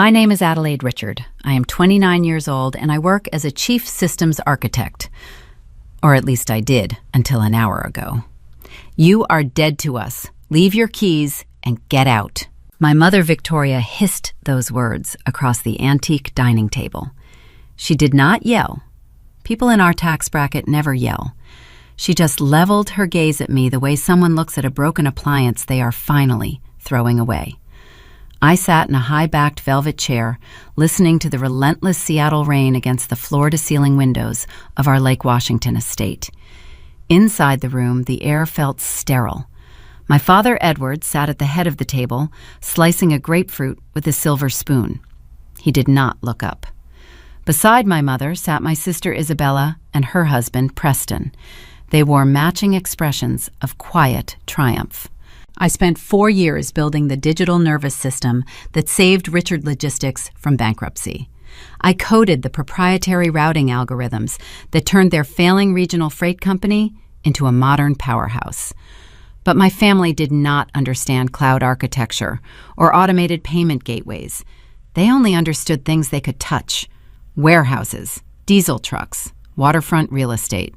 My name is Adelaide Richard. I am 29 years old and I work as a chief systems architect. Or at least I did until an hour ago. You are dead to us. Leave your keys and get out. My mother, Victoria, hissed those words across the antique dining table. She did not yell. People in our tax bracket never yell. She just leveled her gaze at me the way someone looks at a broken appliance they are finally throwing away. I sat in a high-backed velvet chair, listening to the relentless Seattle rain against the floor-to-ceiling windows of our Lake Washington estate. Inside the room, the air felt sterile. My father, Edward, sat at the head of the table, slicing a grapefruit with a silver spoon. He did not look up. Beside my mother sat my sister Isabella and her husband, Preston. They wore matching expressions of quiet triumph. I spent 4 years building the digital nervous system that saved Richard Logistics from bankruptcy. I coded the proprietary routing algorithms that turned their failing regional freight company into a modern powerhouse. But my family did not understand cloud architecture or automated payment gateways. They only understood things they could touch: warehouses, diesel trucks, waterfront real estate.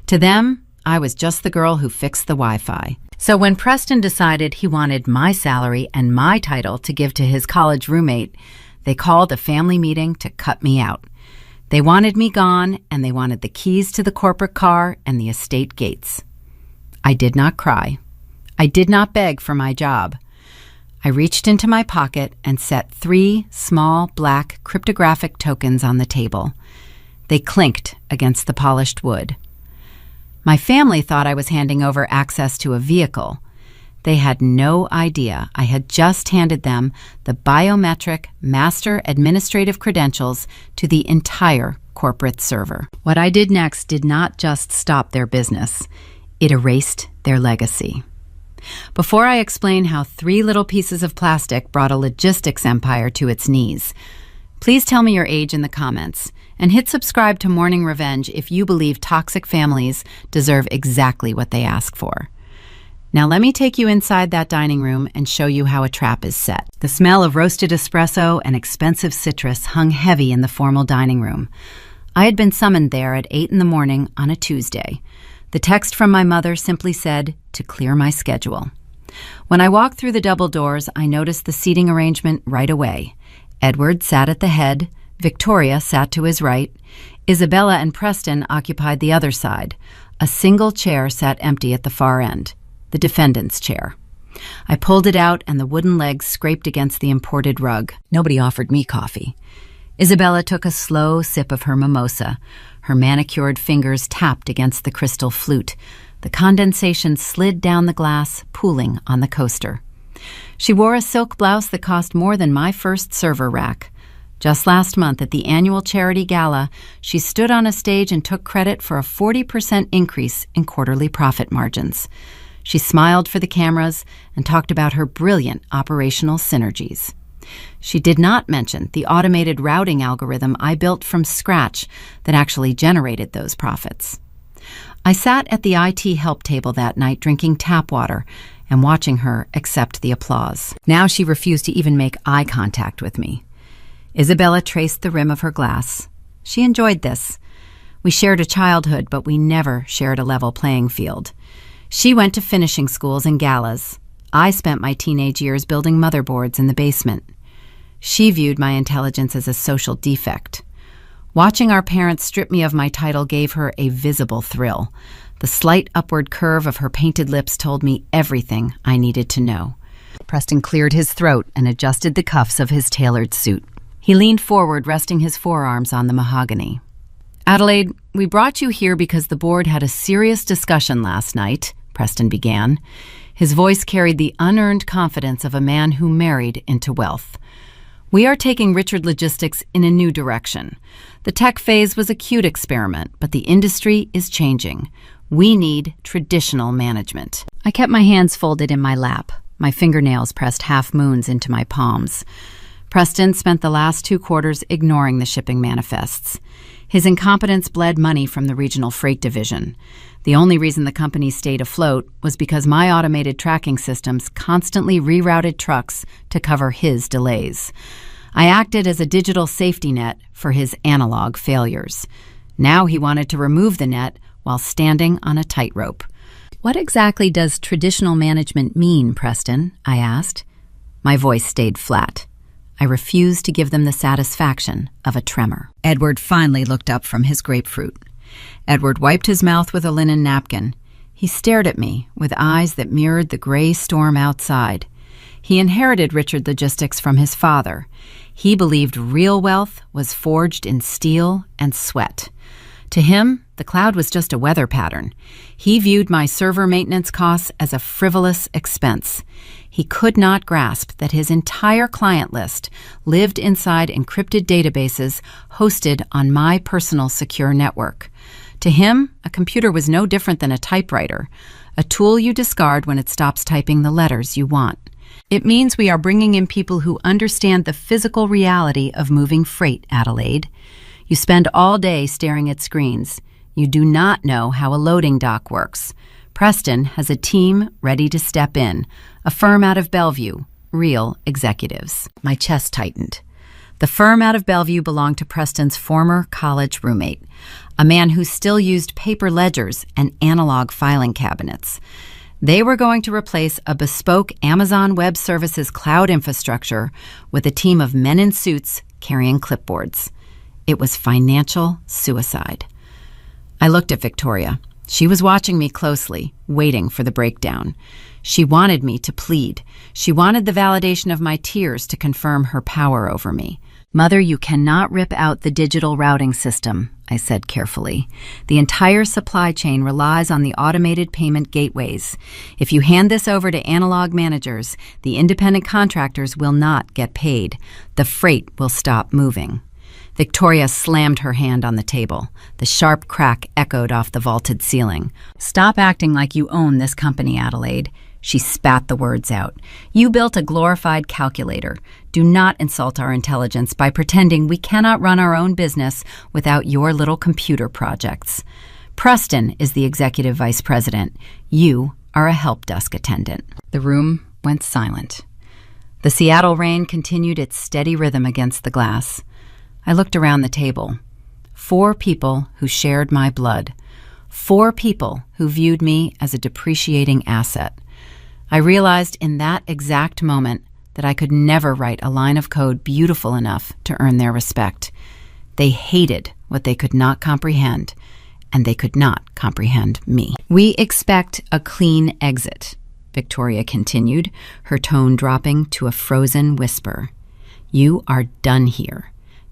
To them, I was just the girl who fixed the Wi-Fi. So when Preston decided he wanted my salary and my title to give to his college roommate, they called a family meeting to cut me out. They wanted me gone, and they wanted the keys to the corporate car and the estate gates. I did not cry. I did not beg for my job. I reached into my pocket and set 3 small black cryptographic tokens on the table. They clinked against the polished wood. My family thought I was handing over access to a vehicle. They had no idea I had just handed them the biometric master administrative credentials to the entire corporate server. What I did next did not just stop their business. It erased their legacy. Before I explain how 3 little pieces of plastic brought a logistics empire to its knees, please tell me your age in the comments, and hit subscribe to Morning Revenge if you believe toxic families deserve exactly what they ask for. Now let me take you inside that dining room and show you how a trap is set. The smell of roasted espresso and expensive citrus hung heavy in the formal dining room. I had been summoned there at 8 in the morning on a Tuesday. The text from my mother simply said, to clear my schedule. When I walked through the double doors, I noticed the seating arrangement right away. Edward sat at the head, Victoria sat to his right, Isabella and Preston occupied the other side. A single chair sat empty at the far end, the defendant's chair. I pulled it out and the wooden legs scraped against the imported rug. Nobody offered me coffee. Isabella took a slow sip of her mimosa. Her manicured fingers tapped against the crystal flute. The condensation slid down the glass, pooling on the coaster. She wore a silk blouse that cost more than my first server rack. Just last month at the annual charity gala, she stood on a stage and took credit for a 40% increase in quarterly profit margins. She smiled for the cameras and talked about her brilliant operational synergies. She did not mention the automated routing algorithm I built from scratch that actually generated those profits. I sat at the IT help table that night drinking tap water and watching her accept the applause. Now she refused to even make eye contact with me. Isabella traced the rim of her glass. She enjoyed this. We shared a childhood, but we never shared a level playing field. She went to finishing schools and galas. I spent my teenage years building motherboards in the basement. She viewed my intelligence as a social defect. Watching our parents strip me of my title gave her a visible thrill. The slight upward curve of her painted lips told me everything I needed to know. Preston cleared his throat and adjusted the cuffs of his tailored suit. He leaned forward, resting his forearms on the mahogany. Adelaide, we brought you here because the board had a serious discussion last night, Preston began. His voice carried the unearned confidence of a man who married into wealth. We are taking Richard Logistics in a new direction. The tech phase was a cute experiment, but the industry is changing. We need traditional management. I kept my hands folded in my lap, my fingernails pressed half moons into my palms. Preston spent the last 2 quarters ignoring the shipping manifests. His incompetence bled money from the regional freight division. The only reason the company stayed afloat was because my automated tracking systems constantly rerouted trucks to cover his delays. I acted as a digital safety net for his analog failures. Now he wanted to remove the net while standing on a tightrope. "What exactly does traditional management mean, Preston?" I asked. My voice stayed flat. I refused to give them the satisfaction of a tremor. Edward finally looked up from his grapefruit. Edward wiped his mouth with a linen napkin. He stared at me with eyes that mirrored the gray storm outside. He inherited Richard Logistics from his father. He believed real wealth was forged in steel and sweat. To him, the cloud was just a weather pattern. He viewed my server maintenance costs as a frivolous expense. He could not grasp that his entire client list lived inside encrypted databases hosted on my personal secure network. To him, a computer was no different than a typewriter, a tool you discard when it stops typing the letters you want. It means we are bringing in people who understand the physical reality of moving freight, Adelaide. You spend all day staring at screens. You do not know how a loading dock works. Preston has a team ready to step in, a firm out of Bellevue, real executives. My chest tightened. The firm out of Bellevue belonged to Preston's former college roommate, a man who still used paper ledgers and analog filing cabinets. They were going to replace a bespoke Amazon Web Services cloud infrastructure with a team of men in suits carrying clipboards. It was financial suicide. I looked at Victoria. She was watching me closely, waiting for the breakdown. She wanted me to plead. She wanted the validation of my tears to confirm her power over me. "Mother, you cannot rip out the digital routing system," I said carefully. "The entire supply chain relies on the automated payment gateways. If you hand this over to analog managers, the independent contractors will not get paid. The freight will stop moving." Victoria slammed her hand on the table. The sharp crack echoed off the vaulted ceiling. "Stop acting like you own this company, Adelaide." She spat the words out. "You built a glorified calculator. Do not insult our intelligence by pretending we cannot run our own business without your little computer projects. Preston is the executive vice president. You are a help desk attendant." The room went silent. The Seattle rain continued its steady rhythm against the glass. I looked around the table. 4 people who shared my blood. 4 people who viewed me as a depreciating asset. I realized in that exact moment that I could never write a line of code beautiful enough to earn their respect. They hated what they could not comprehend, and they could not comprehend me. "We expect a clean exit," Victoria continued, her tone dropping to a frozen whisper. "You are done here.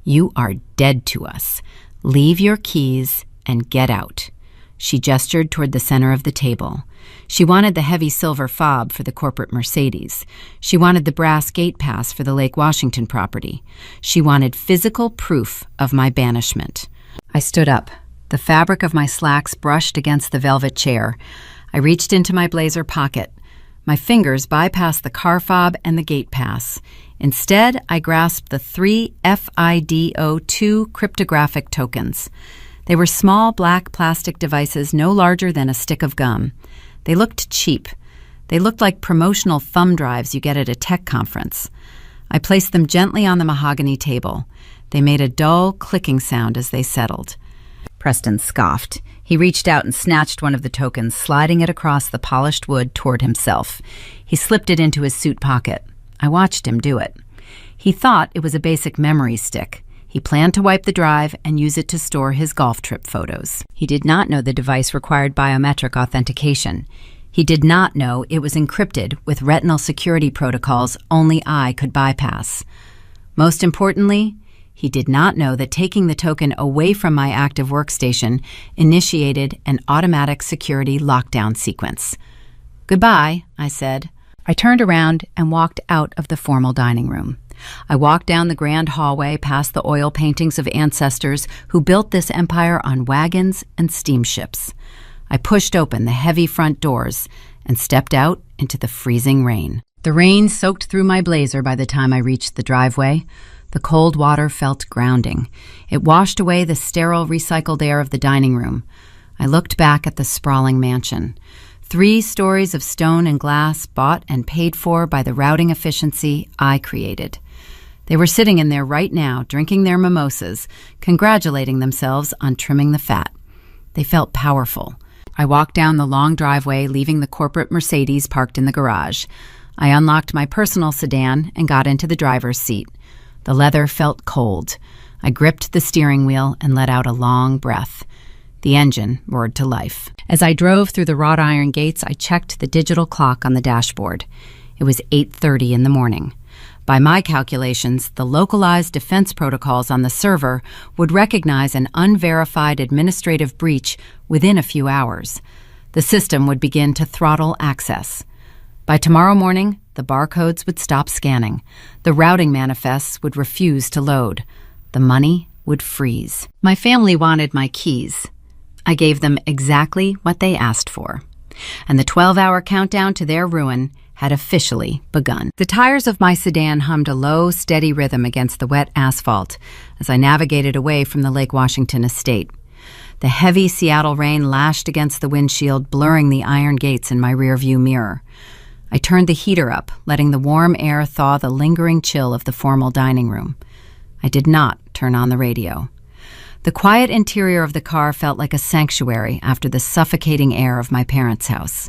You are dead to us. Leave your keys and get out." She gestured toward the center of the table. She wanted the heavy silver fob for the corporate Mercedes. She wanted the brass gate pass for the Lake Washington property. She wanted physical proof of my banishment. I stood up. The fabric of my slacks brushed against the velvet chair. I reached into my blazer pocket. My fingers bypassed the car fob and the gate pass. Instead, I grasped the 3 FIDO2 cryptographic tokens. They were small black plastic devices no larger than a stick of gum. They looked cheap. They looked like promotional thumb drives you get at a tech conference. I placed them gently on the mahogany table. They made a dull clicking sound as they settled. Preston scoffed. He reached out and snatched one of the tokens, sliding it across the polished wood toward himself. He slipped it into his suit pocket. I watched him do it. He thought it was a basic memory stick. He planned to wipe the drive and use it to store his golf trip photos. He did not know the device required biometric authentication. He did not know it was encrypted with retinal security protocols only I could bypass. Most importantly, he did not know that taking the token away from my active workstation initiated an automatic security lockdown sequence. "Goodbye," I said. I turned around and walked out of the formal dining room. I walked down the grand hallway past the oil paintings of ancestors who built this empire on wagons and steamships. I pushed open the heavy front doors and stepped out into the freezing rain. The rain soaked through my blazer by the time I reached the driveway. The cold water felt grounding. It washed away the sterile, recycled air of the dining room. I looked back at the sprawling mansion. 3 stories of stone and glass bought and paid for by the routing efficiency I created. They were sitting in there right now, drinking their mimosas, congratulating themselves on trimming the fat. They felt powerful. I walked down the long driveway, leaving the corporate Mercedes parked in the garage. I unlocked my personal sedan and got into the driver's seat. The leather felt cold. I gripped the steering wheel and let out a long breath. The engine roared to life. As I drove through the wrought iron gates, I checked the digital clock on the dashboard. It was 8:30 in the morning. By my calculations, the localized defense protocols on the server would recognize an unverified administrative breach within a few hours. The system would begin to throttle access. By tomorrow morning, the barcodes would stop scanning. The routing manifests would refuse to load. The money would freeze. My family wanted my keys. I gave them exactly what they asked for. And the 12-hour countdown to their ruin had officially begun. The tires of my sedan hummed a low, steady rhythm against the wet asphalt as I navigated away from the Lake Washington estate. The heavy Seattle rain lashed against the windshield, blurring the iron gates in my rearview mirror. I turned the heater up, letting the warm air thaw the lingering chill of the formal dining room. I did not turn on the radio. The quiet interior of the car felt like a sanctuary after the suffocating air of my parents' house.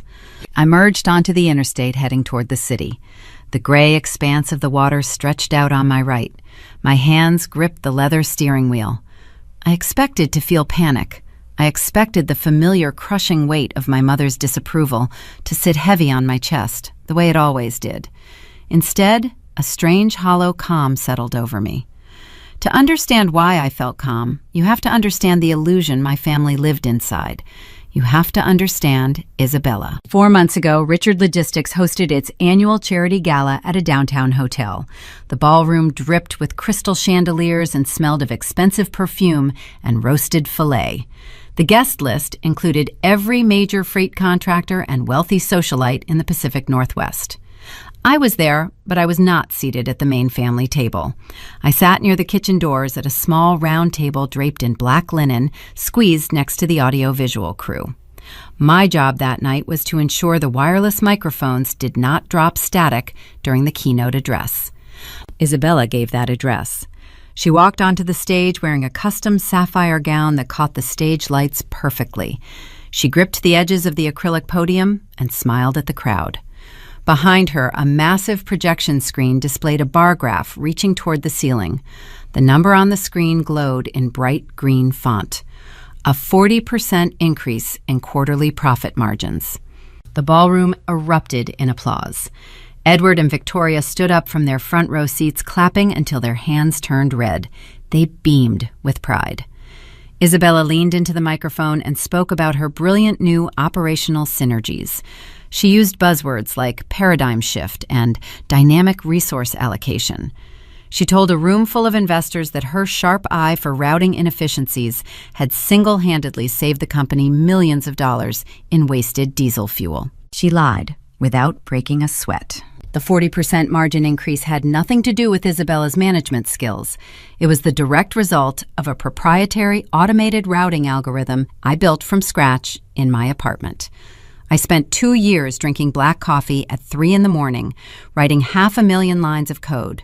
I merged onto the interstate, heading toward the city. The gray expanse of the water stretched out on my right. My hands gripped the leather steering wheel. I expected to feel panic. I expected the familiar crushing weight of my mother's disapproval to sit heavy on my chest, the way it always did. Instead, a strange hollow calm settled over me. To understand why I felt calm, you have to understand the illusion my family lived inside. You have to understand Isabella. 4 months ago, Richard Logistics hosted its annual charity gala at a downtown hotel. The ballroom dripped with crystal chandeliers and smelled of expensive perfume and roasted filet. The guest list included every major freight contractor and wealthy socialite in the Pacific Northwest. I was there, but I was not seated at the main family table. I sat near the kitchen doors at a small round table draped in black linen, squeezed next to the audio-visual crew. My job that night was to ensure the wireless microphones did not drop static during the keynote address. Isabella gave that address. She walked onto the stage wearing a custom sapphire gown that caught the stage lights perfectly. She gripped the edges of the acrylic podium and smiled at the crowd. Behind her, a massive projection screen displayed a bar graph reaching toward the ceiling. The number on the screen glowed in bright green font. A 40% increase in quarterly profit margins. The ballroom erupted in applause. Edward and Victoria stood up from their front row seats, clapping until their hands turned red. They beamed with pride. Isabella leaned into the microphone and spoke about her brilliant new operational synergies. She used buzzwords like paradigm shift and dynamic resource allocation. She told a room full of investors that her sharp eye for routing inefficiencies had single-handedly saved the company millions of dollars in wasted diesel fuel. She lied without breaking a sweat. The 40% margin increase had nothing to do with Isabella's management skills. It was the direct result of a proprietary automated routing algorithm I built from scratch in my apartment. I spent 2 years drinking black coffee at 3 in the morning, writing 500,000 lines of code.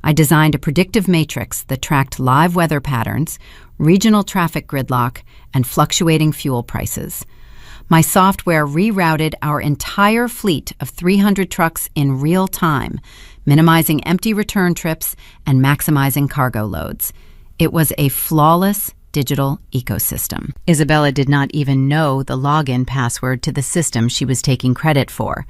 I designed a predictive matrix that tracked live weather patterns, regional traffic gridlock, and fluctuating fuel prices. My software rerouted our entire fleet of 300 trucks in real time, minimizing empty return trips and maximizing cargo loads. It was a flawless digital ecosystem. Isabella did not even know the login password to the system she was taking credit for.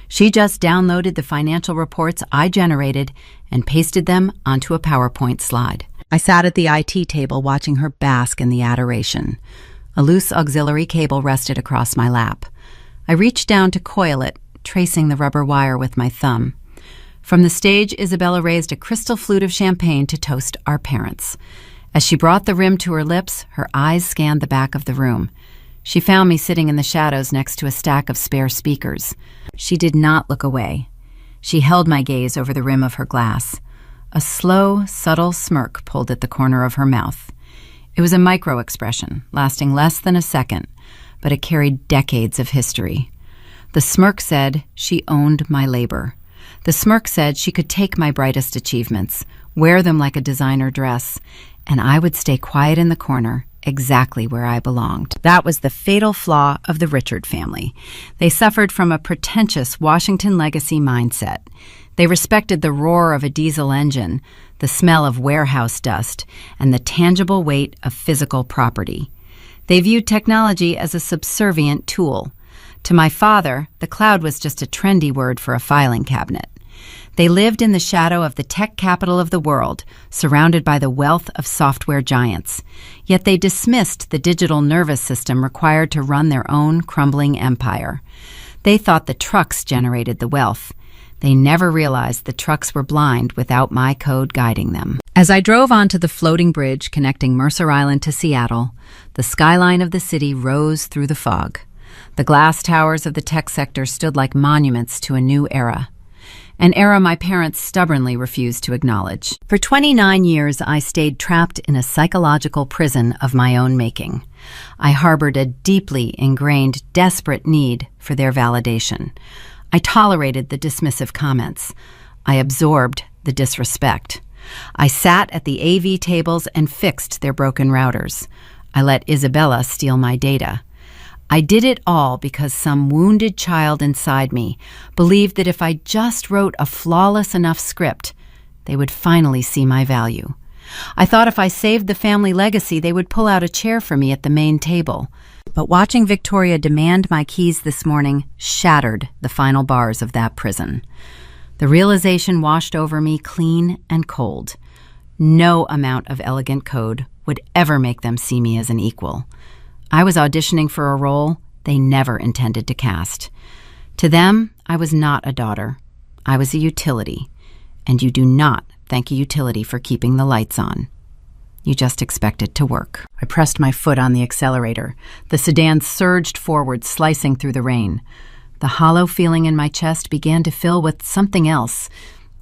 She just downloaded the financial reports I generated and pasted them onto a PowerPoint slide. I sat at the IT table watching her bask in the adoration. A loose auxiliary cable rested across my lap. I reached down to coil it, tracing the rubber wire with my thumb. From the stage, Isabella raised a crystal flute of champagne to toast our parents. As she brought the rim to her lips, her eyes scanned the back of the room. She found me sitting in the shadows next to a stack of spare speakers. She did not look away. She held my gaze over the rim of her glass. A slow, subtle smirk pulled at the corner of her mouth. It was a micro-expression, lasting less than a second, but it carried decades of history. The smirk said she owned my labor. The smirk said she could take my brightest achievements, wear them like a designer dress, and I would stay quiet in the corner, exactly where I belonged. That was the fatal flaw of the Richard family. They suffered from a pretentious Washington legacy mindset. They respected the roar of a diesel engine, the smell of warehouse dust, and the tangible weight of physical property. They viewed technology as a subservient tool. To my father, the cloud was just a trendy word for a filing cabinet. They lived in the shadow of the tech capital of the world, surrounded by the wealth of software giants. Yet they dismissed the digital nervous system required to run their own crumbling empire. They thought the trucks generated the wealth. They never realized the trucks were blind without my code guiding them. As I drove onto the floating bridge connecting Mercer Island to Seattle, the skyline of the city rose through the fog. The glass towers of the tech sector stood like monuments to a new era. An era my parents stubbornly refused to acknowledge. For 29 years, I stayed trapped in a psychological prison of my own making. I harbored a deeply ingrained, desperate need for their validation. I tolerated the dismissive comments. I absorbed the disrespect. I sat at the AV tables and fixed their broken routers. I let Isabella steal my data. I did it all because some wounded child inside me believed that if I just wrote a flawless enough script, they would finally see my value. I thought if I saved the family legacy, they would pull out a chair for me at the main table. But watching Victoria demand my keys this morning shattered the final bars of that prison. The realization washed over me clean and cold. No amount of elegant code would ever make them see me as an equal. I was auditioning for a role they never intended to cast. To them, I was not a daughter. I was a utility. And you do not thank a utility for keeping the lights on. You just expect it to work. I pressed my foot on the accelerator. The sedan surged forward, slicing through the rain. The hollow feeling in my chest began to fill with something else.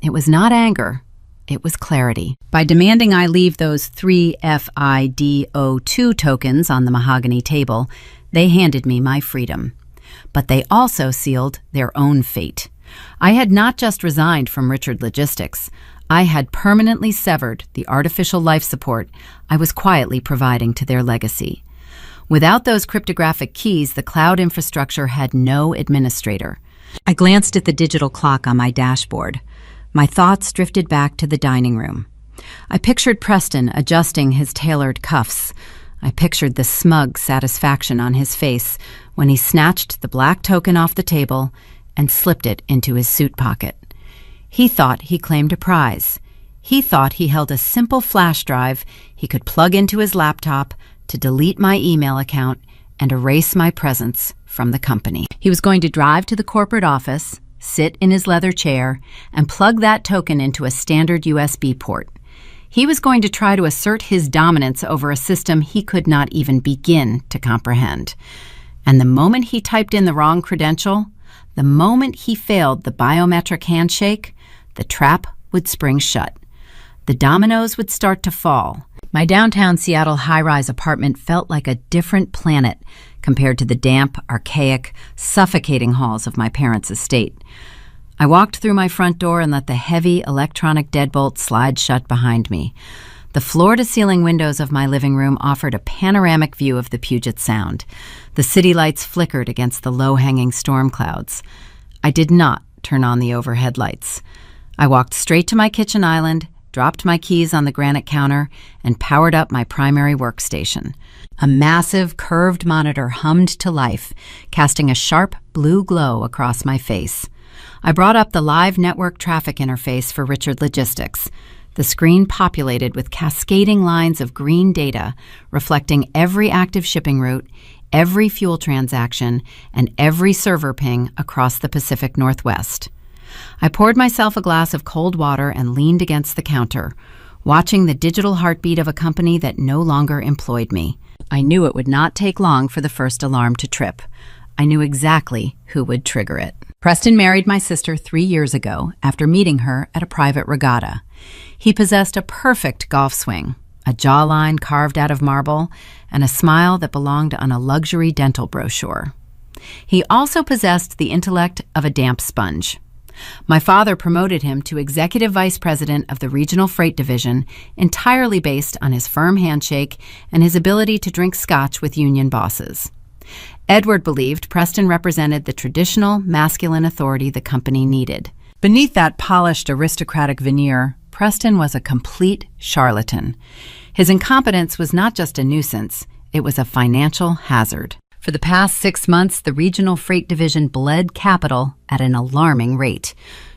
It was not anger. It was clarity. By demanding I leave those 3 FIDO2 tokens on the mahogany table, they handed me my freedom. But they also sealed their own fate. I had not just resigned from Richard Logistics. I had permanently severed the artificial life support I was quietly providing to their legacy. Without those cryptographic keys, the cloud infrastructure had no administrator. I glanced at the digital clock on my dashboard. My thoughts drifted back to the dining room. I pictured Preston adjusting his tailored cuffs. I pictured the smug satisfaction on his face when he snatched the black token off the table and slipped it into his suit pocket. He thought he claimed a prize. He thought he held a simple flash drive he could plug into his laptop to delete my email account and erase my presence from the company. He was going to drive to the corporate office, sit in his leather chair, and plug that token into a standard USB port. He was going to try to assert his dominance over a system he could not even begin to comprehend. And the moment he typed in the wrong credential, the moment he failed the biometric handshake, the trap would spring shut. The dominoes would start to fall. My downtown Seattle high-rise apartment felt like a different planet compared to the damp, archaic, suffocating halls of my parents' estate. I walked through my front door and let the heavy electronic deadbolt slide shut behind me. The floor-to-ceiling windows of my living room offered a panoramic view of the Puget Sound. The city lights flickered against the low-hanging storm clouds. I did not turn on the overhead lights. I walked straight to my kitchen island, dropped my keys on the granite counter, and powered up my primary workstation. A massive, curved monitor hummed to life, casting a sharp blue glow across my face. I brought up the live network traffic interface for Richard Logistics. The screen populated with cascading lines of green data reflecting every active shipping route, every fuel transaction, and every server ping across the Pacific Northwest. I poured myself a glass of cold water and leaned against the counter, watching the digital heartbeat of a company that no longer employed me. I knew it would not take long for the first alarm to trip. I knew exactly who would trigger it. Preston married my sister 3 years ago after meeting her at a private regatta. He possessed a perfect golf swing, a jawline carved out of marble, and a smile that belonged on a luxury dental brochure. He also possessed the intellect of a damp sponge. My father promoted him to executive vice president of the regional freight division, entirely based on his firm handshake and his ability to drink scotch with union bosses. Edward believed Preston represented the traditional masculine authority the company needed. Beneath that polished aristocratic veneer, Preston was a complete charlatan. His incompetence was not just a nuisance, it was a financial hazard. For the past 6 months, the regional freight division bled capital at an alarming rate.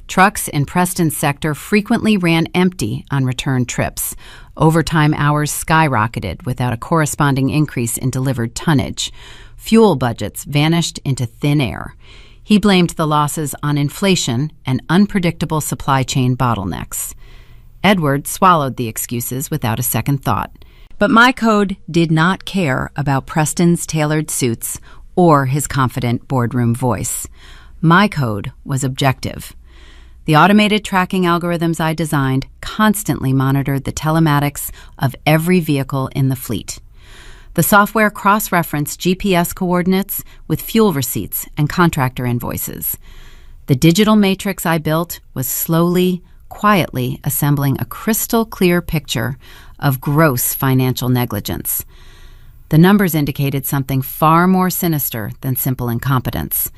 Trucks in Preston's sector frequently ran empty on return trips. Overtime hours skyrocketed without a corresponding increase in delivered tonnage. Fuel budgets vanished into thin air. He blamed the losses on inflation and unpredictable supply chain bottlenecks. Edward swallowed the excuses without a second thought. But my code did not care about Preston's tailored suits or his confident boardroom voice. My code was objective. The automated tracking algorithms I designed constantly monitored the telematics of every vehicle in the fleet. The software cross-referenced GPS coordinates with fuel receipts and contractor invoices. The digital matrix I built was slowly, quietly assembling a crystal-clear picture of gross financial negligence. The numbers indicated something far more sinister than simple incompetence.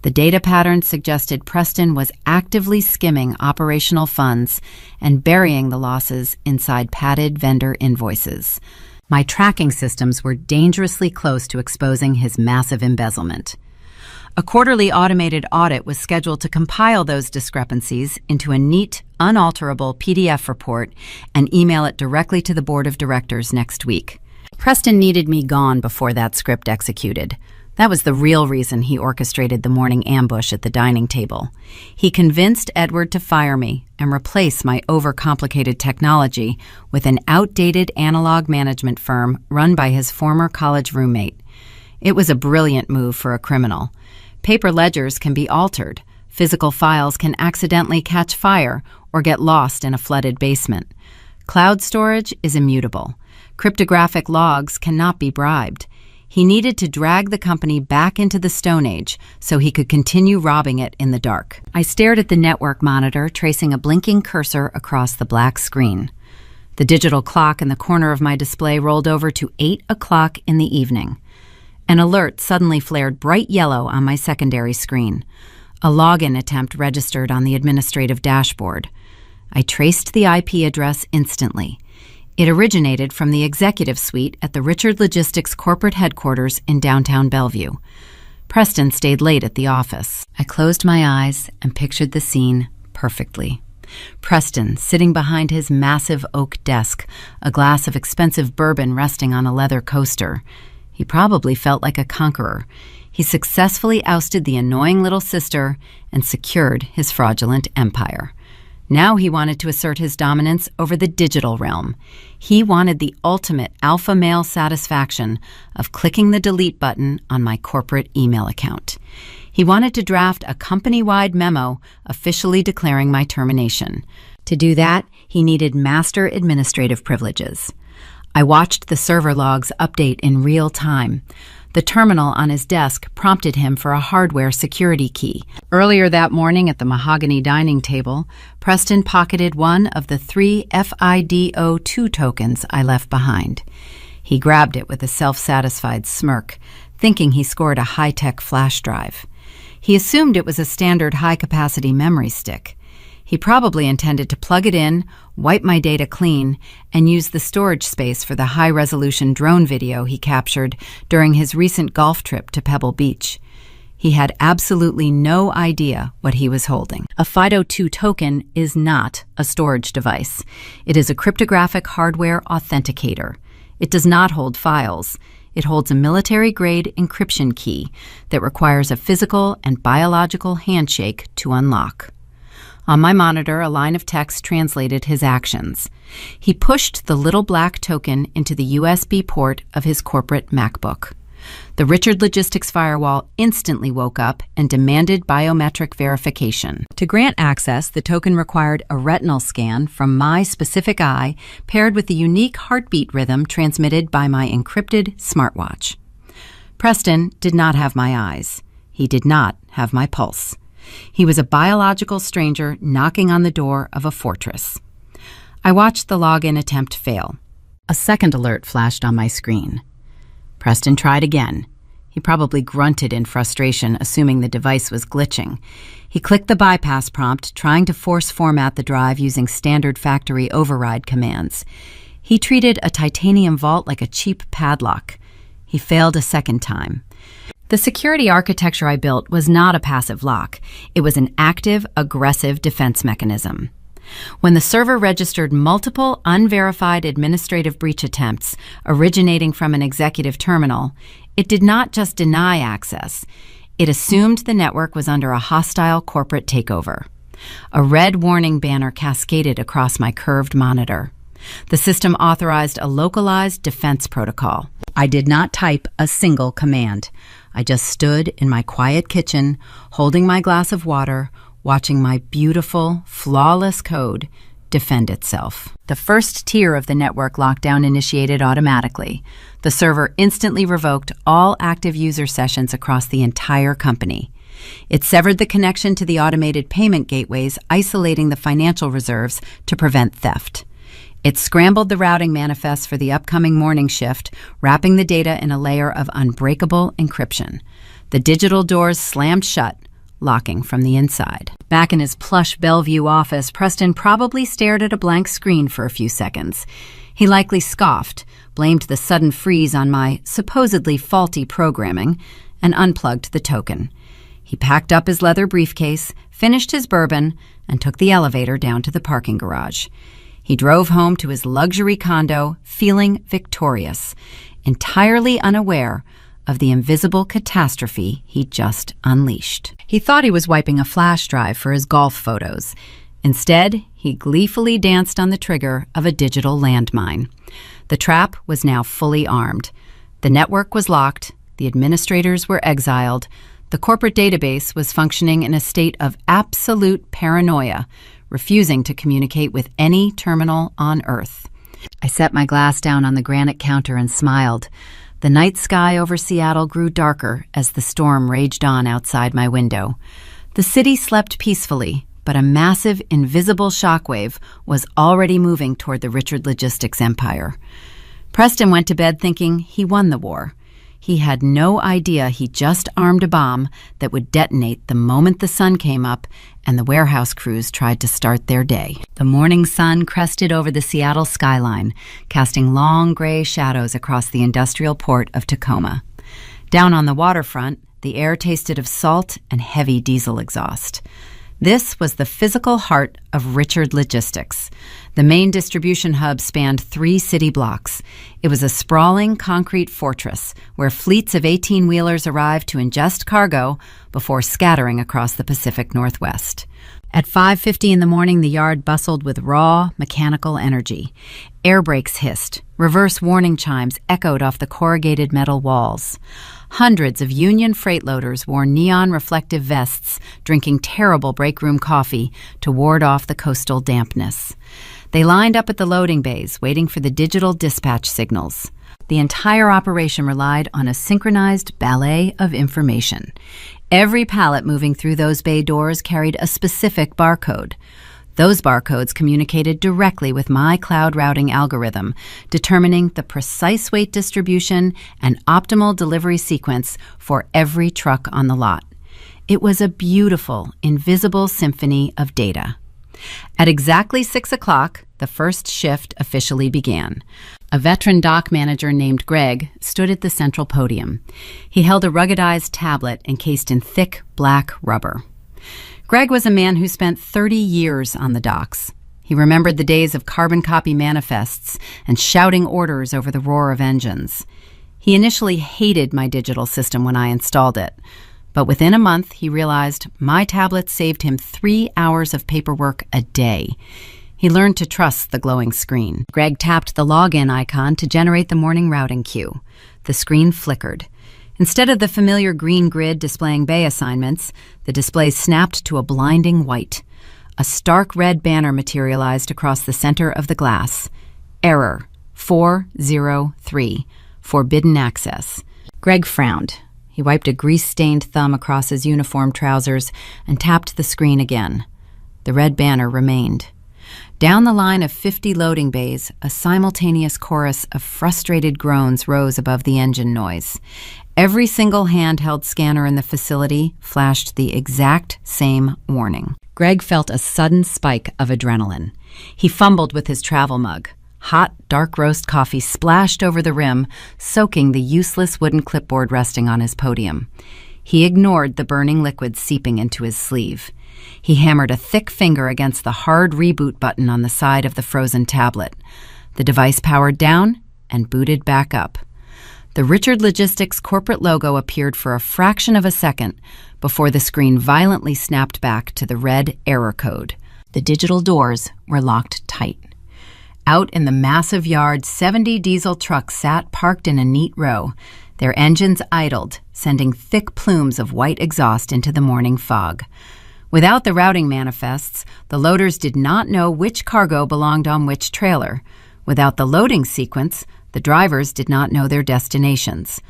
The data patterns suggested Preston was actively skimming operational funds and burying the losses inside padded vendor invoices. My tracking systems were dangerously close to exposing his massive embezzlement. A quarterly automated audit was scheduled to compile those discrepancies into a neat, unalterable PDF report and email it directly to the board of directors next week. Preston needed me gone before that script executed. That was the real reason he orchestrated the morning ambush at the dining table. He convinced Edward to fire me and replace my overcomplicated technology with an outdated analog management firm run by his former college roommate. It was a brilliant move for a criminal. Paper ledgers can be altered. Physical files can accidentally catch fire or get lost in a flooded basement. Cloud storage is immutable. Cryptographic logs cannot be bribed. He needed to drag the company back into the Stone Age so he could continue robbing it in the dark. I stared at the network monitor, tracing a blinking cursor across the black screen. The digital clock in the corner of my display rolled over to 8 o'clock in the evening. An alert suddenly flared bright yellow on my secondary screen. A login attempt registered on the administrative dashboard. I traced the IP address instantly. It originated from the executive suite at the Richard Logistics corporate headquarters in downtown Bellevue. Preston stayed late at the office. I closed my eyes and pictured the scene perfectly. Preston sitting behind his massive oak desk, a glass of expensive bourbon resting on a leather coaster. He probably felt like a conqueror. He successfully ousted the annoying little sister and secured his fraudulent empire. Now he wanted to assert his dominance over the digital realm. He wanted the ultimate alpha male satisfaction of clicking the delete button on my corporate email account. He wanted to draft a company-wide memo officially declaring my termination. To do that, he needed master administrative privileges. I watched the server logs update in real time. The terminal on his desk prompted him for a hardware security key. Earlier that morning at the mahogany dining table, Preston pocketed one of the 3 FIDO2 tokens I left behind. He grabbed it with a self-satisfied smirk, thinking he scored a high-tech flash drive. He assumed it was a standard high-capacity memory stick. He probably intended to plug it in, wipe my data clean, and use the storage space for the high-resolution drone video he captured during his recent golf trip to Pebble Beach. He had absolutely no idea what he was holding. A FIDO2 token is not a storage device. It is a cryptographic hardware authenticator. It does not hold files. It holds a military-grade encryption key that requires a physical and biological handshake to unlock. On my monitor, a line of text translated his actions. He pushed the little black token into the USB port of his corporate MacBook. The Richard Logistics firewall instantly woke up and demanded biometric verification. To grant access, the token required a retinal scan from my specific eye paired with the unique heartbeat rhythm transmitted by my encrypted smartwatch. Preston did not have my eyes. He did not have my pulse. He was a biological stranger knocking on the door of a fortress. I watched the login attempt fail. A second alert flashed on my screen. Preston tried again. He probably grunted in frustration, assuming the device was glitching. He clicked the bypass prompt, trying to force format the drive using standard factory override commands. He treated a titanium vault like a cheap padlock. He failed a second time. The security architecture I built was not a passive lock. It was an active, aggressive defense mechanism. When the server registered multiple unverified administrative breach attempts originating from an executive terminal, it did not just deny access. It assumed the network was under a hostile corporate takeover. A red warning banner cascaded across my curved monitor. The system authorized a localized defense protocol. I did not type a single command. I just stood in my quiet kitchen, holding my glass of water, watching my beautiful, flawless code defend itself. The first tier of the network lockdown initiated automatically. The server instantly revoked all active user sessions across the entire company. It severed the connection to the automated payment gateways, isolating the financial reserves to prevent theft. It scrambled the routing manifests for the upcoming morning shift, wrapping the data in a layer of unbreakable encryption. The digital doors slammed shut, locking from the inside. Back in his plush Bellevue office, Preston probably stared at a blank screen for a few seconds. He likely scoffed, blamed the sudden freeze on my supposedly faulty programming, and unplugged the token. He packed up his leather briefcase, finished his bourbon, and took the elevator down to the parking garage. He drove home to his luxury condo, feeling victorious, entirely unaware of the invisible catastrophe he just unleashed. He thought he was wiping a flash drive for his golf photos. Instead, he gleefully danced on the trigger of a digital landmine. The trap was now fully armed. The network was locked, the administrators were exiled, the corporate database was functioning in a state of absolute paranoia, refusing to communicate with any terminal on Earth. I set my glass down on the granite counter and smiled. The night sky over Seattle grew darker as the storm raged on outside my window. The city slept peacefully, but a massive, invisible shockwave was already moving toward the Richard Logistics empire. Preston went to bed thinking he won the war. He had no idea he just armed a bomb that would detonate the moment the sun came up and the warehouse crews tried to start their day. The morning sun crested over the Seattle skyline, casting long gray shadows across the industrial port of Tacoma. Down on the waterfront, the air tasted of salt and heavy diesel exhaust. This was the physical heart of Richard Logistics. The main distribution hub spanned 3 city blocks. It was a sprawling concrete fortress where fleets of 18-wheelers arrived to ingest cargo before scattering across the Pacific Northwest. At 5:50 in the morning, the yard bustled with raw, mechanical energy. Air brakes hissed. Reverse warning chimes echoed off the corrugated metal walls. Hundreds of union freight loaders wore neon-reflective vests, drinking terrible break-room coffee to ward off the coastal dampness. They lined up at the loading bays, waiting for the digital dispatch signals. The entire operation relied on a synchronized ballet of information. Every pallet moving through those bay doors carried a specific barcode. Those barcodes communicated directly with my cloud routing algorithm, determining the precise weight distribution and optimal delivery sequence for every truck on the lot. It was a beautiful, invisible symphony of data. At exactly 6 o'clock, the first shift officially began. A veteran dock manager named Greg stood at the central podium. He held a ruggedized tablet encased in thick black rubber. Greg was a man who spent 30 years on the docks. He remembered the days of carbon copy manifests and shouting orders over the roar of engines. He initially hated my digital system when I installed it, but within a month he realized my tablet saved him 3 hours of paperwork a day. He learned to trust the glowing screen. Greg tapped the login icon to generate the morning routing queue. The screen flickered. Instead of the familiar green grid displaying bay assignments, the display snapped to a blinding white. A stark red banner materialized across the center of the glass. Error 403. Forbidden access. Greg frowned. He wiped a grease-stained thumb across his uniform trousers and tapped the screen again. The red banner remained. Down the line of 50 loading bays, a simultaneous chorus of frustrated groans rose above the engine noise. Every single handheld scanner in the facility flashed the exact same warning. Greg felt a sudden spike of adrenaline. He fumbled with his travel mug. Hot, dark roast coffee splashed over the rim, soaking the useless wooden clipboard resting on his podium. He ignored the burning liquid seeping into his sleeve. He hammered a thick finger against the hard reboot button on the side of the frozen tablet. The device powered down and booted back up. The Richard Logistics corporate logo appeared for a fraction of a second before the screen violently snapped back to the red error code. The digital doors were locked tight. Out in the massive yard, 70 diesel trucks sat parked in a neat row. Their engines idled, sending thick plumes of white exhaust into the morning fog. Without the routing manifests, the loaders did not know which cargo belonged on which trailer. Without the loading sequence, the drivers did not know their destinations.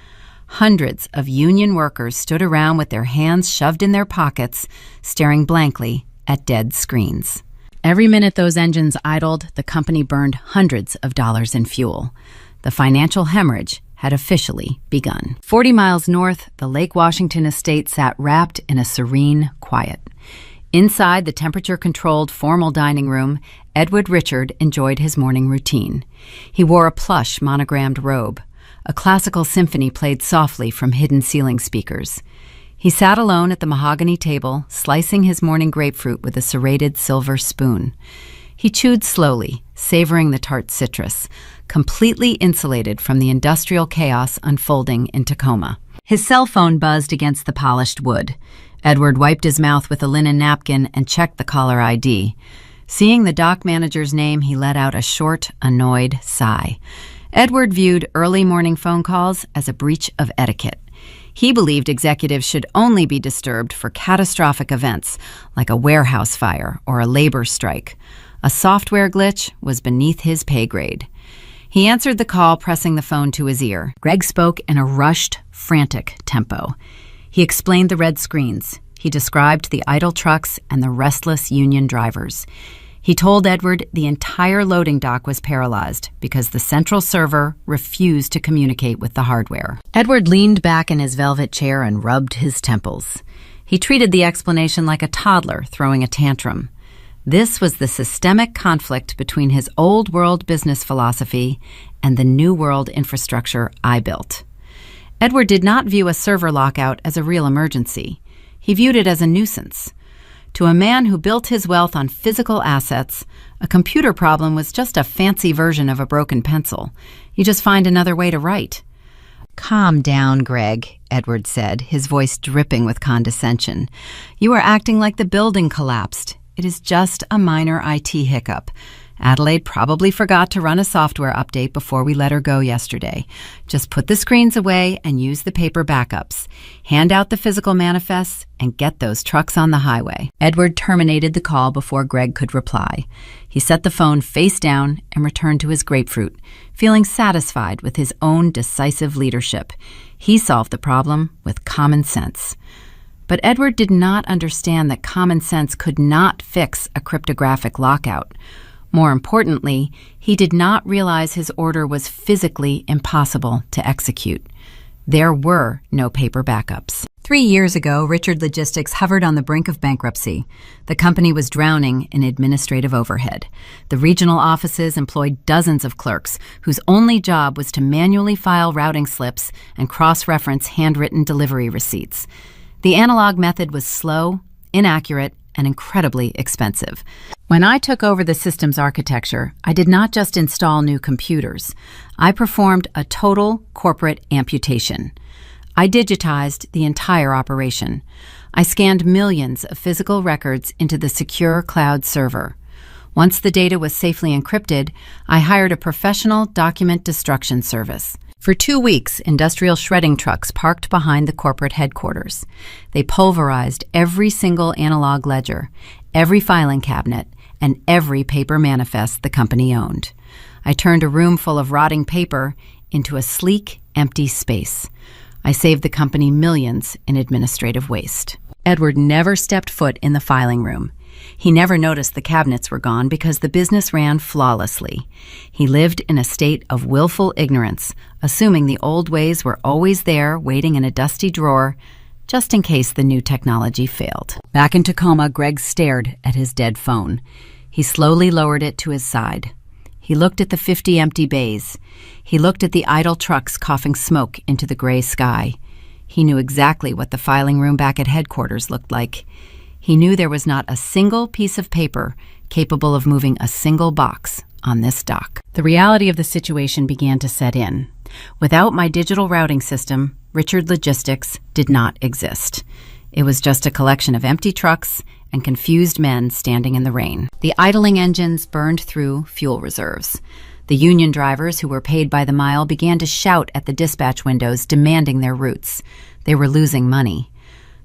Hundreds of union workers stood around with their hands shoved in their pockets, staring blankly at dead screens. Every minute those engines idled, the company burned hundreds of dollars in fuel. The financial hemorrhage had officially begun. 40 miles north, the Lake Washington estate sat wrapped in a serene quiet. Inside the temperature-controlled formal dining room, Edward Richard enjoyed his morning routine. He wore a plush monogrammed robe. A classical symphony played softly from hidden ceiling speakers. He sat alone at the mahogany table, slicing his morning grapefruit with a serrated silver spoon. He chewed slowly, savoring the tart citrus, completely insulated from the industrial chaos unfolding in Tacoma. His cell phone buzzed against the polished wood. Edward wiped his mouth with a linen napkin and checked the caller ID. Seeing the dock manager's name, he let out a short, annoyed sigh. Edward viewed early morning phone calls as a breach of etiquette. He believed executives should only be disturbed for catastrophic events like a warehouse fire or a labor strike. A software glitch was beneath his pay grade. He answered the call, pressing the phone to his ear. Greg spoke in a rushed, frantic tempo. He explained the red screens. He described the idle trucks and the restless union drivers. He told Edward the entire loading dock was paralyzed because the central server refused to communicate with the hardware. Edward leaned back in his velvet chair and rubbed his temples. He treated the explanation like a toddler throwing a tantrum. This was the systemic conflict between his old world business philosophy and the new world infrastructure I built. Edward did not view a server lockout as a real emergency. He viewed it as a nuisance. To a man who built his wealth on physical assets, a computer problem was just a fancy version of a broken pencil. You just find another way to write. "Calm down, Greg," Edward said, his voice dripping with condescension. "You are acting like the building collapsed. It is just a minor IT hiccup. Adelaide probably forgot to run a software update before we let her go yesterday. Just put the screens away and use the paper backups. Hand out the physical manifests and get those trucks on the highway." Edward terminated the call before Greg could reply. He set the phone face down and returned to his grapefruit, feeling satisfied with his own decisive leadership. He solved the problem with common sense. But Edward did not understand that common sense could not fix a cryptographic lockout. More importantly, he did not realize his order was physically impossible to execute. There were no paper backups. 3 years ago, Richard Logistics hovered on the brink of bankruptcy. The company was drowning in administrative overhead. The regional offices employed dozens of clerks whose only job was to manually file routing slips and cross-reference handwritten delivery receipts. The analog method was slow, inaccurate, and incredibly expensive. When I took over the system's architecture, I did not just install new computers. I performed a total corporate amputation. I digitized the entire operation. I scanned millions of physical records into the secure cloud server. Once the data was safely encrypted, I hired a professional document destruction service. For 2 weeks, industrial shredding trucks parked behind the corporate headquarters. They pulverized every single analog ledger, every filing cabinet, and every paper manifest the company owned. I turned a room full of rotting paper into a sleek, empty space. I saved the company millions in administrative waste. Edward never stepped foot in the filing room. He never noticed the cabinets were gone because the business ran flawlessly. He lived in a state of willful ignorance, assuming the old ways were always there, waiting in a dusty drawer, just in case the new technology failed. Back in Tacoma, Greg stared at his dead phone. He slowly lowered it to his side. He looked at the 50 empty bays. He looked at the idle trucks coughing smoke into the gray sky. He knew exactly what the filing room back at headquarters looked like. He knew there was not a single piece of paper capable of moving a single box on this dock. The reality of the situation began to set in. Without my digital routing system, Richard Logistics did not exist. It was just a collection of empty trucks and confused men standing in the rain. The idling engines burned through fuel reserves. The union drivers who were paid by the mile began to shout at the dispatch windows, demanding their routes. They were losing money.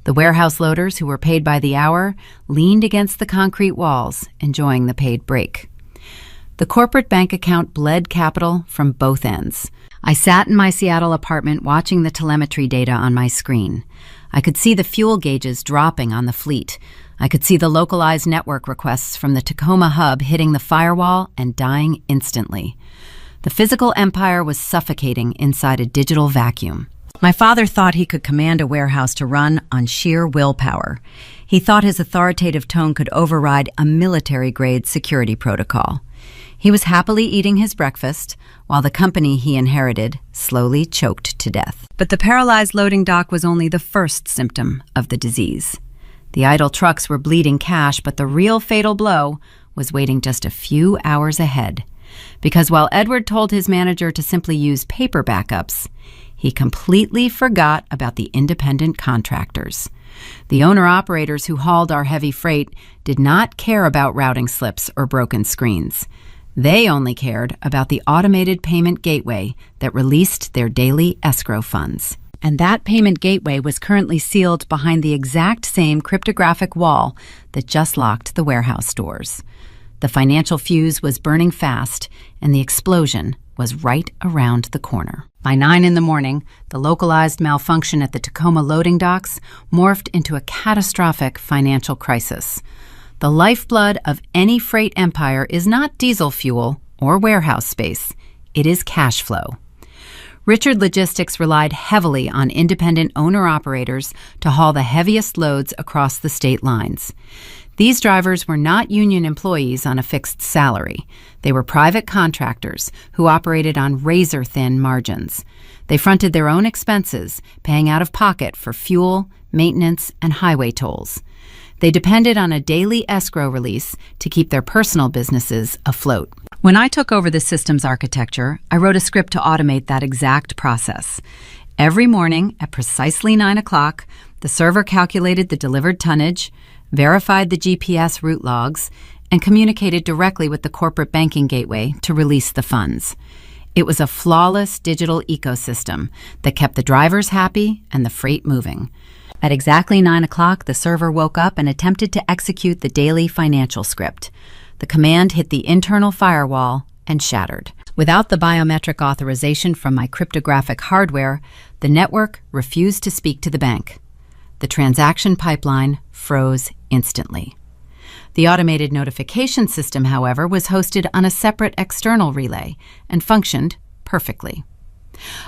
The warehouse loaders who were paid by the hour leaned against the concrete walls, enjoying the paid break. The corporate bank account bled capital from both ends. I sat in my Seattle apartment watching the telemetry data on my screen. I could see the fuel gauges dropping on the fleet. I could see the localized network requests from the Tacoma hub hitting the firewall and dying instantly. The physical empire was suffocating inside a digital vacuum. My father thought he could command a warehouse to run on sheer willpower. He thought his authoritative tone could override a military-grade security protocol. He was happily eating his breakfast, while the company he inherited slowly choked to death. But the paralyzed loading dock was only the first symptom of the disease. The idle trucks were bleeding cash, but the real fatal blow was waiting just a few hours ahead. Because while Edward told his manager to simply use paper backups, he completely forgot about the independent contractors. The owner-operators who hauled our heavy freight did not care about routing slips or broken screens. They only cared about the automated payment gateway that released their daily escrow funds. And that payment gateway was currently sealed behind the exact same cryptographic wall that just locked the warehouse doors. The financial fuse was burning fast, and the explosion was right around the corner. By 9 a.m, the localized malfunction at the Tacoma loading docks morphed into a catastrophic financial crisis. The lifeblood of any freight empire is not diesel fuel or warehouse space. It is cash flow. Richard Logistics relied heavily on independent owner-operators to haul the heaviest loads across the state lines. These drivers were not union employees on a fixed salary. They were private contractors who operated on razor-thin margins. They fronted their own expenses, paying out of pocket for fuel, maintenance, and highway tolls. They depended on a daily escrow release to keep their personal businesses afloat. When I took over the systems architecture, I wrote a script to automate that exact process. Every morning at precisely 9 o'clock, the server calculated the delivered tonnage, verified the GPS route logs, and communicated directly with the corporate banking gateway to release the funds. It was a flawless digital ecosystem that kept the drivers happy and the freight moving. At exactly 9 o'clock, the server woke up and attempted to execute the daily financial script. The command hit the internal firewall and shattered. Without the biometric authorization from my cryptographic hardware, the network refused to speak to the bank. The transaction pipeline froze instantly. The automated notification system, however, was hosted on a separate external relay and functioned perfectly.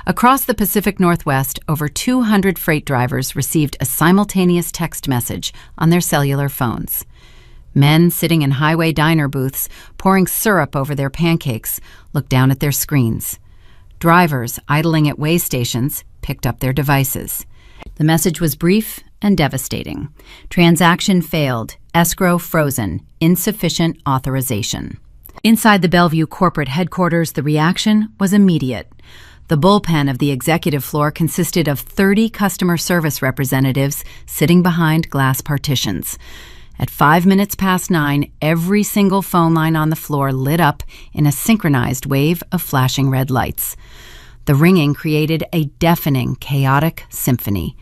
Across the Pacific Northwest, over 200 freight drivers received a simultaneous text message on their cellular phones. Men sitting in highway diner booths, pouring syrup over their pancakes, looked down at their screens. Drivers idling at way stations picked up their devices. The message was brief and devastating. Transaction failed. Escrow frozen. Insufficient authorization. Inside the Bellevue corporate headquarters, the reaction was immediate. The bullpen of the executive floor consisted of 30 customer service representatives sitting behind glass partitions. At 5 minutes past 9, every single phone line on the floor lit up in a synchronized wave of flashing red lights. The ringing created a deafening, chaotic symphony.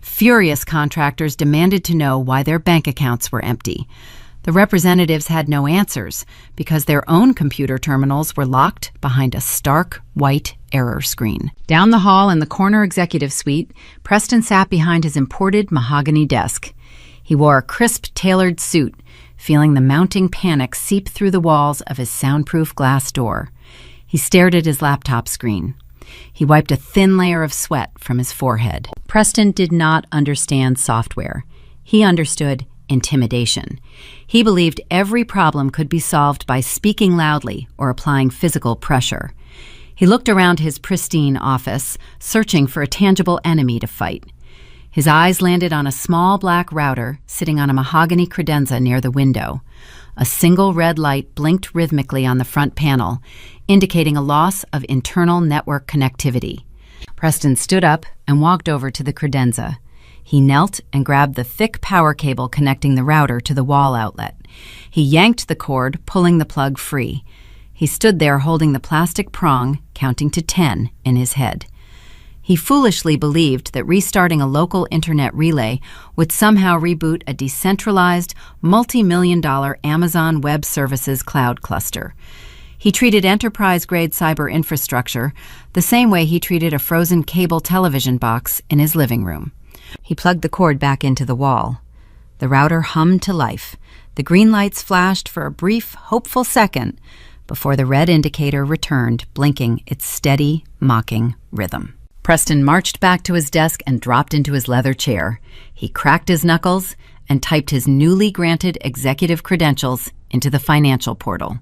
Furious contractors demanded to know why their bank accounts were empty. The representatives had no answers because their own computer terminals were locked behind a stark white error screen. Down the hall in the corner executive suite, Preston sat behind his imported mahogany desk. He wore a crisp, tailored suit, feeling the mounting panic seep through the walls of his soundproof glass door. He stared at his laptop screen. He wiped a thin layer of sweat from his forehead. Preston did not understand software. He understood intimidation. He believed every problem could be solved by speaking loudly or applying physical pressure. He looked around his pristine office, searching for a tangible enemy to fight. His eyes landed on a small black router sitting on a mahogany credenza near the window. A single red light blinked rhythmically on the front panel, indicating a loss of internal network connectivity. Preston stood up and walked over to the credenza. He knelt and grabbed the thick power cable connecting the router to the wall outlet. He yanked the cord, pulling the plug free. He stood there holding the plastic prong, counting to 10 in his head. He foolishly believed that restarting a local internet relay would somehow reboot a decentralized, multi-million-dollar Amazon Web Services cloud cluster. He treated enterprise-grade cyber infrastructure the same way he treated a frozen cable television box in his living room. He plugged the cord back into the wall. The router hummed to life. The green lights flashed for a brief, hopeful second before the red indicator returned, blinking its steady, mocking rhythm. Preston marched back to his desk and dropped into his leather chair. He cracked his knuckles and typed his newly granted executive credentials into the financial portal.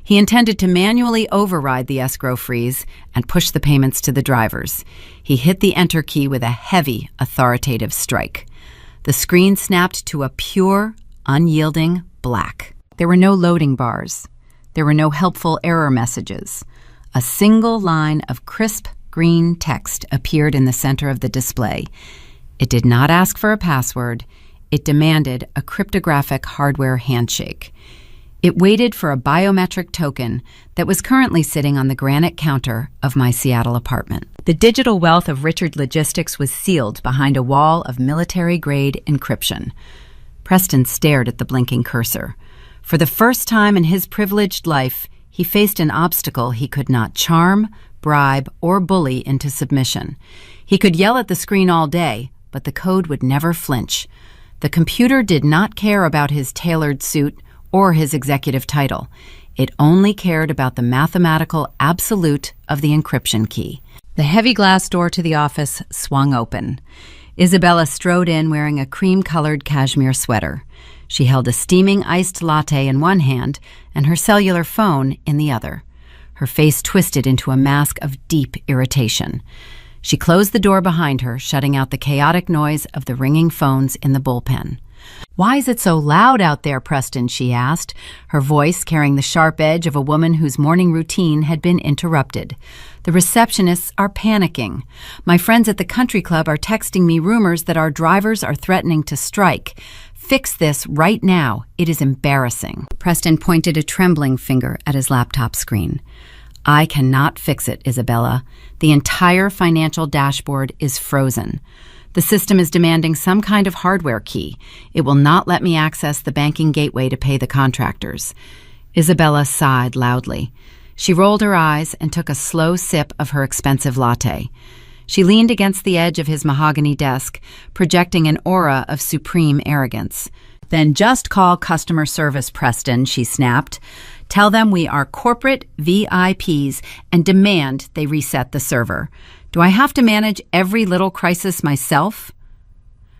He intended to manually override the escrow freeze and push the payments to the drivers. He hit the enter key with a heavy, authoritative strike. The screen snapped to a pure, unyielding black. There were no loading bars. There were no helpful error messages. A single line of crisp, green text appeared in the center of the display. It did not ask for a password. It demanded a cryptographic hardware handshake. It waited for a biometric token that was currently sitting on the granite counter of my Seattle apartment. The digital wealth of Richard Logistics was sealed behind a wall of military-grade encryption. Preston stared at the blinking cursor. For the first time in his privileged life, he faced an obstacle he could not charm, bribe, or bully into submission. He could yell at the screen all day, but the code would never flinch. The computer did not care about his tailored suit or his executive title. It only cared about the mathematical absolute of the encryption key. The heavy glass door to the office swung open. Isabella strode in wearing a cream-colored cashmere sweater. She held a steaming iced latte in one hand and her cellular phone in the other. Her face twisted into a mask of deep irritation. She closed the door behind her, shutting out the chaotic noise of the ringing phones in the bullpen. "Why is it so loud out there, Preston?" she asked, her voice carrying the sharp edge of a woman whose morning routine had been interrupted. "The receptionists are panicking. My friends at the country club are texting me rumors that our drivers are threatening to strike. Fix this right now. It is embarrassing." Preston pointed a trembling finger at his laptop screen. "I cannot fix it, Isabella. The entire financial dashboard is frozen. The system is demanding some kind of hardware key. It will not let me access the banking gateway to pay the contractors." Isabella sighed loudly. She rolled her eyes and took a slow sip of her expensive latte. She leaned against the edge of his mahogany desk, projecting an aura of supreme arrogance. "Then just call customer service, Preston," she snapped. "Tell them we are corporate VIPs and demand they reset the server. Do I have to manage every little crisis myself?"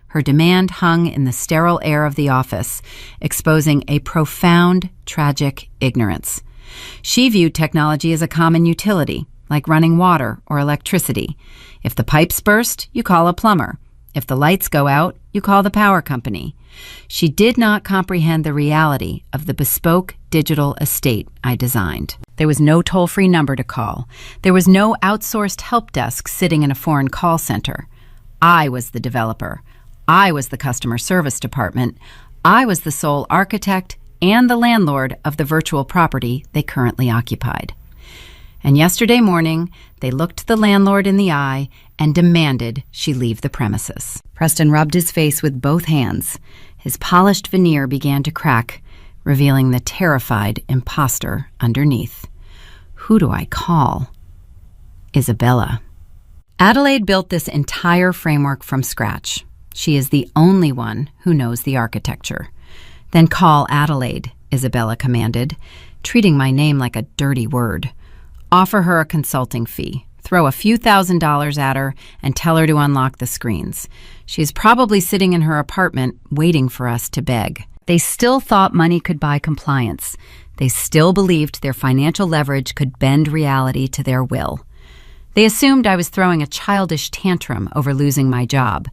Her demand hung in the sterile air of the office, exposing a profound, tragic ignorance. She viewed technology as a common utility, like running water or electricity. If the pipes burst, you call a plumber. If the lights go out, you call the power company. She did not comprehend the reality of the bespoke digital estate I designed. There was no toll-free number to call. There was no outsourced help desk sitting in a foreign call center. I was the developer. I was the customer service department. I was the sole architect and the landlord of the virtual property they currently occupied. And yesterday morning, they looked the landlord in the eye and demanded she leave the premises. Preston rubbed his face with both hands. His polished veneer began to crack. revealing the terrified imposter underneath. Who do I call? Isabella. Adelaide built this entire framework from scratch. She is the only one who knows the architecture. Then call Adelaide, Isabella commanded, treating my name like a dirty word. Offer her a consulting fee. Throw a few $1,000s at her and tell her to unlock the screens. She's probably sitting in her apartment waiting for us to beg. They still thought money could buy compliance. They still believed their financial leverage could bend reality to their will. They assumed I was throwing a childish tantrum over losing my job.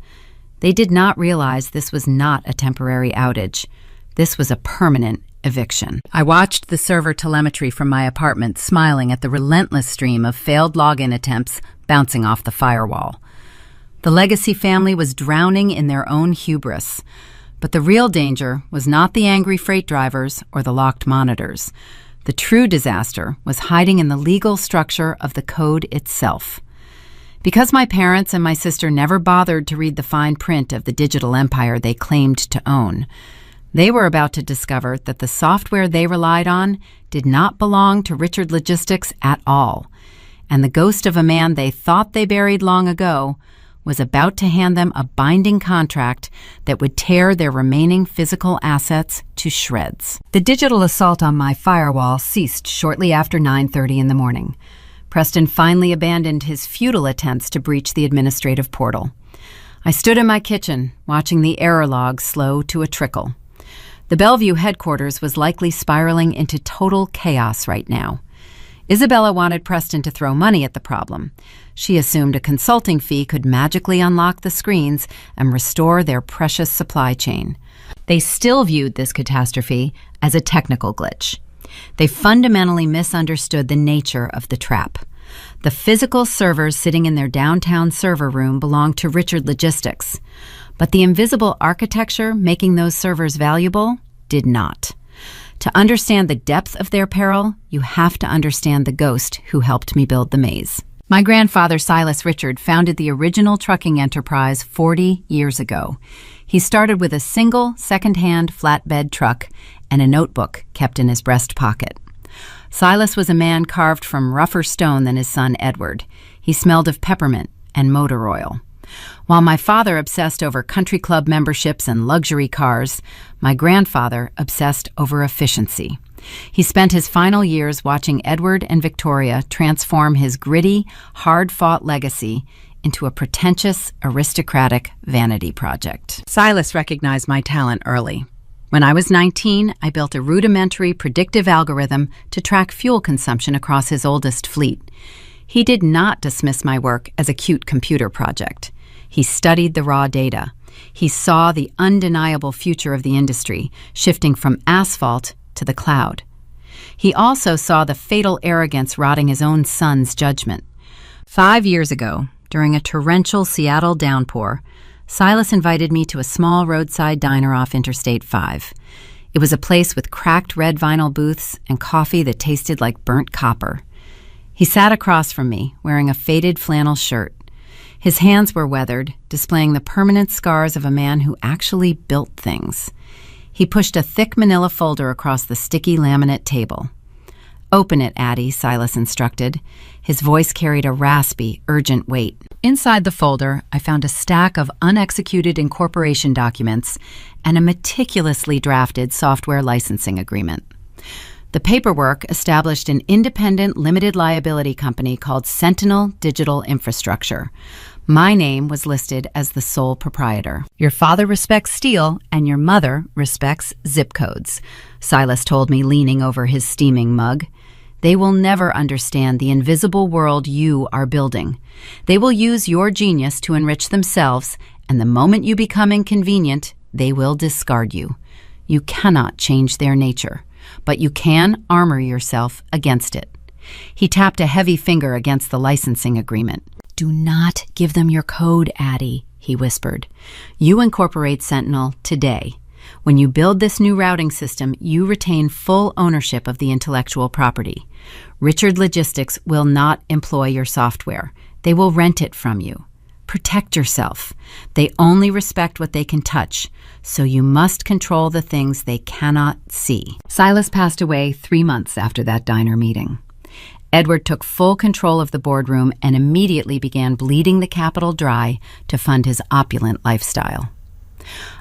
They did not realize this was not a temporary outage. This was a permanent eviction. I watched the server telemetry from my apartment, smiling at the relentless stream of failed login attempts bouncing off the firewall. The Legacy family was drowning in their own hubris. But the real danger was not the angry freight drivers or the locked monitors. The true disaster was hiding in the legal structure of the code itself. Because my parents and my sister never bothered to read the fine print of the digital empire they claimed to own, they were about to discover that the software they relied on did not belong to Richard Logistics at all, and the ghost of a man they thought they buried long ago was about to hand them a binding contract that would tear their remaining physical assets to shreds. The digital assault on my firewall ceased shortly after 9:30 in the morning. Preston finally abandoned his futile attempts to breach the administrative portal. I stood in my kitchen, watching the error log slow to a trickle. The Bellevue headquarters was likely spiraling into total chaos right now. Isabella wanted Preston to throw money at the problem. She assumed a consulting fee could magically unlock the screens and restore their precious supply chain. They still viewed this catastrophe as a technical glitch. They fundamentally misunderstood the nature of the trap. The physical servers sitting in their downtown server room belonged to Richard Logistics, but the invisible architecture making those servers valuable did not. To understand the depth of their peril, you have to understand the ghost who helped me build the maze. My grandfather, Silas Richard, founded the original trucking enterprise 40 years ago. He started with a single second-hand flatbed truck and a notebook kept in his breast pocket. Silas was a man carved from rougher stone than his son Edward. He smelled of peppermint and motor oil. While my father obsessed over country club memberships and luxury cars, my grandfather obsessed over efficiency. He spent his final years watching Edward and Victoria transform his gritty, hard-fought legacy into a pretentious, aristocratic vanity project. Silas recognized my talent early. When I was 19, I built a rudimentary predictive algorithm to track fuel consumption across his oldest fleet. He did not dismiss my work as a cute computer project. He studied the raw data. He saw the undeniable future of the industry, shifting from asphalt to the cloud. He also saw the fatal arrogance rotting his own son's judgment. 5 years ago, during a torrential Seattle downpour, Silas invited me to a small roadside diner off Interstate 5. It was a place with cracked red vinyl booths and coffee that tasted like burnt copper. He sat across from me, wearing a faded flannel shirt. His hands were weathered, displaying the permanent scars of a man who actually built things. He pushed a thick manila folder across the sticky laminate table. "Open it, Addie," Silas instructed. His voice carried a raspy, urgent weight. Inside the folder, I found a stack of unexecuted incorporation documents and a meticulously drafted software licensing agreement. The paperwork established an independent limited liability company called Sentinel Digital Infrastructure. My name was listed as the sole proprietor. "Your father respects steel and your mother respects zip codes," Silas told me, leaning over his steaming mug. "They will never understand the invisible world you are building. They will use your genius to enrich themselves, and the moment you become inconvenient, they will discard you. You cannot change their nature, but you can armor yourself against it." He tapped a heavy finger against the licensing agreement. "Do not give them your code, Addie," he whispered. "You incorporate Sentinel today. When you build this new routing system, you retain full ownership of the intellectual property. Richard Logistics will not employ your software. They will rent it from you. Protect yourself. They only respect what they can touch, so you must control the things they cannot see. Silas passed away 3 months after that diner meeting. Edward took full control of the boardroom and immediately began bleeding the capital dry to fund his opulent lifestyle.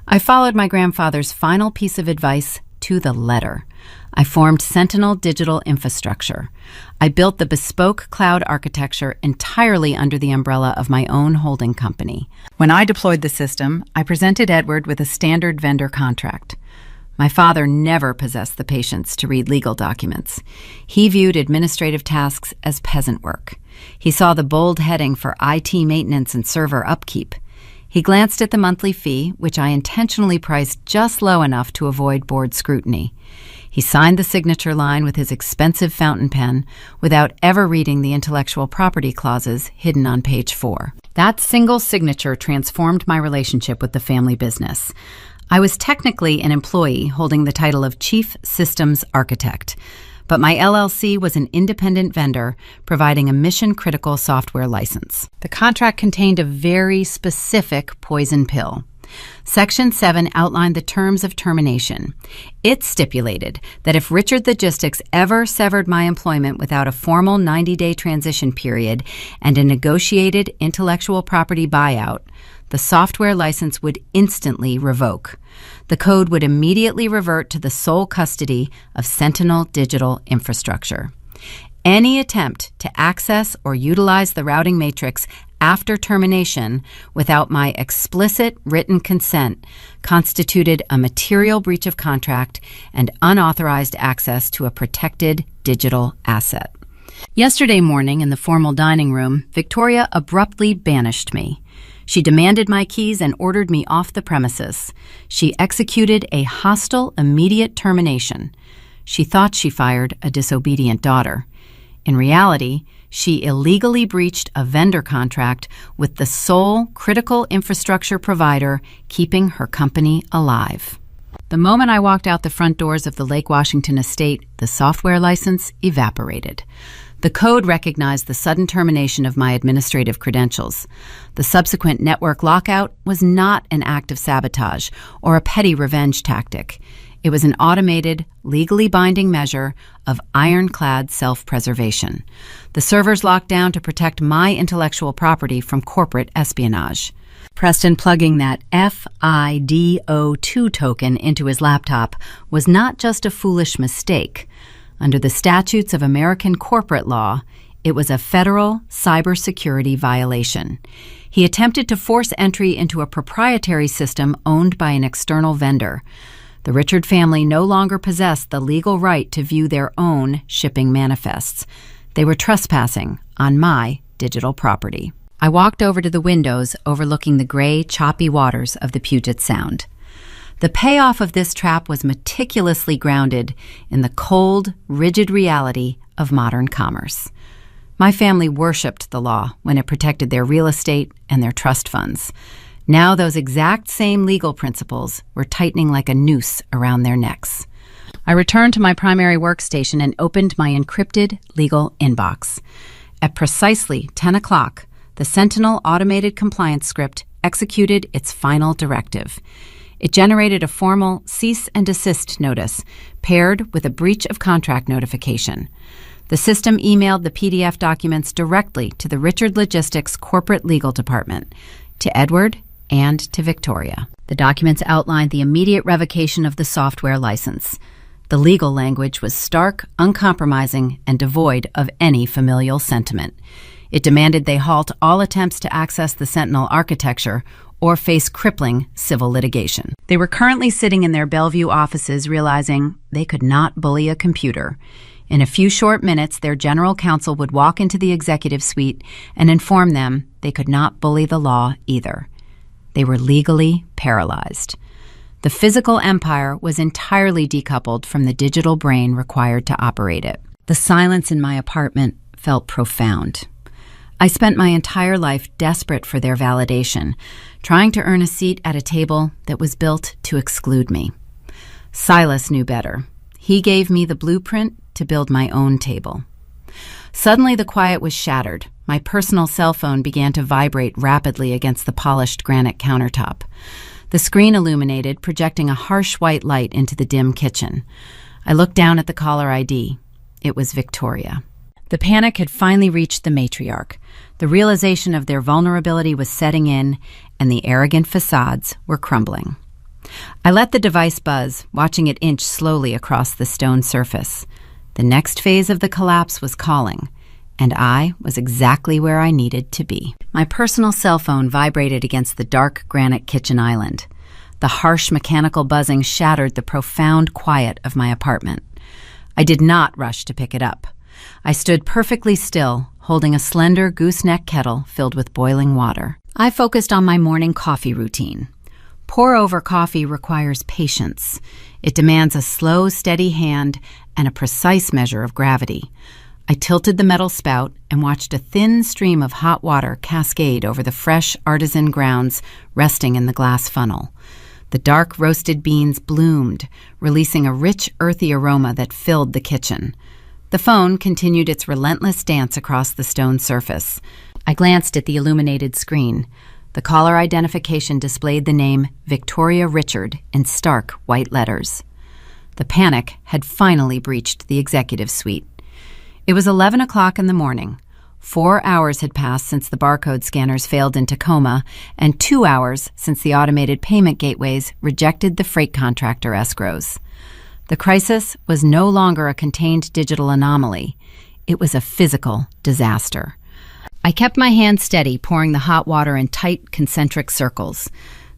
I followed my grandfather's final piece of advice to the letter. I formed Sentinel Digital Infrastructure. I built the bespoke cloud architecture entirely under the umbrella of my own holding company. When I deployed the system, I presented Edward with a standard vendor contract. My father never possessed the patience to read legal documents. He viewed administrative tasks as peasant work. He saw the bold heading for IT maintenance and server upkeep. He glanced at the monthly fee, which I intentionally priced just low enough to avoid board scrutiny. He signed the signature line with his expensive fountain pen without ever reading the intellectual property clauses hidden on page 4. That single signature transformed my relationship with the family business. I was technically an employee holding the title of Chief Systems Architect, but my LLC was an independent vendor providing a mission-critical software license. The contract contained a very specific poison pill. Section 7 outlined the terms of termination. It stipulated that if Richard Logistics ever severed my employment without a formal 90-day transition period and a negotiated intellectual property buyout, the software license would instantly revoke. The code would immediately revert to the sole custody of Sentinel Digital Infrastructure. Any attempt to access or utilize the routing matrix after termination without my explicit written consent constituted a material breach of contract and unauthorized access to a protected digital asset. Yesterday morning in the formal dining room, Victoria abruptly banished me. She demanded my keys and ordered me off the premises. She executed a hostile, immediate termination. She thought she fired a disobedient daughter. In reality, she illegally breached a vendor contract with the sole critical infrastructure provider keeping her company alive. The moment I walked out the front doors of the Lake Washington estate, the software license evaporated. The code recognized the sudden termination of my administrative credentials. The subsequent network lockout was not an act of sabotage or a petty revenge tactic. It was an automated, legally binding measure of ironclad self-preservation. The servers locked down to protect my intellectual property from corporate espionage. Preston plugging that FIDO2 token into his laptop was not just a foolish mistake. Under the statutes of American corporate law, it was a federal cybersecurity violation. He attempted to force entry into a proprietary system owned by an external vendor. The Richard family no longer possessed the legal right to view their own shipping manifests. They were trespassing on my digital property. I walked over to the windows overlooking the gray, choppy waters of the Puget Sound. The payoff of this trap was meticulously grounded in the cold, rigid reality of modern commerce. My family worshipped the law when it protected their real estate and their trust funds. Now those exact same legal principles were tightening like a noose around their necks. I returned to my primary workstation and opened my encrypted legal inbox. At precisely 10 o'clock, the Sentinel automated compliance script executed its final directive. It generated a formal cease and desist notice paired with a breach of contract notification. The system emailed the PDF documents directly to the Richard Logistics corporate legal department, to Edward and to Victoria. The documents outlined the immediate revocation of the software license. The legal language was stark, uncompromising, and devoid of any familial sentiment. It demanded they halt all attempts to access the Sentinel architecture or face crippling civil litigation. They were currently sitting in their Bellevue offices realizing they could not bully a computer. In a few short minutes, their general counsel would walk into the executive suite and inform them they could not bully the law either. They were legally paralyzed. The physical empire was entirely decoupled from the digital brain required to operate it. The silence in my apartment felt profound. I spent my entire life desperate for their validation, trying to earn a seat at a table that was built to exclude me. Silas knew better. He gave me the blueprint to build my own table. Suddenly, the quiet was shattered. My personal cell phone began to vibrate rapidly against the polished granite countertop. The screen illuminated, projecting a harsh white light into the dim kitchen. I looked down at the caller ID. It was Victoria. The panic had finally reached the matriarch. The realization of their vulnerability was setting in, and the arrogant facades were crumbling. I let the device buzz, watching it inch slowly across the stone surface. The next phase of the collapse was calling, and I was exactly where I needed to be. My personal cell phone vibrated against the dark granite kitchen island. The harsh mechanical buzzing shattered the profound quiet of my apartment. I did not rush to pick it up. I stood perfectly still, holding a slender gooseneck kettle filled with boiling water. I focused on my morning coffee routine. Pour-over coffee requires patience. It demands a slow, steady hand and a precise measure of gravity. I tilted the metal spout and watched a thin stream of hot water cascade over the fresh artisan grounds resting in the glass funnel. The dark roasted beans bloomed, releasing a rich, earthy aroma that filled the kitchen. The phone continued its relentless dance across the stone surface. I glanced at the illuminated screen. The caller identification displayed the name Victoria Richard in stark white letters. The panic had finally breached the executive suite. It was 11 o'clock in the morning. 4 hours had passed since the barcode scanners failed in Tacoma, and 2 hours since the automated payment gateways rejected the freight contractor escrows. The crisis was no longer a contained digital anomaly. It was a physical disaster. I kept my hand steady, pouring the hot water in tight, concentric circles.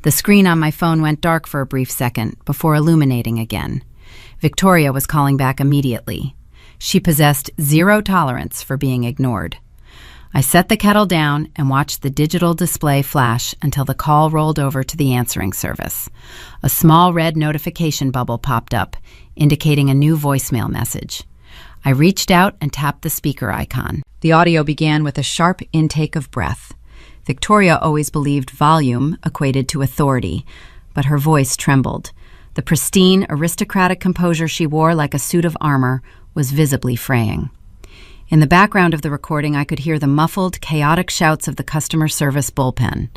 The screen on my phone went dark for a brief second before illuminating again. Victoria was calling back immediately. She possessed zero tolerance for being ignored. I set the kettle down and watched the digital display flash until the call rolled over to the answering service. A small red notification bubble popped up, indicating a new voicemail message. I reached out and tapped the speaker icon. The audio began with a sharp intake of breath. Victoria always believed volume equated to authority, but her voice trembled. The pristine, aristocratic composure she wore like a suit of armor was visibly fraying. In the background of the recording, I could hear the muffled, chaotic shouts of the customer service bullpen.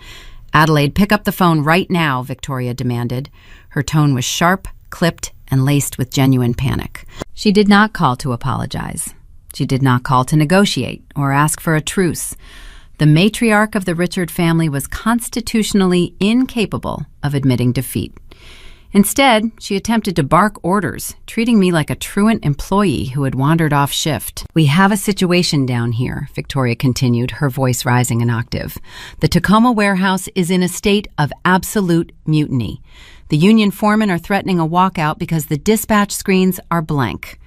"Adelaide, pick up the phone right now," Victoria demanded. Her tone was sharp, clipped, and laced with genuine panic. She did not call to apologize. She did not call to negotiate or ask for a truce. The matriarch of the Richard family was constitutionally incapable of admitting defeat. Instead, she attempted to bark orders, treating me like a truant employee who had wandered off shift. "We have a situation down here," Victoria continued, her voice rising an octave. "The Tacoma warehouse is in a state of absolute mutiny. The union foremen are threatening a walkout because the dispatch screens are blank.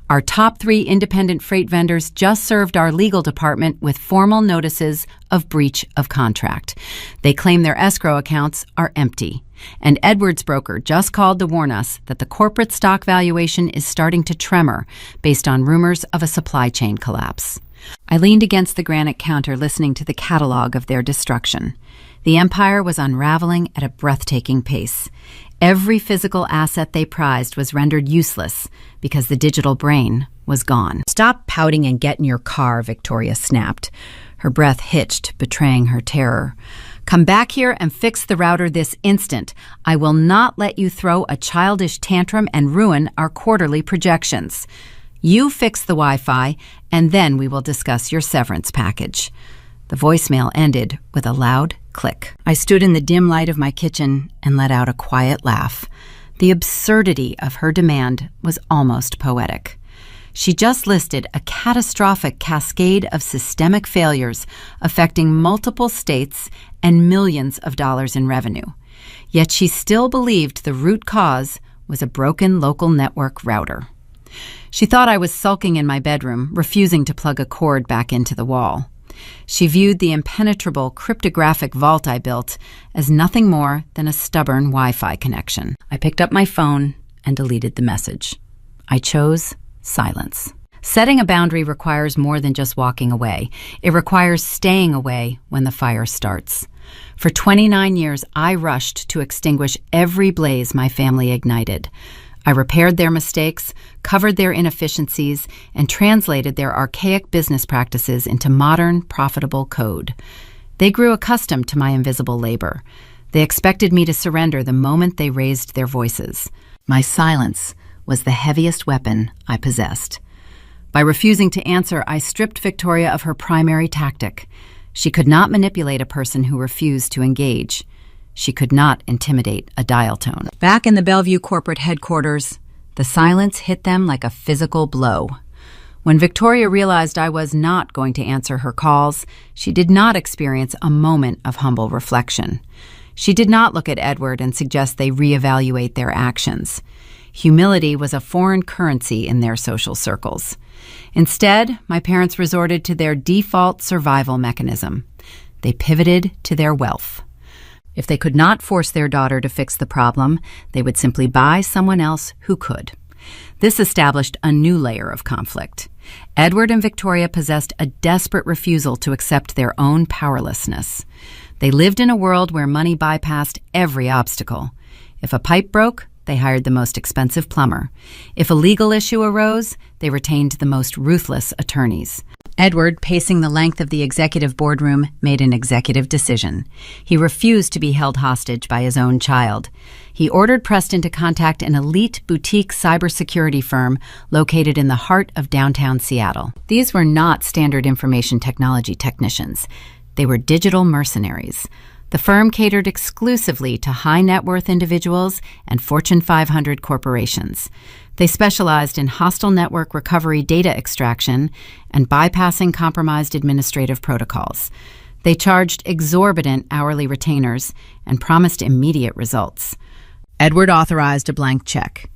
Our top 3 independent freight vendors just served our legal department with formal notices of breach of contract. They claim their escrow accounts are empty. And Edwards Broker just called to warn us that the corporate stock valuation is starting to tremor based on rumors of a supply chain collapse." I leaned against the granite counter, listening to the catalog of their destruction. The empire was unraveling at a breathtaking pace. Every physical asset they prized was rendered useless because the digital brain was gone. "Stop pouting and get in your car," Victoria snapped. Her breath hitched, betraying her terror. "Come back here and fix the router this instant. I will not let you throw a childish tantrum and ruin our quarterly projections. You fix the Wi-Fi, and then we will discuss your severance package." The voicemail ended with a loud click. I stood in the dim light of my kitchen and let out a quiet laugh. The absurdity of her demand was almost poetic. She just listed a catastrophic cascade of systemic failures affecting multiple states and millions of dollars in revenue. Yet she still believed the root cause was a broken local network router. She thought I was sulking in my bedroom, refusing to plug a cord back into the wall. She viewed the impenetrable cryptographic vault I built as nothing more than a stubborn Wi-Fi connection. I picked up my phone and deleted the message. I chose silence. Setting a boundary requires more than just walking away. It requires staying away when the fire starts. For 29 years, I rushed to extinguish every blaze my family ignited. I repaired their mistakes, covered their inefficiencies, and translated their archaic business practices into modern, profitable code. They grew accustomed to my invisible labor. They expected me to surrender the moment they raised their voices. My silence was the heaviest weapon I possessed. By refusing to answer, I stripped Victoria of her primary tactic. She could not manipulate a person who refused to engage. She could not intimidate a dial tone. Back in the Bellevue corporate headquarters, the silence hit them like a physical blow. When Victoria realized I was not going to answer her calls, she did not experience a moment of humble reflection. She did not look at Edward and suggest they reevaluate their actions. Humility was a foreign currency in their social circles. Instead, my parents resorted to their default survival mechanism. They pivoted to their wealth. If they could not force their daughter to fix the problem, they would simply buy someone else who could. This established a new layer of conflict. Edward and Victoria possessed a desperate refusal to accept their own powerlessness. They lived in a world where money bypassed every obstacle. If a pipe broke, they hired the most expensive plumber. If a legal issue arose, they retained the most ruthless attorneys. Edward, pacing the length of the executive boardroom, made an executive decision. He refused to be held hostage by his own child. He ordered Preston to contact an elite boutique cybersecurity firm located in the heart of downtown Seattle. These were not standard information technology technicians. They were digital mercenaries. The firm catered exclusively to high-net-worth individuals and Fortune 500 corporations. They specialized in hostile network recovery data extraction and bypassing compromised administrative protocols. They charged exorbitant hourly retainers and promised immediate results. Edward authorized a blank check.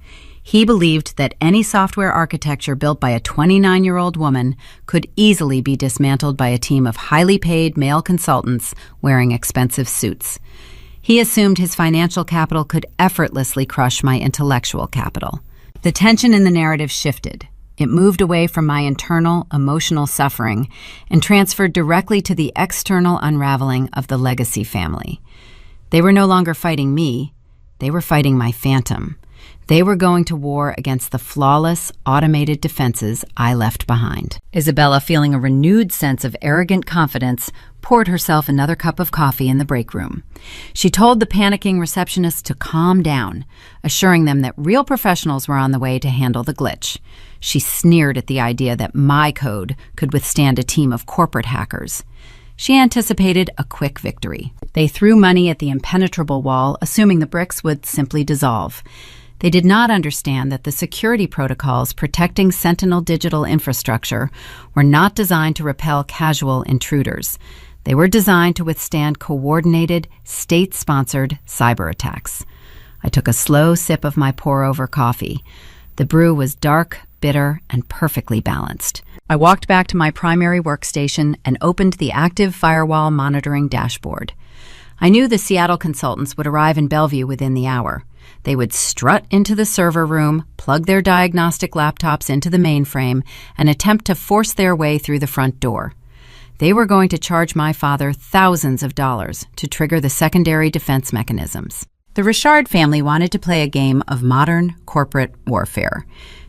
He believed that any software architecture built by a 29-year-old woman could easily be dismantled by a team of highly paid male consultants wearing expensive suits. He assumed his financial capital could effortlessly crush my intellectual capital. The tension in the narrative shifted. It moved away from my internal, emotional suffering and transferred directly to the external unraveling of the Legacy family. They were no longer fighting me. They were fighting my phantom. They were going to war against the flawless, automated defenses I left behind. Isabella, feeling a renewed sense of arrogant confidence, poured herself another cup of coffee in the break room. She told the panicking receptionists to calm down, assuring them that real professionals were on the way to handle the glitch. She sneered at the idea that my code could withstand a team of corporate hackers. She anticipated a quick victory. They threw money at the impenetrable wall, assuming the bricks would simply dissolve. They did not understand that the security protocols protecting Sentinel digital infrastructure were not designed to repel casual intruders. They were designed to withstand coordinated, state-sponsored cyber attacks. I took a slow sip of my pour-over coffee. The brew was dark, bitter, and perfectly balanced. I walked back to my primary workstation and opened the active firewall monitoring dashboard. I knew the Seattle consultants would arrive in Bellevue within the hour. They would strut into the server room, plug their diagnostic laptops into the mainframe, and attempt to force their way through the front door. They were going to charge my father thousands of dollars to trigger the secondary defense mechanisms. The Richard family wanted to play a game of modern corporate warfare.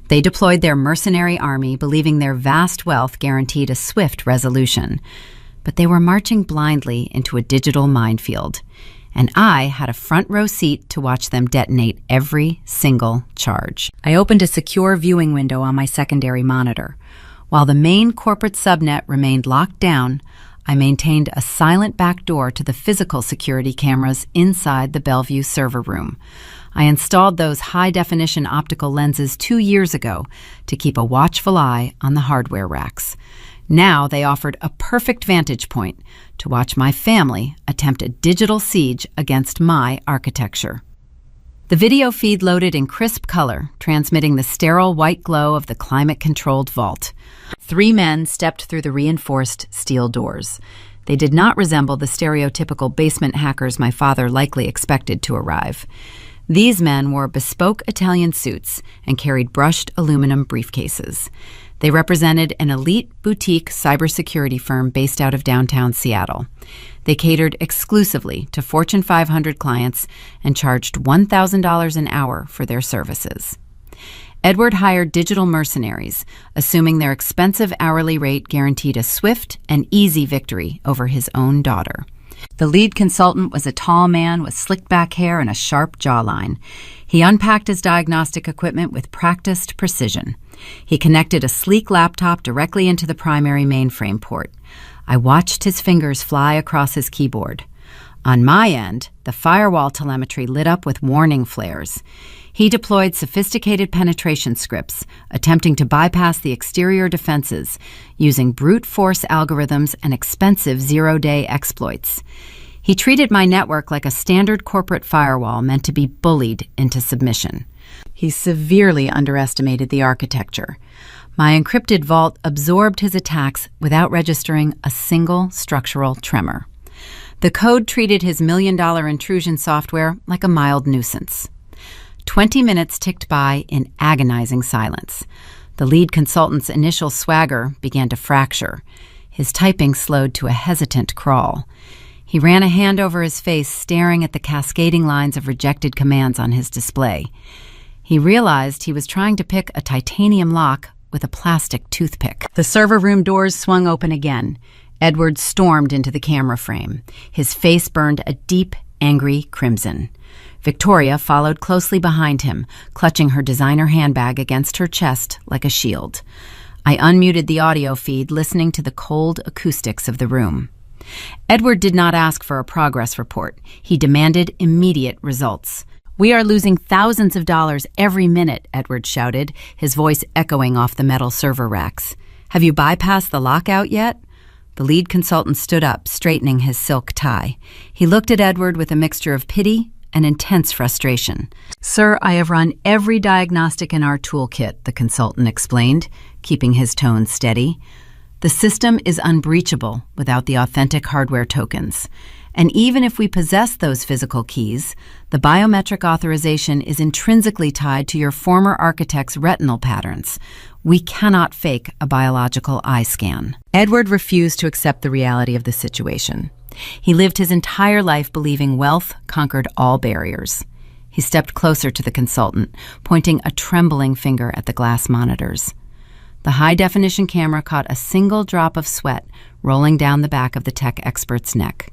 They deployed their mercenary army, believing their vast wealth guaranteed a swift resolution. But they were marching blindly into a digital minefield, and I had a front row seat to watch them detonate every single charge. I opened a secure viewing window on my secondary monitor. While the main corporate subnet remained locked down, I maintained a silent back door to the physical security cameras inside the Bellevue server room. I installed those high-definition optical lenses 2 years ago to keep a watchful eye on the hardware racks. Now they offered a perfect vantage point to watch my family attempt a digital siege against my architecture. The video feed loaded in crisp color, transmitting the sterile white glow of the climate-controlled vault. 3 men stepped through the reinforced steel doors. They did not resemble the stereotypical basement hackers my father likely expected to arrive. These men wore bespoke Italian suits and carried brushed aluminum briefcases. They represented an elite boutique cybersecurity firm based out of downtown Seattle. They catered exclusively to Fortune 500 clients and charged $1,000 an hour for their services. Edward hired digital mercenaries, assuming their expensive hourly rate guaranteed a swift and easy victory over his own daughter. The lead consultant was a tall man with slicked back hair and a sharp jawline. He unpacked his diagnostic equipment with practiced precision. He connected a sleek laptop directly into the primary mainframe port. I watched his fingers fly across his keyboard. On my end, the firewall telemetry lit up with warning flares. He deployed sophisticated penetration scripts, attempting to bypass the exterior defenses using brute force algorithms and expensive zero-day exploits. He treated my network like a standard corporate firewall meant to be bullied into submission. He severely underestimated the architecture. My encrypted vault absorbed his attacks without registering a single structural tremor. The code treated his million-dollar intrusion software like a mild nuisance. 20 minutes ticked by in agonizing silence. The lead consultant's initial swagger began to fracture. His typing slowed to a hesitant crawl. He ran a hand over his face, staring at the cascading lines of rejected commands on his display. He realized he was trying to pick a titanium lock with a plastic toothpick. The server room doors swung open again. Edward stormed into the camera frame. His face burned a deep, angry crimson. Victoria followed closely behind him, clutching her designer handbag against her chest like a shield. I unmuted the audio feed, listening to the cold acoustics of the room. Edward did not ask for a progress report. He demanded immediate results. "We are losing thousands of dollars every minute," Edward shouted, his voice echoing off the metal server racks. "Have you bypassed the lockout yet?" The lead consultant stood up, straightening his silk tie. He looked at Edward with a mixture of pity and intense frustration. "Sir, I have run every diagnostic in our toolkit," the consultant explained, keeping his tone steady. "The system is unbreachable without the authentic hardware tokens. And even if we possess those physical keys, the biometric authorization is intrinsically tied to your former architect's retinal patterns. We cannot fake a biological eye scan." Edward refused to accept the reality of the situation. He lived his entire life believing wealth conquered all barriers. He stepped closer to the consultant, pointing a trembling finger at the glass monitors. The high-definition camera caught a single drop of sweat rolling down the back of the tech expert's neck.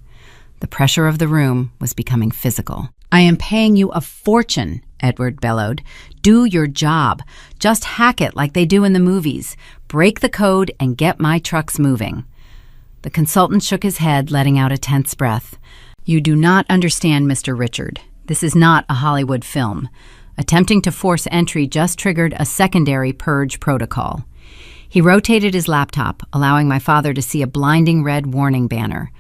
The pressure of the room was becoming physical. "I am paying you a fortune," Edward bellowed. "Do your job. Just hack it like they do in the movies. Break the code and get my trucks moving." The consultant shook his head, letting out a tense breath. "You do not understand, Mr. Richard. This is not a Hollywood film. Attempting to force entry just triggered a secondary purge protocol." He rotated his laptop, allowing my father to see a blinding red warning banner.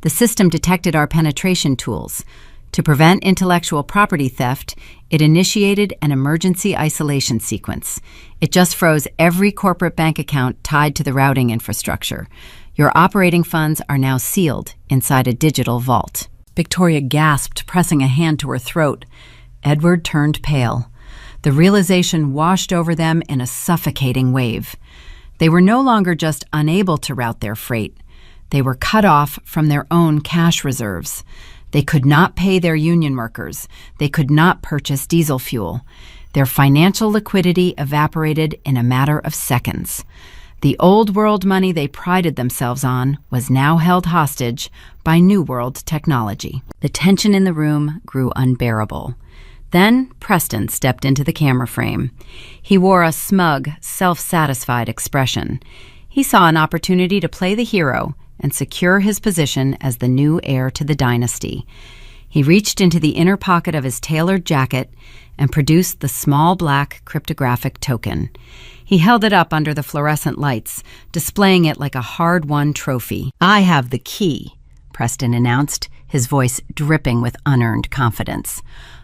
The system detected our penetration tools. To prevent intellectual property theft, it initiated an emergency isolation sequence. It just froze every corporate bank account tied to the routing infrastructure. Your operating funds are now sealed inside a digital vault. Victoria gasped, pressing a hand to her throat. Edward turned pale. The realization washed over them in a suffocating wave. They were no longer just unable to route their freight. They were cut off from their own cash reserves. They could not pay their union workers. They could not purchase diesel fuel. Their financial liquidity evaporated in a matter of seconds. The old world money they prided themselves on was now held hostage by New World technology. The tension in the room grew unbearable. Then Preston stepped into the camera frame. He wore a smug, self-satisfied expression. He saw an opportunity to play the hero and secure his position as the new heir to the dynasty. He reached into the inner pocket of his tailored jacket and produced the small black cryptographic token. He held it up under the fluorescent lights, displaying it like a hard-won trophy. "I have the key," Preston announced, his voice dripping with unearned confidence.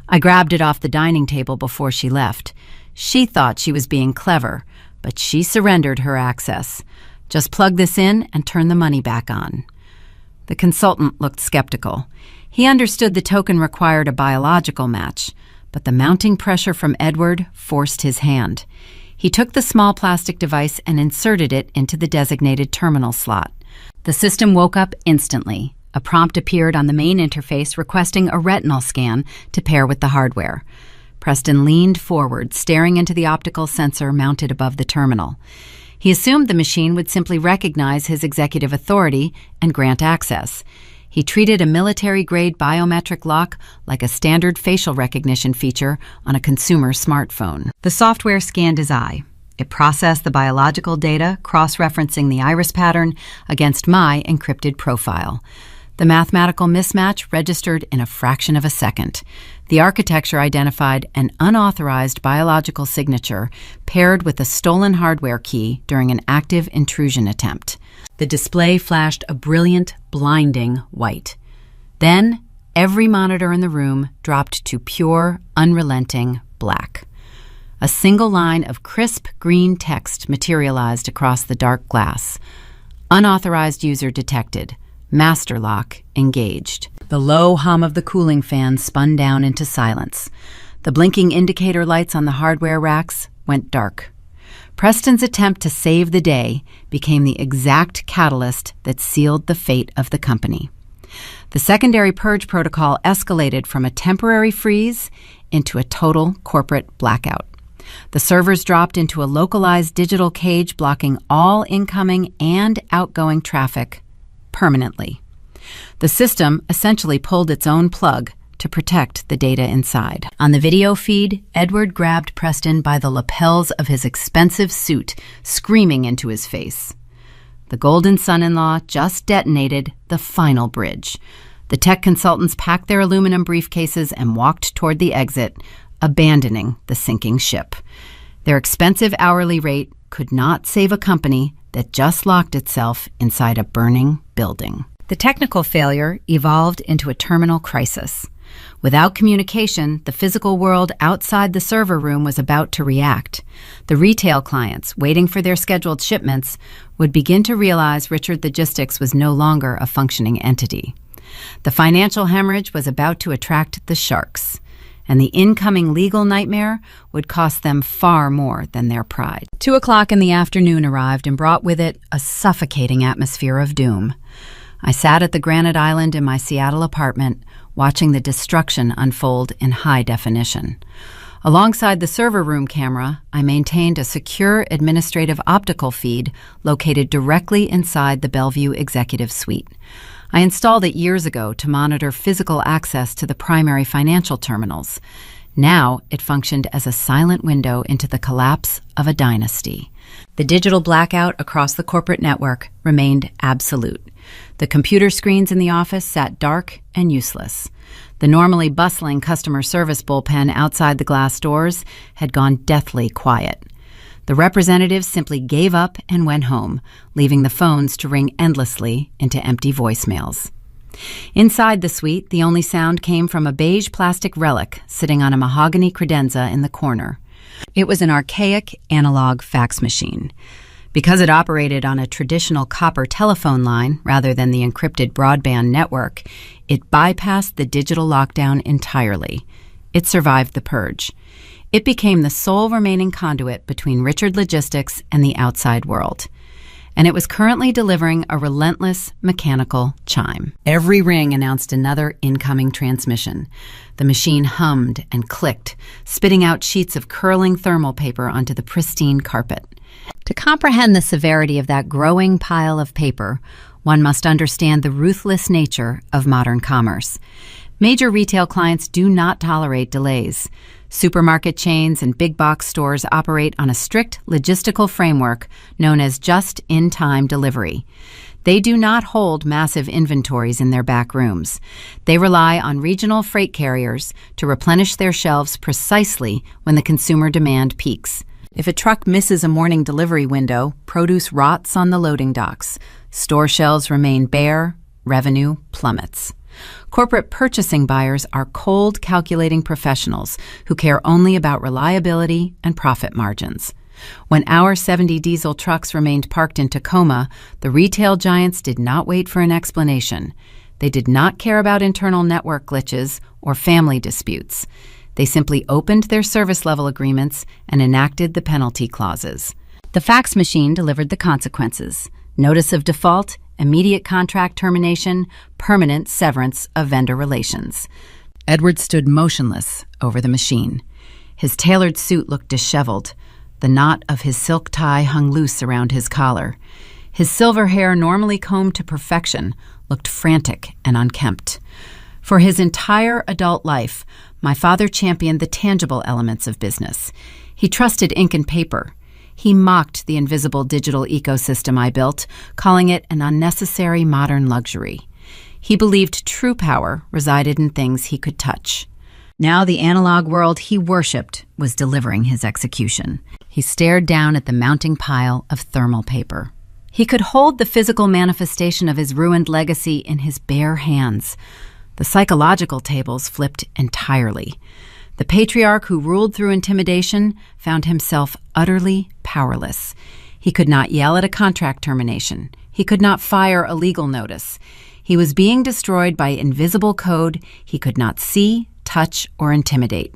I grabbed it off the dining table before she left. She thought she was being clever, but she surrendered her access. "Just plug this in and turn the money back on." The consultant looked skeptical. He understood the token required a biological match, but the mounting pressure from Edward forced his hand. He took the small plastic device and inserted it into the designated terminal slot. The system woke up instantly. A prompt appeared on the main interface requesting a retinal scan to pair with the hardware. Preston leaned forward, staring into the optical sensor mounted above the terminal. He assumed the machine would simply recognize his executive authority and grant access. He treated a military-grade biometric lock like a standard facial recognition feature on a consumer smartphone. The software scanned his eye. It processed the biological data, cross-referencing the iris pattern against my encrypted profile. The mathematical mismatch registered in a fraction of a second. The architecture identified an unauthorized biological signature paired with a stolen hardware key during an active intrusion attempt. The display flashed a brilliant, blinding white. Then, every monitor in the room dropped to pure, unrelenting black. A single line of crisp green text materialized across the dark glass. Unauthorized user detected. Master lock engaged. The low hum of the cooling fan spun down into silence. The blinking indicator lights on the hardware racks went dark. Preston's attempt to save the day became the exact catalyst that sealed the fate of the company. The secondary purge protocol escalated from a temporary freeze into a total corporate blackout. The servers dropped into a localized digital cage blocking all incoming and outgoing traffic permanently. The system essentially pulled its own plug to protect the data inside. On the video feed, Edward grabbed Preston by the lapels of his expensive suit, screaming into his face. The Golden Son-in-law just detonated the final bridge. The tech consultants packed their aluminum briefcases and walked toward the exit, abandoning the sinking ship. Their expensive hourly rate could not save a company that just locked itself inside a burning building. The technical failure evolved into a terminal crisis. Without communication, the physical world outside the server room was about to react. The retail clients, waiting for their scheduled shipments, would begin to realize Richard Logistics was no longer a functioning entity. The financial hemorrhage was about to attract the sharks, and the incoming legal nightmare would cost them far more than their pride. 2 o'clock in the afternoon arrived and brought with it a suffocating atmosphere of doom. I sat at the granite island in my Seattle apartment, watching the destruction unfold in high definition. Alongside the server room camera, I maintained a secure administrative optical feed located directly inside the Bellevue Executive Suite. I installed it years ago to monitor physical access to the primary financial terminals. Now it functioned as a silent window into the collapse of a dynasty. The digital blackout across the corporate network remained absolute. The computer screens in the office sat dark and useless. The normally bustling customer service bullpen outside the glass doors had gone deathly quiet. The representatives simply gave up and went home, leaving the phones to ring endlessly into empty voicemails. Inside the suite, the only sound came from a beige plastic relic sitting on a mahogany credenza in the corner. It was an archaic analog fax machine. Because it operated on a traditional copper telephone line rather than the encrypted broadband network, it bypassed the digital lockdown entirely. It survived the purge. It became the sole remaining conduit between Richard Logistics and the outside world. And it was currently delivering a relentless mechanical chime. Every ring announced another incoming transmission. The machine hummed and clicked, spitting out sheets of curling thermal paper onto the pristine carpet. To comprehend the severity of that growing pile of paper, one must understand the ruthless nature of modern commerce. Major retail clients do not tolerate delays. Supermarket chains and big box stores operate on a strict logistical framework known as just-in-time delivery. They do not hold massive inventories in their back rooms. They rely on regional freight carriers to replenish their shelves precisely when the consumer demand peaks. If a truck misses a morning delivery window, produce rots on the loading docks. Store shelves remain bare, revenue plummets. Corporate purchasing buyers are cold, calculating professionals who care only about reliability and profit margins. When our 70 diesel trucks remained parked in Tacoma, the retail giants did not wait for an explanation. They did not care about internal network glitches or family disputes. They simply opened their service level agreements and enacted the penalty clauses. The fax machine delivered the consequences: notice of default, immediate contract termination, permanent severance of vendor relations. Edward stood motionless over the machine. His tailored suit looked disheveled. The knot of his silk tie hung loose around his collar. His silver hair, normally combed to perfection, looked frantic and unkempt. For his entire adult life, my father championed the tangible elements of business. He trusted ink and paper. He mocked the invisible digital ecosystem I built, calling it an unnecessary modern luxury. He believed true power resided in things he could touch. Now the analog world he worshipped was delivering his execution. He stared down at the mounting pile of thermal paper. He could hold the physical manifestation of his ruined legacy in his bare hands. The psychological tables flipped entirely. The patriarch who ruled through intimidation found himself utterly powerless. He could not yell at a contract termination. He could not fire a legal notice. He was being destroyed by invisible code he could not see, touch, or intimidate.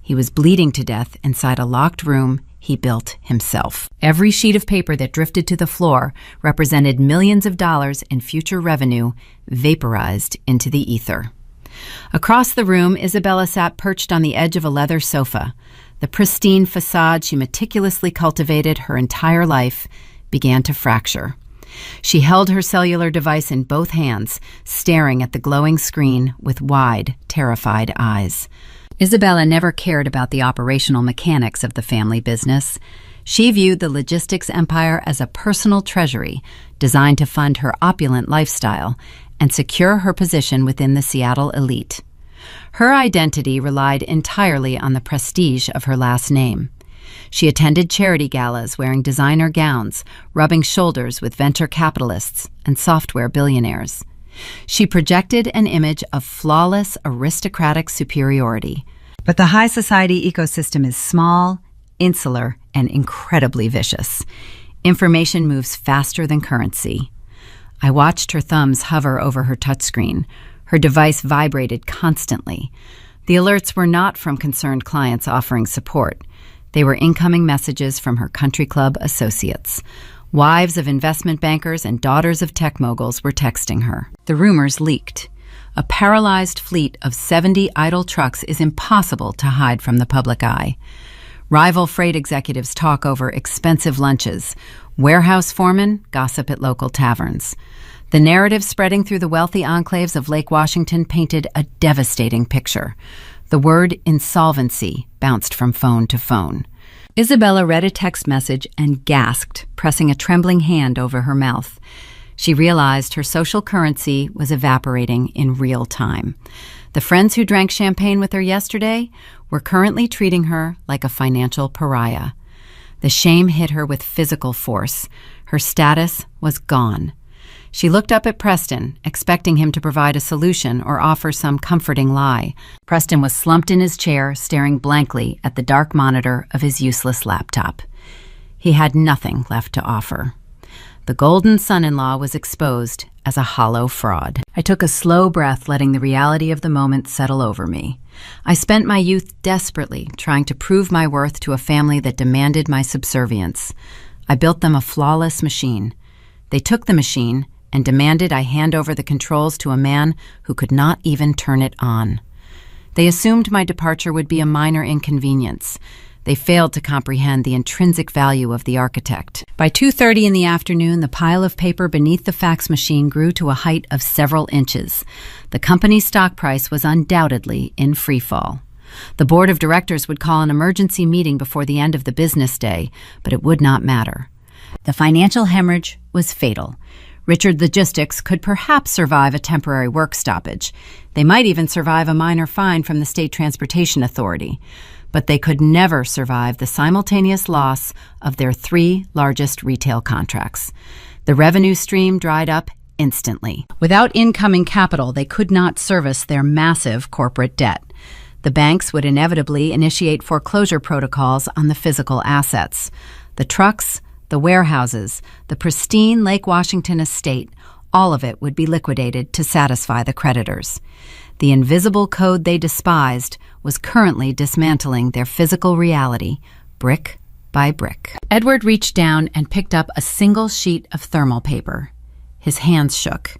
He was bleeding to death inside a locked room he built himself. Every sheet of paper that drifted to the floor represented millions of dollars in future revenue vaporized into the ether. Across the room, Isabella sat perched on the edge of a leather sofa. The pristine facade she meticulously cultivated her entire life began to fracture. She held her cellular device in both hands, staring at the glowing screen with wide, terrified eyes. Isabella never cared about the operational mechanics of the family business. She viewed the logistics empire as a personal treasury designed to fund her opulent lifestyle and secure her position within the Seattle elite. Her identity relied entirely on the prestige of her last name. She attended charity galas wearing designer gowns, rubbing shoulders with venture capitalists and software billionaires. She projected an image of flawless, aristocratic superiority. But the high society ecosystem is small, insular, and incredibly vicious. Information moves faster than currency. I watched her thumbs hover over her touchscreen. Her device vibrated constantly. The alerts were not from concerned clients offering support. They were incoming messages from her country club associates. Wives of investment bankers and daughters of tech moguls were texting her. The rumors leaked. A paralyzed fleet of 70 idle trucks is impossible to hide from the public eye. Rival freight executives talk over expensive lunches. Warehouse foremen gossip at local taverns. The narrative spreading through the wealthy enclaves of Lake Washington painted a devastating picture. The word insolvency bounced from phone to phone. Isabella read a text message and gasped, pressing a trembling hand over her mouth. She realized her social currency was evaporating in real time. The friends who drank champagne with her yesterday were currently treating her like a financial pariah. The shame hit her with physical force. Her status was gone. She looked up at Preston, expecting him to provide a solution or offer some comforting lie. Preston was slumped in his chair, staring blankly at the dark monitor of his useless laptop. He had nothing left to offer. The golden son-in-law was exposed as a hollow fraud. I took a slow breath, letting the reality of the moment settle over me. I spent my youth desperately trying to prove my worth to a family that demanded my subservience. I built them a flawless machine. They took the machine and demanded I hand over the controls to a man who could not even turn it on. They assumed my departure would be a minor inconvenience. They failed to comprehend the intrinsic value of the architect. By 2:30 in the afternoon, the pile of paper beneath the fax machine grew to a height of several inches. The company's stock price was undoubtedly in freefall. The board of directors would call an emergency meeting before the end of the business day, but it would not matter. The financial hemorrhage was fatal. Richard Logistics could perhaps survive a temporary work stoppage. They might even survive a minor fine from the State Transportation Authority. But they could never survive the simultaneous loss of their 3 largest retail contracts. The revenue stream dried up instantly. Without incoming capital, they could not service their massive corporate debt. The banks would inevitably initiate foreclosure protocols on the physical assets. The trucks, the warehouses, the pristine Lake Washington estate, all of it would be liquidated to satisfy the creditors. The invisible code they despised was currently dismantling their physical reality, brick by brick. Edward reached down and picked up a single sheet of thermal paper. His hands shook.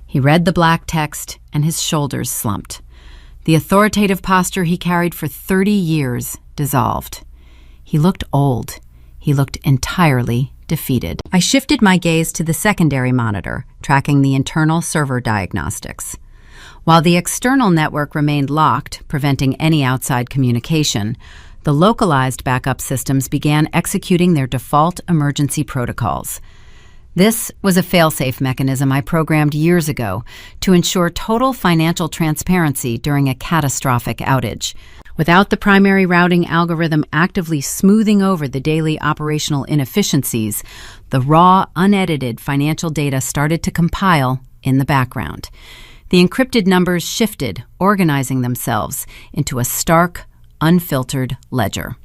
He read the black text, and his shoulders slumped. The authoritative posture he carried for 30 years dissolved. He looked old. He looked entirely defeated. I shifted my gaze to the secondary monitor, tracking the internal server diagnostics. While the external network remained locked, preventing any outside communication, the localized backup systems began executing their default emergency protocols. This was a fail-safe mechanism I programmed years ago to ensure total financial transparency during a catastrophic outage. Without the primary routing algorithm actively smoothing over the daily operational inefficiencies, the raw, unedited financial data started to compile in the background. The encrypted numbers shifted, organizing themselves into a stark, unfiltered ledger.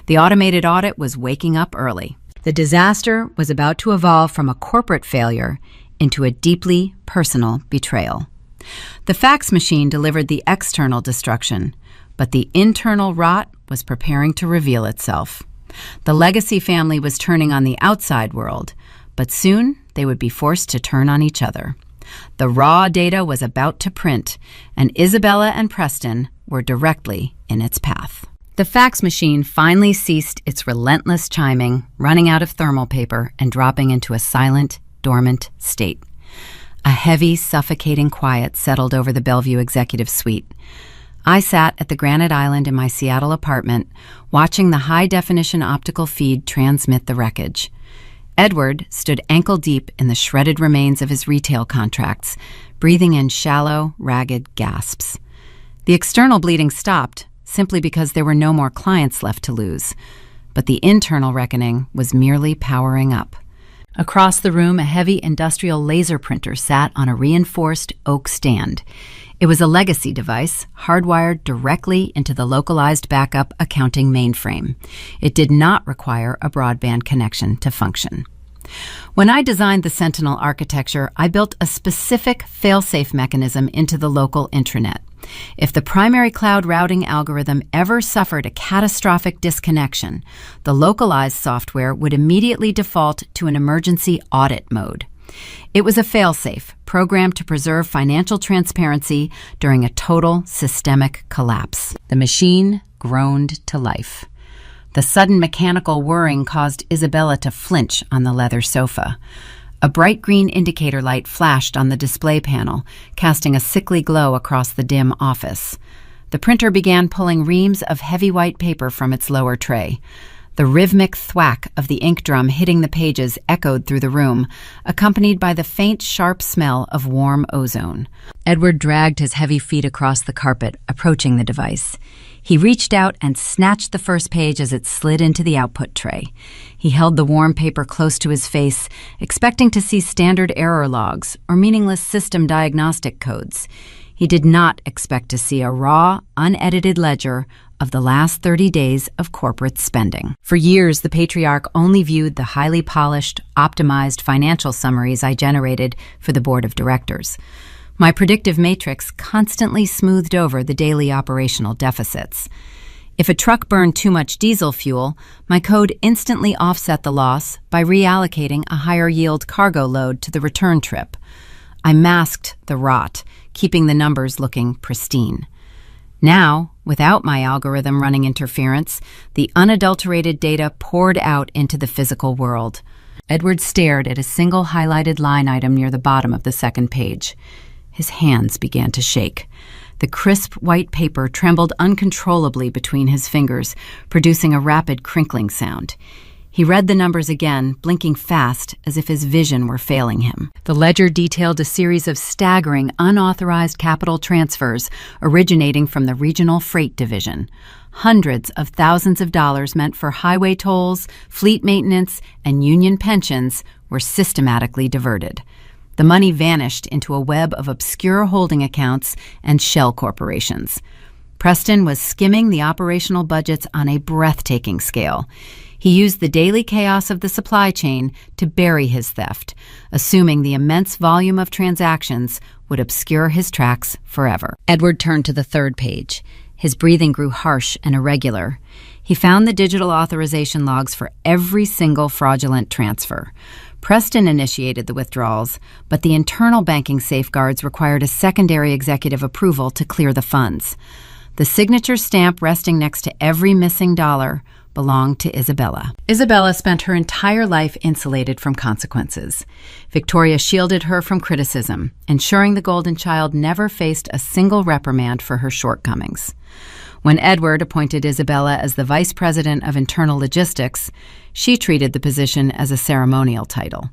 The automated audit was waking up early. The disaster was about to evolve from a corporate failure into a deeply personal betrayal. The fax machine delivered the external destruction, but the internal rot was preparing to reveal itself. The legacy family was turning on the outside world, but soon they would be forced to turn on each other. The raw data was about to print, and Isabella and Preston were directly in its path. The fax machine finally ceased its relentless chiming, running out of thermal paper and dropping into a silent, dormant state. A heavy, suffocating quiet settled over the Bellevue executive suite. I sat at the Granite Island in my Seattle apartment, watching the high-definition optical feed transmit the wreckage. Edward stood ankle-deep in the shredded remains of his retail contracts, breathing in shallow, ragged gasps. The external bleeding stopped, simply because there were no more clients left to lose, but the internal reckoning was merely powering up. Across the room, a heavy industrial laser printer sat on a reinforced oak stand. It was a legacy device, hardwired directly into the localized backup accounting mainframe. It did not require a broadband connection to function. When I designed the Sentinel architecture, I built a specific fail-safe mechanism into the local intranet. If the primary cloud routing algorithm ever suffered a catastrophic disconnection, the localized software would immediately default to an emergency audit mode. It was a fail-safe, programmed to preserve financial transparency during a total systemic collapse. The machine groaned to life. The sudden mechanical whirring caused Isabella to flinch on the leather sofa. A bright green indicator light flashed on the display panel, casting a sickly glow across the dim office. The printer began pulling reams of heavy white paper from its lower tray. The rhythmic thwack of the ink drum hitting the pages echoed through the room, accompanied by the faint, sharp smell of warm ozone. Edward dragged his heavy feet across the carpet, approaching the device. He reached out and snatched the first page as it slid into the output tray. He held the warm paper close to his face, expecting to see standard error logs or meaningless system diagnostic codes. He did not expect to see a raw, unedited ledger of the last 30 days of corporate spending. For years, the patriarch only viewed the highly polished, optimized financial summaries I generated for the board of directors. My predictive matrix constantly smoothed over the daily operational deficits. If a truck burned too much diesel fuel, my code instantly offset the loss by reallocating a higher yield cargo load to the return trip. I masked the rot, keeping the numbers looking pristine. Now, without my algorithm running interference, the unadulterated data poured out into the physical world. Edward stared at a single highlighted line item near the bottom of the second page. His hands began to shake. The crisp white paper trembled uncontrollably between his fingers, producing a rapid crinkling sound. He read the numbers again, blinking fast as if his vision were failing him. The ledger detailed a series of staggering, unauthorized capital transfers originating from the regional freight division. Hundreds of thousands of dollars meant for highway tolls, fleet maintenance, and union pensions were systematically diverted. The money vanished into a web of obscure holding accounts and shell corporations. Preston was skimming the operational budgets on a breathtaking scale. He used the daily chaos of the supply chain to bury his theft, assuming the immense volume of transactions would obscure his tracks forever. Edward turned to the third page. His breathing grew harsh and irregular. He found the digital authorization logs for every single fraudulent transfer. Preston initiated the withdrawals, but the internal banking safeguards required a secondary executive approval to clear the funds. The signature stamp resting next to every missing dollar belonged to Isabella. Isabella spent her entire life insulated from consequences. Victoria shielded her from criticism, ensuring the Golden Child never faced a single reprimand for her shortcomings. When Edward appointed Isabella as the Vice President of Internal Logistics, she treated the position as a ceremonial title.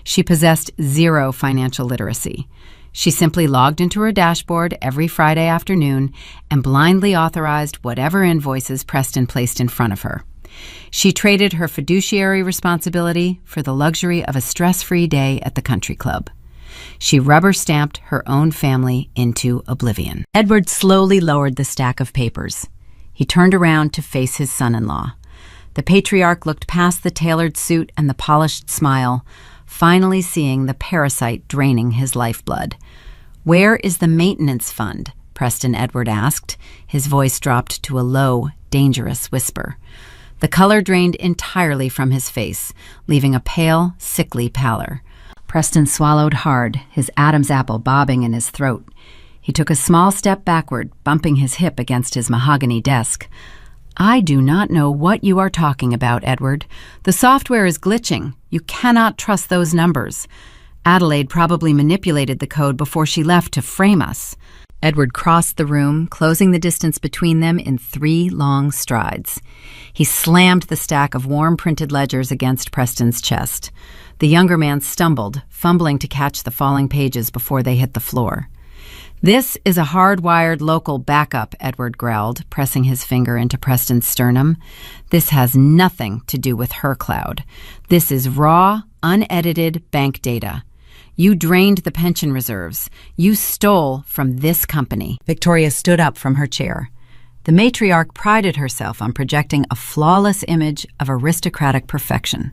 She possessed zero financial literacy. She simply logged into her dashboard every Friday afternoon and blindly authorized whatever invoices Preston placed in front of her. She traded her fiduciary responsibility for the luxury of a stress-free day at the country club. She rubber-stamped her own family into oblivion. Edward slowly lowered the stack of papers. He turned around to face his son-in-law. The patriarch looked past the tailored suit and the polished smile, finally seeing the parasite draining his lifeblood. "Where is the maintenance fund?" Preston Edward asked. His voice dropped to a low, dangerous whisper. The color drained entirely from his face, leaving a pale, sickly pallor. Preston swallowed hard, his Adam's apple bobbing in his throat. He took a small step backward, bumping his hip against his mahogany desk. "I do not know what you are talking about, Edward. The software is glitching. You cannot trust those numbers. Adelaide probably manipulated the code before she left to frame us." Edward crossed the room, closing the distance between them in 3 long strides. He slammed the stack of warm printed ledgers against Preston's chest. The younger man stumbled, fumbling to catch the falling pages before they hit the floor. "This is a hardwired local backup," Edward growled, pressing his finger into Preston's sternum. "This has nothing to do with her cloud. This is raw, unedited bank data. You drained the pension reserves. You stole from this company." Victoria stood up from her chair. The matriarch prided herself on projecting a flawless image of aristocratic perfection.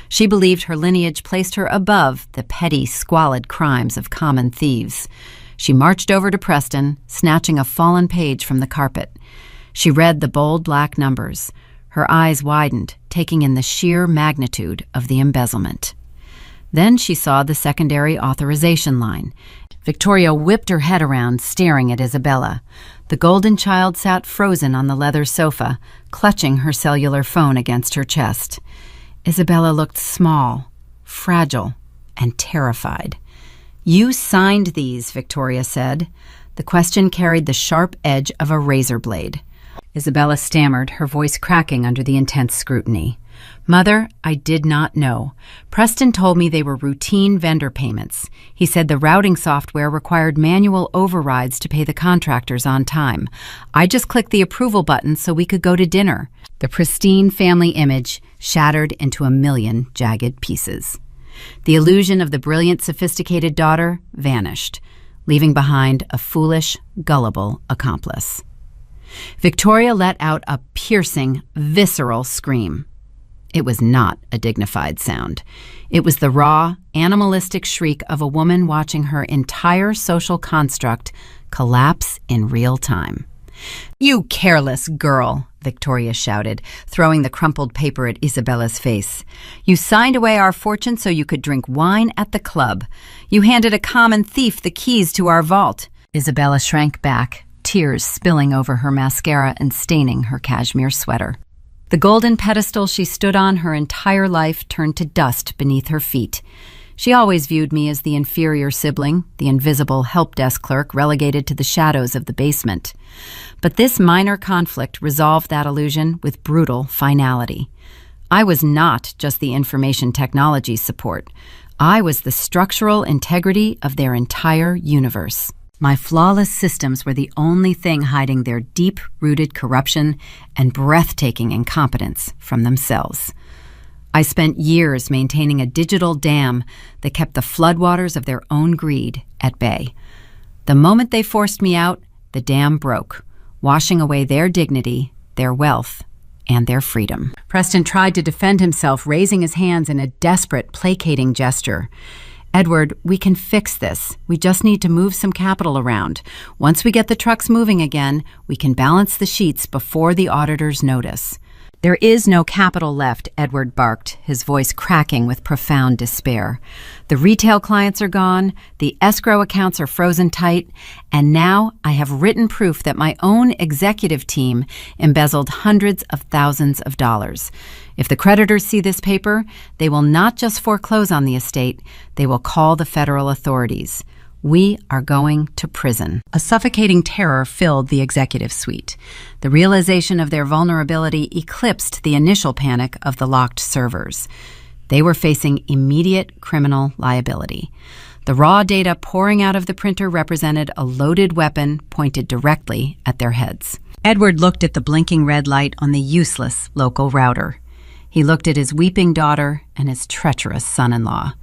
She believed her lineage placed her above the petty, squalid crimes of common thieves. She marched over to Preston, snatching a fallen page from the carpet. She read the bold black numbers. Her eyes widened, taking in the sheer magnitude of the embezzlement. Then she saw the secondary authorization line. Victoria whipped her head around, staring at Isabella. The Golden Child sat frozen on the leather sofa, clutching her cellular phone against her chest. Isabella looked small, fragile, and terrified. "You signed these," Victoria said. The question carried the sharp edge of a razor blade. Isabella stammered, her voice cracking under the intense scrutiny. "Mother, I did not know. Preston told me they were routine vendor payments. He said the routing software required manual overrides to pay the contractors on time. I just clicked the approval button so we could go to dinner." The pristine family image shattered into a million jagged pieces. The illusion of the brilliant, sophisticated daughter vanished, leaving behind a foolish, gullible accomplice. Victoria let out a piercing, visceral scream. It was not a dignified sound. It was the raw, animalistic shriek of a woman watching her entire social construct collapse in real time. "You careless girl," Victoria shouted, throwing the crumpled paper at Isabella's face. "You signed away our fortune so you could drink wine at the club. You handed a common thief the keys to our vault." Isabella shrank back, tears spilling over her mascara and staining her cashmere sweater. The golden pedestal she stood on her entire life turned to dust beneath her feet. She always viewed me as the inferior sibling, the invisible help desk clerk relegated to the shadows of the basement. But this minor conflict resolved that illusion with brutal finality. I was not just the information technology support. I was the structural integrity of their entire universe. My flawless systems were the only thing hiding their deep-rooted corruption and breathtaking incompetence from themselves. I spent years maintaining a digital dam that kept the floodwaters of their own greed at bay. The moment they forced me out, the dam broke, washing away their dignity, their wealth, and their freedom. Preston tried to defend himself, raising his hands in a desperate, placating gesture. "Edward, we can fix this. We just need to move some capital around. Once we get the trucks moving again, we can balance the sheets before the auditors notice." "There is no capital left," Edward barked, his voice cracking with profound despair. "The retail clients are gone, the escrow accounts are frozen tight, and now I have written proof that my own executive team embezzled hundreds of thousands of dollars. If the creditors see this paper, they will not just foreclose on the estate, they will call the federal authorities. We are going to prison." A suffocating terror filled the executive suite. The realization of their vulnerability eclipsed the initial panic of the locked servers. They were facing immediate criminal liability. The raw data pouring out of the printer represented a loaded weapon pointed directly at their heads. Edward looked at the blinking red light on the useless local router. He looked at his weeping daughter and his treacherous son-in-law.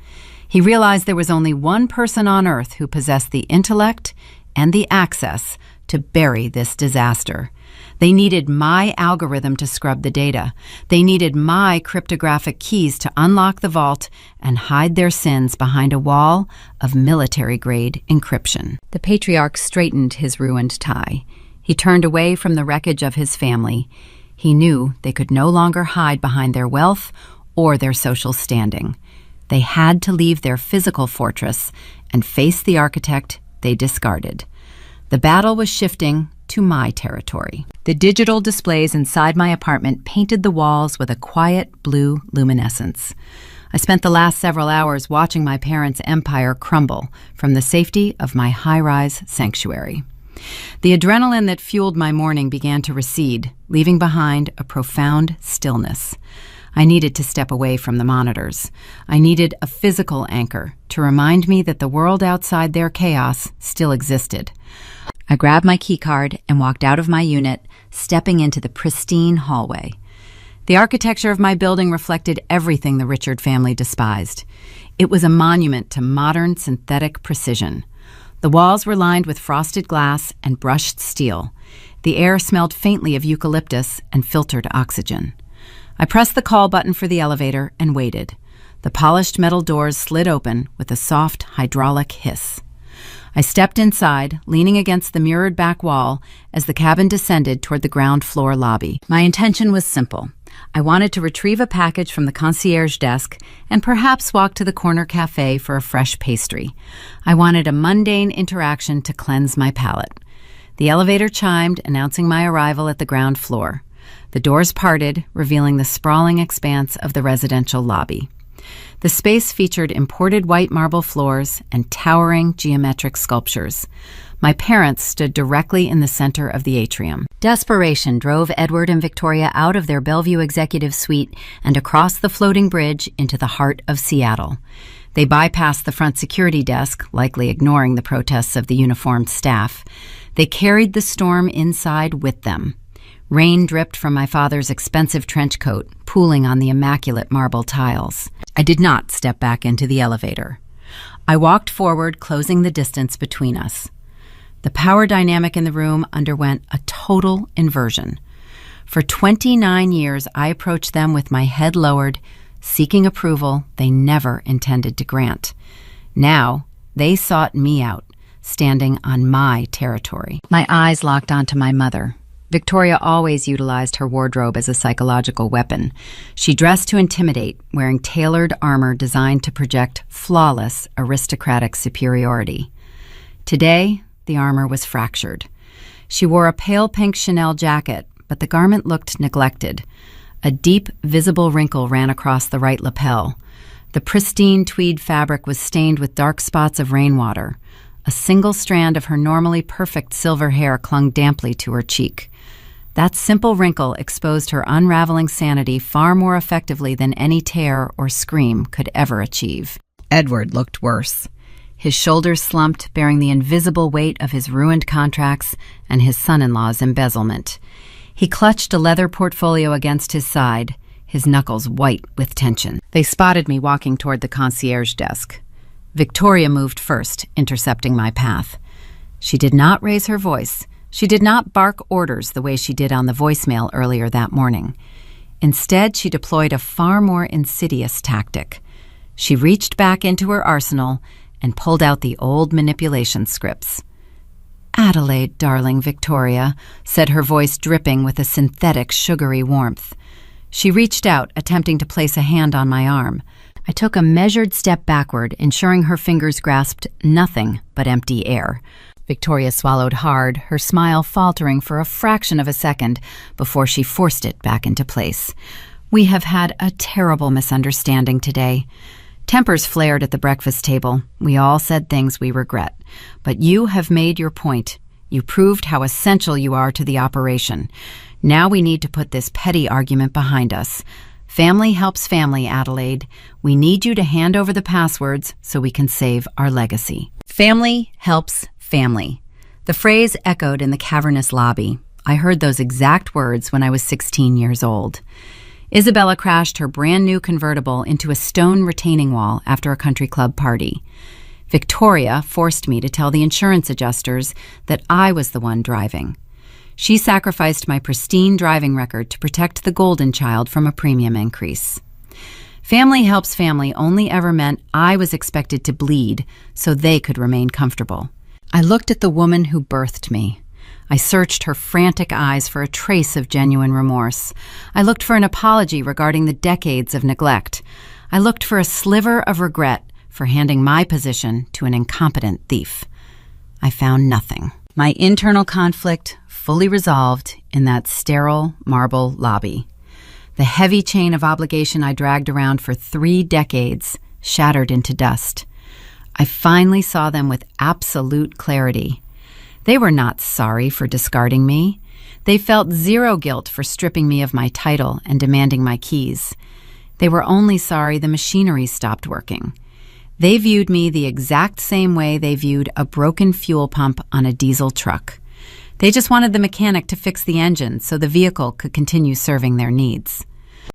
He realized there was only one person on Earth who possessed the intellect and the access to bury this disaster. They needed my algorithm to scrub the data. They needed my cryptographic keys to unlock the vault and hide their sins behind a wall of military-grade encryption. The patriarch straightened his ruined tie. He turned away from the wreckage of his family. He knew they could no longer hide behind their wealth or their social standing. They had to leave their physical fortress and face the architect they discarded. The battle was shifting to my territory. The digital displays inside my apartment painted the walls with a quiet blue luminescence. I spent the last several hours watching my parents' empire crumble from the safety of my high-rise sanctuary. The adrenaline that fueled my morning began to recede, leaving behind a profound stillness. I needed to step away from the monitors. I needed a physical anchor to remind me that the world outside their chaos still existed. I grabbed my keycard and walked out of my unit, stepping into the pristine hallway. The architecture of my building reflected everything the Richard family despised. It was a monument to modern synthetic precision. The walls were lined with frosted glass and brushed steel. The air smelled faintly of eucalyptus and filtered oxygen. I pressed the call button for the elevator and waited. The polished metal doors slid open with a soft hydraulic hiss. I stepped inside, leaning against the mirrored back wall as the cabin descended toward the ground floor lobby. My intention was simple. I wanted to retrieve a package from the concierge desk and perhaps walk to the corner cafe for a fresh pastry. I wanted a mundane interaction to cleanse my palate. The elevator chimed, announcing my arrival at the ground floor. The doors parted, revealing the sprawling expanse of the residential lobby. The space featured imported white marble floors and towering geometric sculptures. My parents stood directly in the center of the atrium. Desperation drove Edward and Victoria out of their Bellevue executive suite and across the floating bridge into the heart of Seattle. They bypassed the front security desk, likely ignoring the protests of the uniformed staff. They carried the storm inside with them. Rain dripped from my father's expensive trench coat, pooling on the immaculate marble tiles. I did not step back into the elevator. I walked forward, closing the distance between us. The power dynamic in the room underwent a total inversion. For 29 years, I approached them with my head lowered, seeking approval they never intended to grant. Now, they sought me out, standing on my territory. My eyes locked onto my mother. Victoria always utilized her wardrobe as a psychological weapon. She dressed to intimidate, wearing tailored armor designed to project flawless aristocratic superiority. Today, the armor was fractured. She wore a pale pink Chanel jacket, but the garment looked neglected. A deep, visible wrinkle ran across the right lapel. The pristine tweed fabric was stained with dark spots of rainwater. A single strand of her normally perfect silver hair clung damply to her cheek. That simple wrinkle exposed her unraveling sanity far more effectively than any tear or scream could ever achieve. Edward looked worse. His shoulders slumped, bearing the invisible weight of his ruined contracts and his son-in-law's embezzlement. He clutched a leather portfolio against his side, his knuckles white with tension. They spotted me walking toward the concierge desk. Victoria moved first, intercepting my path. She did not raise her voice. She did not bark orders the way she did on the voicemail earlier that morning. Instead, she deployed a far more insidious tactic. She reached back into her arsenal and pulled out the old manipulation scripts. "Adelaide, darling Victoria," said her voice dripping with a synthetic, sugary warmth. She reached out, attempting to place a hand on my arm. I took a measured step backward, ensuring her fingers grasped nothing but empty air. Victoria swallowed hard, her smile faltering for a fraction of a second before she forced it back into place. We have had a terrible misunderstanding today. Tempers flared at the breakfast table. We all said things we regret. But you have made your point. You proved how essential you are to the operation. Now we need to put this petty argument behind us. Family helps family, Adelaide. We need you to hand over the passwords so we can save our legacy. Family helps family. The phrase echoed in the cavernous lobby. I heard those exact words when I was 16 years old. Isabella crashed her brand new convertible into a stone retaining wall after a country club party. Victoria forced me to tell the insurance adjusters that I was the one driving. She sacrificed my pristine driving record to protect the golden child from a premium increase. Family helps family only ever meant I was expected to bleed so they could remain comfortable. I looked at the woman who birthed me. I searched her frantic eyes for a trace of genuine remorse. I looked for an apology regarding the decades of neglect. I looked for a sliver of regret for handing my position to an incompetent thief. I found nothing. My internal conflict fully resolved in that sterile marble lobby. The heavy chain of obligation I dragged around for 3 decades shattered into dust. I finally saw them with absolute clarity. They were not sorry for discarding me. They felt zero guilt for stripping me of my title and demanding my keys. They were only sorry the machinery stopped working. They viewed me the exact same way they viewed a broken fuel pump on a diesel truck. They just wanted the mechanic to fix the engine so the vehicle could continue serving their needs.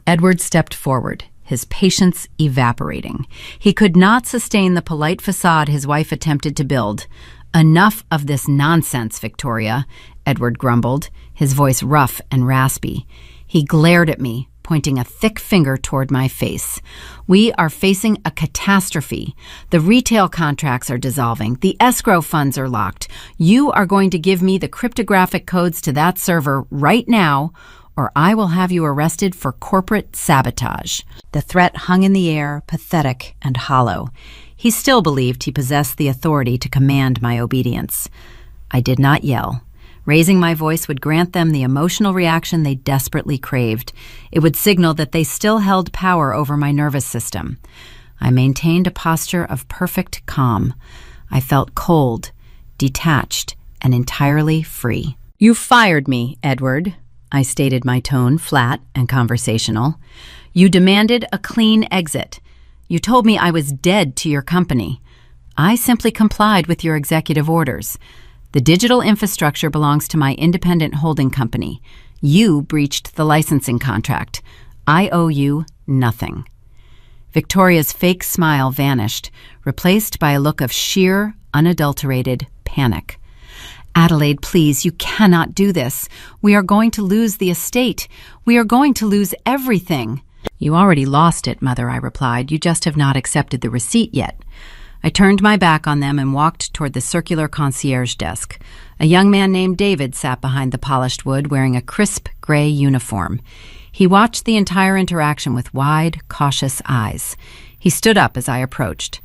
Edward stepped forward, his patience evaporating. He could not sustain the polite facade his wife attempted to build. "Enough of this nonsense, Victoria," Edward grumbled, his voice rough and raspy. He glared at me, pointing a thick finger toward my face. "We are facing a catastrophe. The retail contracts are dissolving. The escrow funds are locked. You are going to give me the cryptographic codes to that server right now, or I will have you arrested for corporate sabotage." The threat hung in the air, pathetic and hollow. He still believed he possessed the authority to command my obedience. I did not yell. Raising my voice would grant them the emotional reaction they desperately craved. It would signal that they still held power over my nervous system. I maintained a posture of perfect calm. I felt cold, detached, and entirely free. "You fired me, Edward," I stated, my tone flat and conversational. "You demanded a clean exit. You told me I was dead to your company. I simply complied with your executive orders. The digital infrastructure belongs to my independent holding company. You breached the licensing contract. I owe you nothing." Victoria's fake smile vanished, replaced by a look of sheer, unadulterated panic. "Adelaide, please, you cannot do this. We are going to lose the estate. We are going to lose everything." "You already lost it, Mother," I replied. "You just have not accepted the receipt yet." I turned my back on them and walked toward the circular concierge desk. A young man named David sat behind the polished wood wearing a crisp gray uniform. He watched the entire interaction with wide, cautious eyes. He stood up as I approached.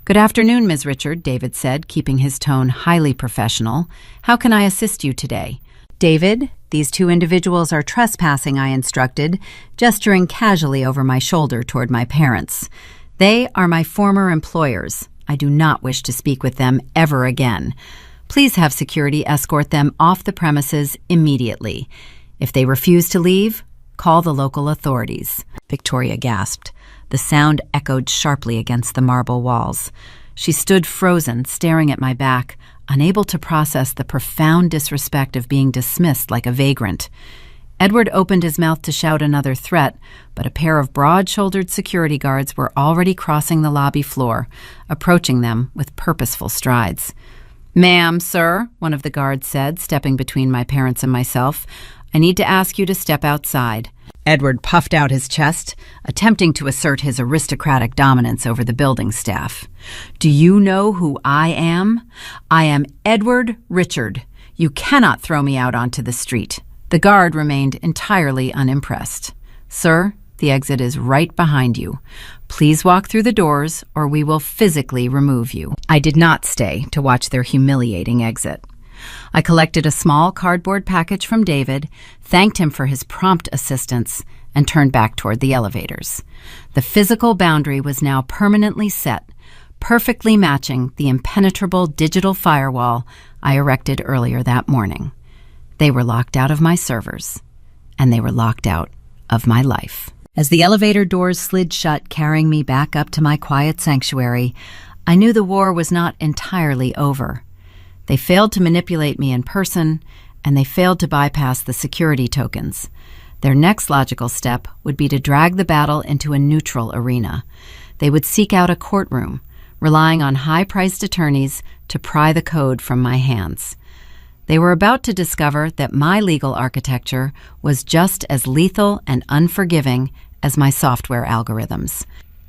"Good afternoon, Ms. Richard," David said, keeping his tone highly professional. "How can I assist you today?" "David, these 2 individuals are trespassing," I instructed, gesturing casually over my shoulder toward my parents. "They are my former employers. I do not wish to speak with them ever again. Please have security escort them off the premises immediately. If they refuse to leave, call the local authorities." Victoria gasped. The sound echoed sharply against the marble walls. She stood frozen, staring at my back, unable to process the profound disrespect of being dismissed like a vagrant. Edward opened his mouth to shout another threat, but a pair of broad-shouldered security guards were already crossing the lobby floor, approaching them with purposeful strides. "Ma'am, sir," one of the guards said, stepping between my parents and myself, "I need to ask you to step outside." Edward puffed out his chest, attempting to assert his aristocratic dominance over the building staff. "Do you know who I am? I am Edward Richard. You cannot throw me out onto the street." The guard remained entirely unimpressed. "Sir, the exit is right behind you. Please walk through the doors or we will physically remove you." I did not stay to watch their humiliating exit. I collected a small cardboard package from David, thanked him for his prompt assistance, and turned back toward the elevators. The physical boundary was now permanently set, perfectly matching the impenetrable digital firewall I erected earlier that morning. They were locked out of my servers, and they were locked out of my life. As the elevator doors slid shut, carrying me back up to my quiet sanctuary, I knew the war was not entirely over. They failed to manipulate me in person, and they failed to bypass the security tokens. Their next logical step would be to drag the battle into a neutral arena. They would seek out a courtroom, relying on high-priced attorneys to pry the code from my hands. They were about to discover that my legal architecture was just as lethal and unforgiving as my software algorithms.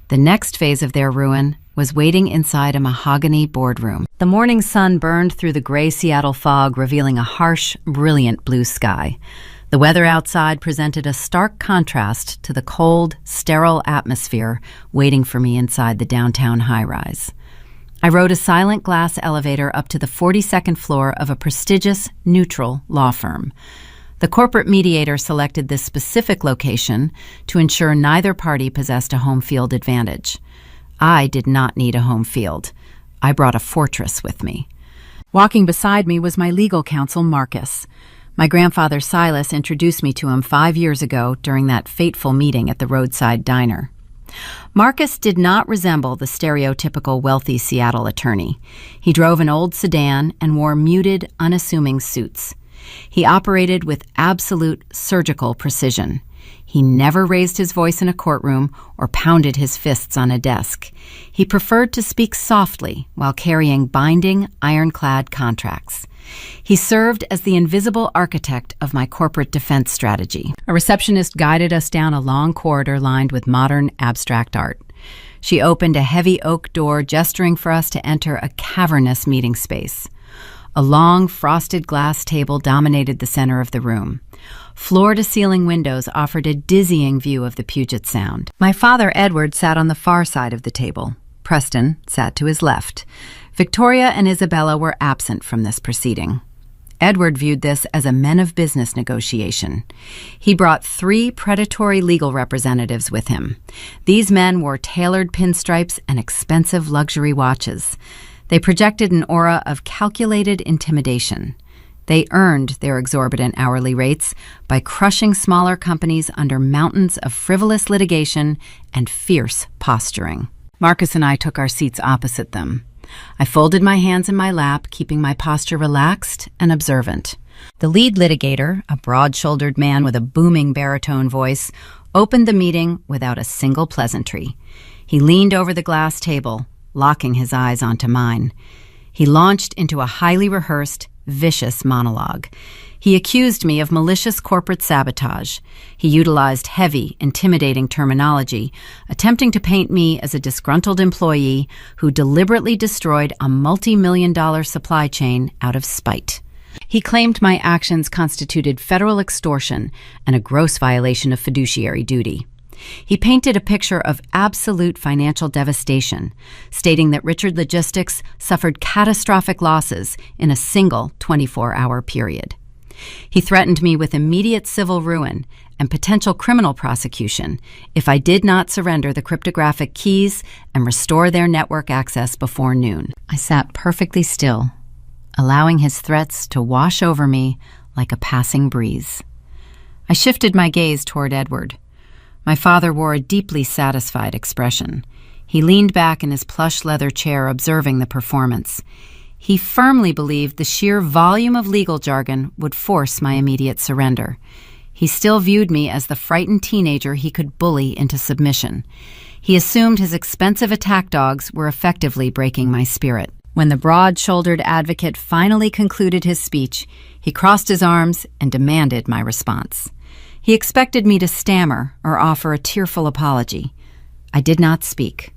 The next phase of their ruin was waiting inside a mahogany boardroom. The morning sun burned through the gray Seattle fog, revealing a harsh, brilliant blue sky. The weather outside presented a stark contrast to the cold, sterile atmosphere waiting for me inside the downtown high-rise. I rode a silent glass elevator up to the 42nd floor of a prestigious, neutral law firm. The corporate mediator selected this specific location to ensure neither party possessed a home field advantage. I did not need a home field. I brought a fortress with me. Walking beside me was my legal counsel, Marcus. My grandfather Silas introduced me to him 5 years ago during that fateful meeting at the roadside diner. Marcus did not resemble the stereotypical wealthy Seattle attorney. He drove an old sedan and wore muted, unassuming suits. He operated with absolute surgical precision. He never raised his voice in a courtroom or pounded his fists on a desk. He preferred to speak softly while carrying binding, ironclad contracts. He served as the invisible architect of my corporate defense strategy. A receptionist guided us down a long corridor lined with modern, abstract art. She opened a heavy oak door, gesturing for us to enter a cavernous meeting space. A long, frosted glass table dominated the center of the room. Floor-to-ceiling windows offered a dizzying view of the Puget Sound. My father, Edward, sat on the far side of the table. Preston sat to his left. Victoria and Isabella were absent from this proceeding. Edward viewed this as a men of business negotiation. He brought 3 predatory legal representatives with him. These men wore tailored pinstripes and expensive luxury watches. They projected an aura of calculated intimidation. They earned their exorbitant hourly rates by crushing smaller companies under mountains of frivolous litigation and fierce posturing. Marcus and I took our seats opposite them. I folded my hands in my lap, keeping my posture relaxed and observant. The lead litigator, a broad-shouldered man with a booming baritone voice, opened the meeting without a single pleasantry. He leaned over the glass table, locking his eyes onto mine. He launched into a highly rehearsed, vicious monologue. He accused me of malicious corporate sabotage. He utilized heavy, intimidating terminology, attempting to paint me as a disgruntled employee who deliberately destroyed a multi-million-dollar supply chain out of spite. He claimed my actions constituted federal extortion and a gross violation of fiduciary duty. He painted a picture of absolute financial devastation, stating that Richard Logistics suffered catastrophic losses in a single 24-hour period. He threatened me with immediate civil ruin and potential criminal prosecution if I did not surrender the cryptographic keys and restore their network access before noon. I sat perfectly still, allowing his threats to wash over me like a passing breeze. I shifted my gaze toward Edward. My father wore a deeply satisfied expression. He leaned back in his plush leather chair, observing the performance. He firmly believed the sheer volume of legal jargon would force my immediate surrender. He still viewed me as the frightened teenager he could bully into submission. He assumed his expensive attack dogs were effectively breaking my spirit. When the broad-shouldered advocate finally concluded his speech, he crossed his arms and demanded my response. He expected me to stammer or offer a tearful apology. I did not speak.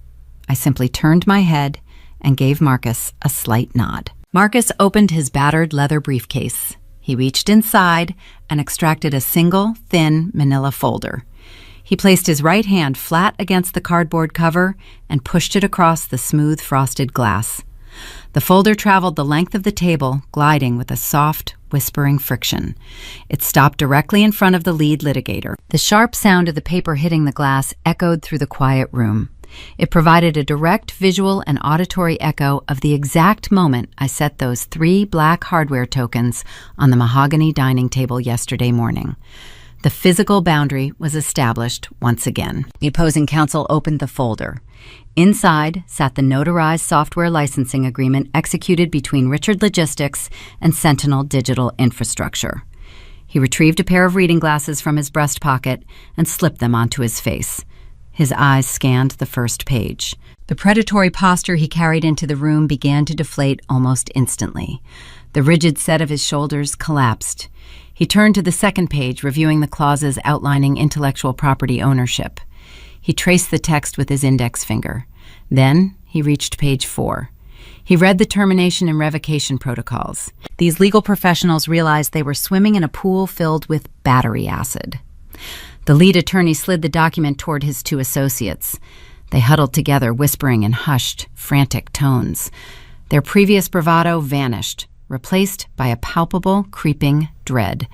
I simply turned my head and gave Marcus a slight nod. Marcus opened his battered leather briefcase. He reached inside and extracted a single, thin manila folder. He placed his right hand flat against the cardboard cover and pushed it across the smooth frosted glass. The folder traveled the length of the table, gliding with a soft, whispering friction. It stopped directly in front of the lead litigator. The sharp sound of the paper hitting the glass echoed through the quiet room. It provided a direct visual and auditory echo of the exact moment I set those 3 black hardware tokens on the mahogany dining table yesterday morning. The physical boundary was established once again. The opposing counsel opened the folder. Inside sat the notarized software licensing agreement executed between Richard Logistics and Sentinel Digital Infrastructure. He retrieved a pair of reading glasses from his breast pocket and slipped them onto his face. His eyes scanned the first page. The predatory posture he carried into the room began to deflate almost instantly. The rigid set of his shoulders collapsed. He turned to the second page, reviewing the clauses outlining intellectual property ownership. He traced the text with his index finger. Then he reached page 4. He read the termination and revocation protocols. These legal professionals realized they were swimming in a pool filled with battery acid. The lead attorney slid the document toward his 2 associates. They huddled together, whispering in hushed, frantic tones. Their previous bravado vanished, replaced by a palpable, creeping dread.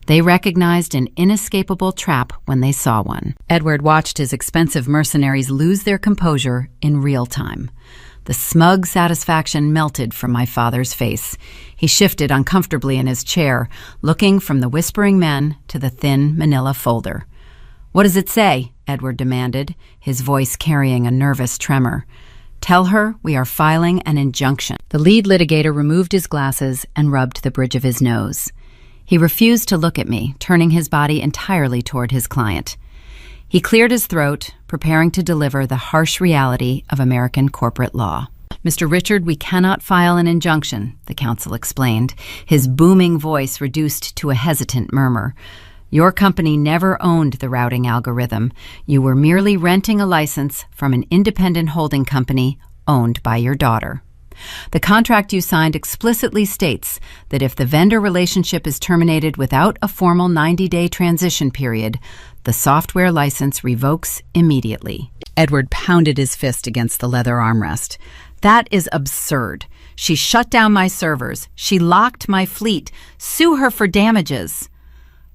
They recognized an inescapable trap when they saw one. Edward watched his expensive mercenaries lose their composure in real time. The smug satisfaction melted from my father's face. He shifted uncomfortably in his chair, looking from the whispering men to the thin manila folder. "What does it say?" Edward demanded, his voice carrying a nervous tremor. "Tell her we are filing an injunction." The lead litigator removed his glasses and rubbed the bridge of his nose. He refused to look at me, turning his body entirely toward his client. He cleared his throat, preparing to deliver the harsh reality of American corporate law. "Mr. Richard, we cannot file an injunction," the counsel explained, his booming voice reduced to a hesitant murmur. "Your company never owned the routing algorithm. You were merely renting a license from an independent holding company owned by your daughter. The contract you signed explicitly states that if the vendor relationship is terminated without a formal 90-day transition period, the software license revokes immediately." Edward pounded his fist against the leather armrest. "That is absurd. She shut down my servers. She locked my fleet. Sue her for damages."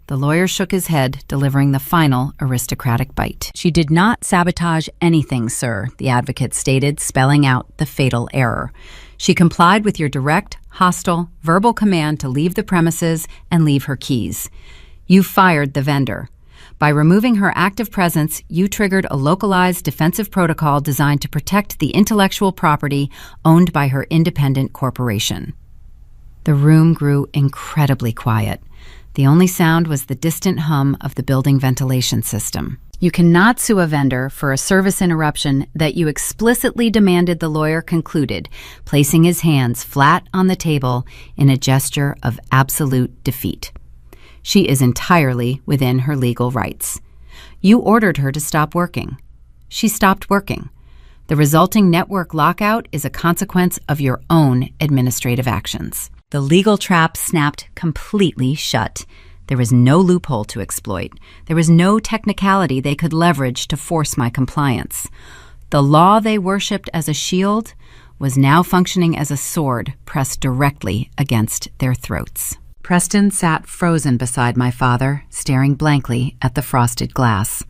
The lawyer shook his head, delivering the final aristocratic bite. "She did not sabotage anything, sir," the advocate stated, spelling out the fatal error. "She complied with your direct, hostile, verbal command to leave the premises and leave her keys. You fired the vendor. By removing her active presence, you triggered a localized defensive protocol designed to protect the intellectual property owned by her independent corporation." The room grew incredibly quiet. The only sound was the distant hum of the building ventilation system. "You cannot sue a vendor for a service interruption that you explicitly demanded," the lawyer concluded, placing his hands flat on the table in a gesture of absolute defeat. "She is entirely within her legal rights. You ordered her to stop working. She stopped working. The resulting network lockout is a consequence of your own administrative actions." The legal trap snapped completely shut. There was no loophole to exploit. There was no technicality they could leverage to force my compliance. The law they worshipped as a shield was now functioning as a sword pressed directly against their throats. Preston sat frozen beside my father, staring blankly at the frosted glass.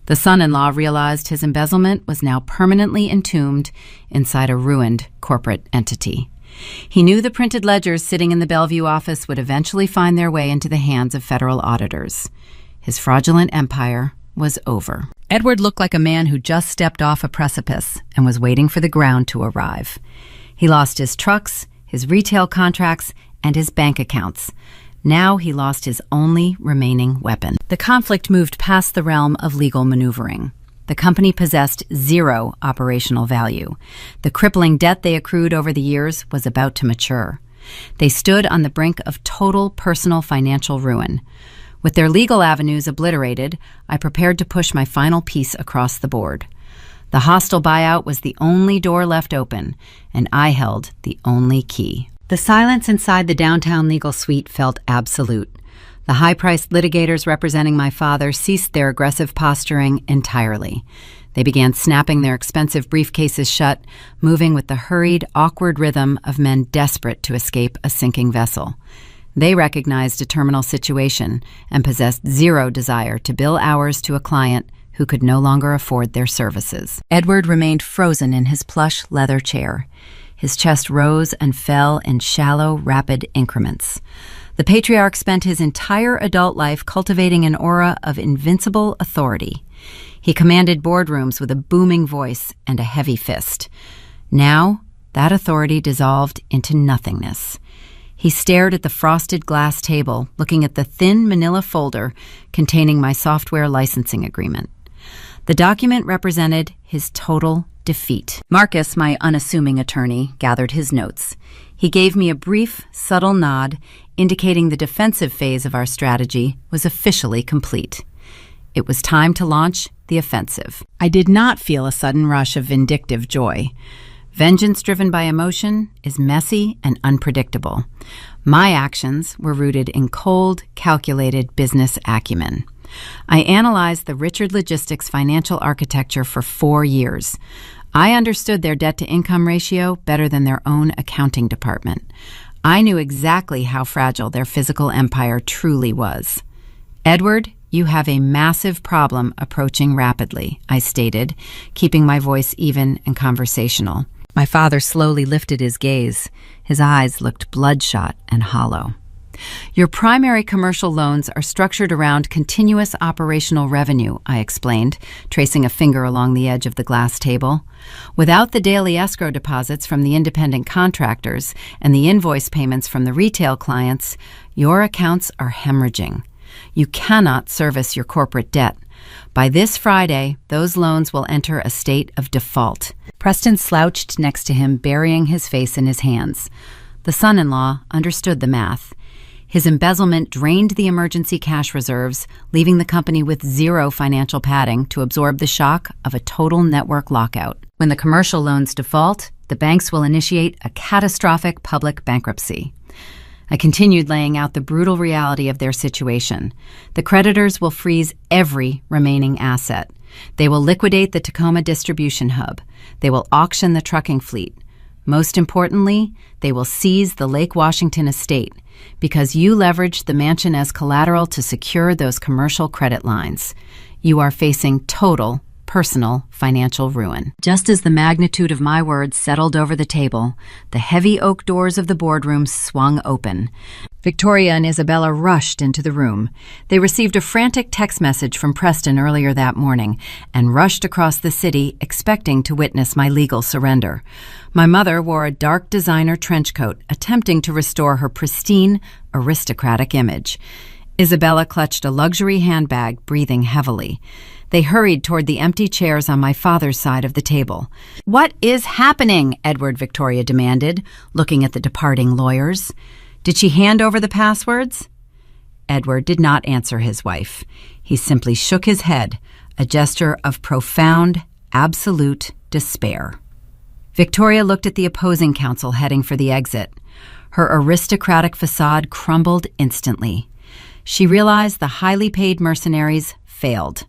The son-in-law realized his embezzlement was now permanently entombed inside a ruined corporate entity. He knew the printed ledgers sitting in the Bellevue office would eventually find their way into the hands of federal auditors. His fraudulent empire was over. Edward looked like a man who just stepped off a precipice and was waiting for the ground to arrive. He lost his trucks, his retail contracts, and his bank accounts. Now he lost his only remaining weapon. The conflict moved past the realm of legal maneuvering. The company possessed zero operational value. The crippling debt they accrued over the years was about to mature. They stood on the brink of total personal financial ruin. With their legal avenues obliterated, I prepared to push my final piece across the board. The hostile buyout was the only door left open, and I held the only key. The silence inside the downtown legal suite felt absolute. The high-priced litigators representing my father ceased their aggressive posturing entirely. They began snapping their expensive briefcases shut, moving with the hurried, awkward rhythm of men desperate to escape a sinking vessel. They recognized a terminal situation and possessed zero desire to bill hours to a client who could no longer afford their services. Edward remained frozen in his plush leather chair. His chest rose and fell in shallow, rapid increments. The patriarch spent his entire adult life cultivating an aura of invincible authority. He commanded boardrooms with a booming voice and a heavy fist. Now, that authority dissolved into nothingness. He stared at the frosted glass table, looking at the thin manila folder containing my software licensing agreement. The document represented his total defeat. Marcus, my unassuming attorney, gathered his notes. He gave me a brief, subtle nod, indicating the defensive phase of our strategy was officially complete. It was time to launch the offensive. I did not feel a sudden rush of vindictive joy. Vengeance driven by emotion is messy and unpredictable. My actions were rooted in cold, calculated business acumen. I analyzed the Richard Logistics financial architecture for 4 years. I understood their debt-to-income ratio better than their own accounting department. I knew exactly how fragile their physical empire truly was. Edward, you have a massive problem approaching rapidly, I stated, keeping my voice even and conversational. My father slowly lifted his gaze. His eyes looked bloodshot and hollow. Your primary commercial loans are structured around continuous operational revenue, I explained, tracing a finger along the edge of the glass table. Without the daily escrow deposits from the independent contractors and the invoice payments from the retail clients, your accounts are hemorrhaging. You cannot service your corporate debt. By this Friday, those loans will enter a state of default. Preston slouched next to him, burying his face in his hands. The son-in-law understood the math. His embezzlement drained the emergency cash reserves, leaving the company with zero financial padding to absorb the shock of a total network lockout. When the commercial loans default, the banks will initiate a catastrophic public bankruptcy. I continued laying out the brutal reality of their situation. The creditors will freeze every remaining asset. They will liquidate the Tacoma distribution hub. They will auction the trucking fleet. Most importantly, they will seize the Lake Washington estate because you leveraged the mansion as collateral to secure those commercial credit lines. You are facing total personal financial ruin. Just as the magnitude of my words settled over the table, the heavy oak doors of the boardroom swung open. Victoria and Isabella rushed into the room. They received a frantic text message from Preston earlier that morning and rushed across the city expecting to witness my legal surrender. My mother wore a dark designer trench coat, attempting to restore her pristine, aristocratic image. Isabella clutched a luxury handbag, breathing heavily. They hurried toward the empty chairs on my father's side of the table. "What is happening?" Edward Victoria demanded, looking at the departing lawyers. "Did she hand over the passwords?" Edward did not answer his wife. He simply shook his head, a gesture of profound, absolute despair. Victoria looked at the opposing counsel heading for the exit. Her aristocratic facade crumbled instantly. She realized the highly paid mercenaries failed.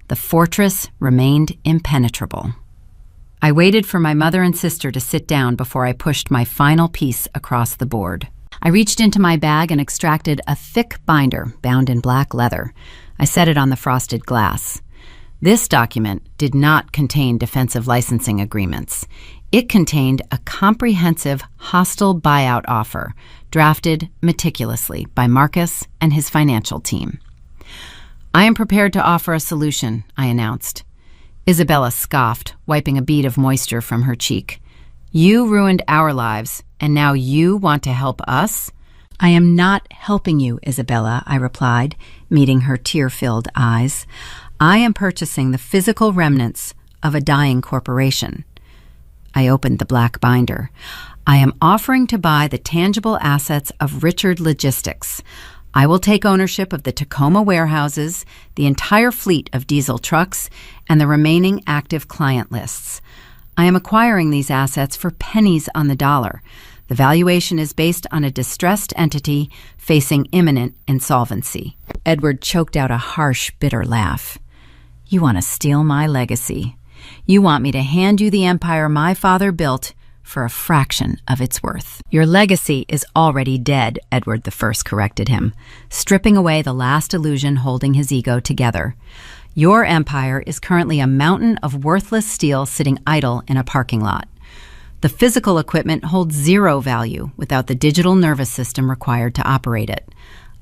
The fortress remained impenetrable. I waited for my mother and sister to sit down before I pushed my final piece across the board. I reached into my bag and extracted a thick binder bound in black leather. I set it on the frosted glass. This document did not contain defensive licensing agreements. It contained a comprehensive hostile buyout offer, drafted meticulously by Marcus and his financial team. "I am prepared to offer a solution," I announced. Isabella scoffed, wiping a bead of moisture from her cheek. "You ruined our lives, and now you want to help us?" "I am not helping you, Isabella," I replied, meeting her tear-filled eyes. "I am purchasing the physical remnants of a dying corporation." I opened the black binder. "I am offering to buy the tangible assets of Richard Logistics. I will take ownership of the Tacoma warehouses, the entire fleet of diesel trucks, and the remaining active client lists. I am acquiring these assets for pennies on the dollar. The valuation is based on a distressed entity facing imminent insolvency. Edward choked out a harsh, bitter laugh. You want to steal my legacy. You want me to hand you the empire my father built for a fraction of its worth. Your legacy is already dead, Edward I corrected him, stripping away the last illusion holding his ego together. Your empire is currently a mountain of worthless steel sitting idle in a parking lot. The physical equipment holds zero value without the digital nervous system required to operate it.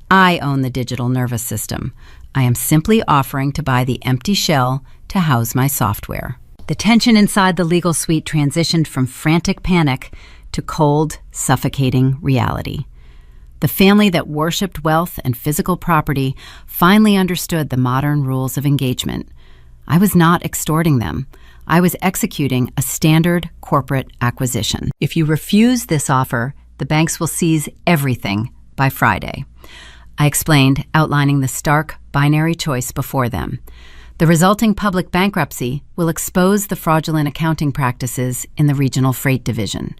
I own the digital nervous system. I am simply offering to buy the empty shell to house my software. The tension inside the legal suite transitioned from frantic panic to cold, suffocating reality. The family that worshipped wealth and physical property finally understood the modern rules of engagement. I was not extorting them. I was executing a standard corporate acquisition. If you refuse this offer, the banks will seize everything by Friday. I explained, outlining the stark binary choice before them. The resulting public bankruptcy will expose the fraudulent accounting practices in the regional freight division.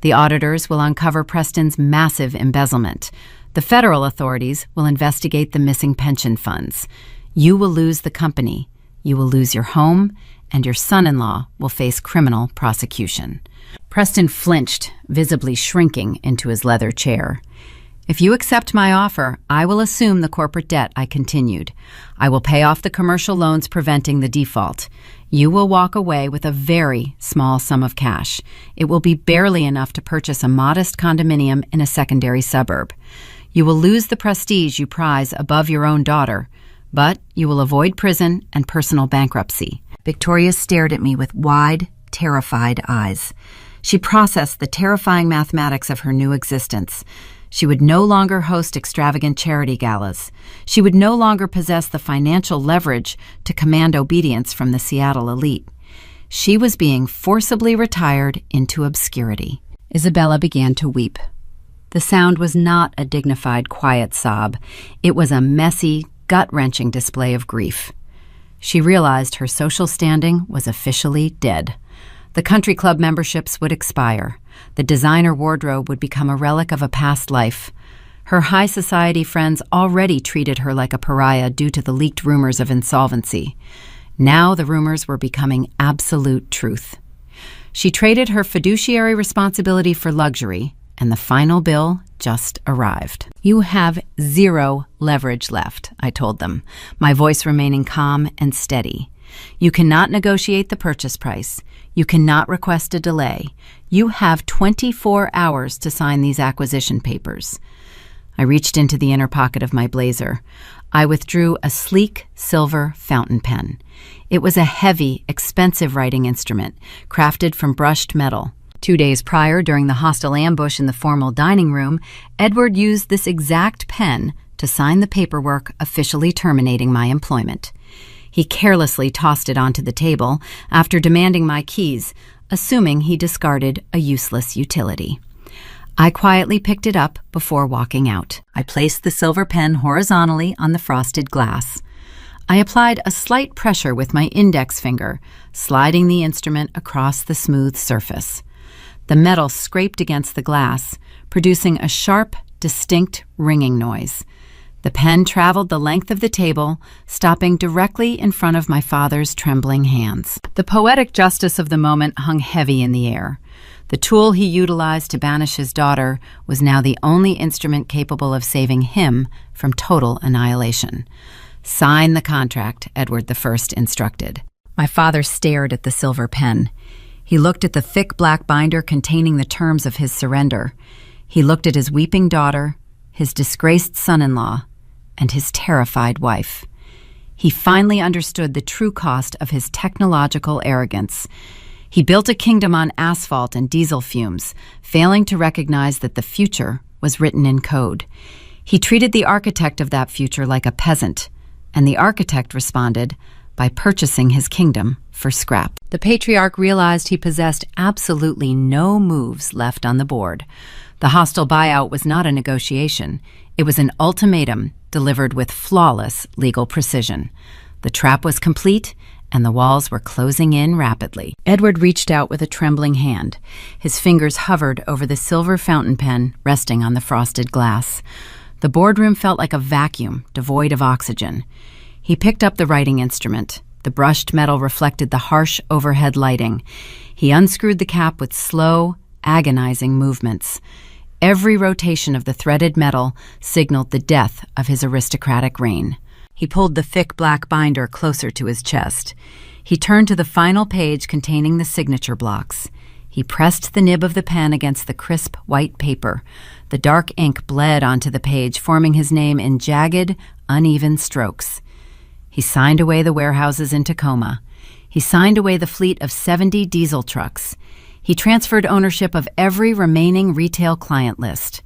The auditors will uncover Preston's massive embezzlement. The federal authorities will investigate the missing pension funds. You will lose the company. You will lose your home, and your son-in-law will face criminal prosecution. Preston flinched, visibly shrinking into his leather chair. If you accept my offer, I will assume the corporate debt, I continued. I will pay off the commercial loans preventing the default. You will walk away with a very small sum of cash. It will be barely enough to purchase a modest condominium in a secondary suburb. You will lose the prestige you prize above your own daughter, but you will avoid prison and personal bankruptcy. Victoria stared at me with wide, terrified eyes. She processed the terrifying mathematics of her new existence. She would no longer host extravagant charity galas. She would no longer possess the financial leverage to command obedience from the Seattle elite. She was being forcibly retired into obscurity. Isabella began to weep. The sound was not a dignified, quiet sob. It was a messy, gut-wrenching display of grief. She realized her social standing was officially dead. The country club memberships would expire. The designer wardrobe would become a relic of a past life. Her high society friends already treated her like a pariah due to the leaked rumors of insolvency. Now the rumors were becoming absolute truth. She traded her fiduciary responsibility for luxury, and the final bill just arrived. You have zero leverage left, I told them, my voice remaining calm and steady. You cannot negotiate the purchase price. You cannot request a delay. You have 24 hours to sign these acquisition papers. I reached into the inner pocket of my blazer. I withdrew a sleek silver fountain pen. It was a heavy, expensive writing instrument, crafted from brushed metal. 2 days prior, during the hostile ambush in the formal dining room, Edward used this exact pen to sign the paperwork officially terminating my employment. He carelessly tossed it onto the table after demanding my keys, assuming he discarded a useless utility. I quietly picked it up before walking out. I placed the silver pen horizontally on the frosted glass. I applied a slight pressure with my index finger, sliding the instrument across the smooth surface. The metal scraped against the glass, producing a sharp, distinct ringing noise. The pen traveled the length of the table, stopping directly in front of my father's trembling hands. The poetic justice of the moment hung heavy in the air. The tool he utilized to banish his daughter was now the only instrument capable of saving him from total annihilation. "Sign the contract," Edward I instructed. My father stared at the silver pen. He looked at the thick black binder containing the terms of his surrender. He looked at his weeping daughter, his disgraced son-in-law, and his terrified wife. He finally understood the true cost of his technological arrogance. He built a kingdom on asphalt and diesel fumes, failing to recognize that the future was written in code. He treated the architect of that future like a peasant, and the architect responded by purchasing his kingdom for scrap. The patriarch realized he possessed absolutely no moves left on the board. The hostile buyout was not a negotiation. It was an ultimatum delivered with flawless legal precision. The trap was complete, and the walls were closing in rapidly. Edward reached out with a trembling hand. His fingers hovered over the silver fountain pen resting on the frosted glass. The boardroom felt like a vacuum, devoid of oxygen. He picked up the writing instrument. The brushed metal reflected the harsh overhead lighting. He unscrewed the cap with slow, agonizing movements. Every rotation of the threaded metal signaled the death of his aristocratic reign. He pulled the thick black binder closer to his chest. He turned to the final page containing the signature blocks. He pressed the nib of the pen against the crisp white paper. The dark ink bled onto the page, forming his name in jagged, uneven strokes. He signed away the warehouses in Tacoma. He signed away the fleet of 70 diesel trucks. He transferred ownership of every remaining retail client list.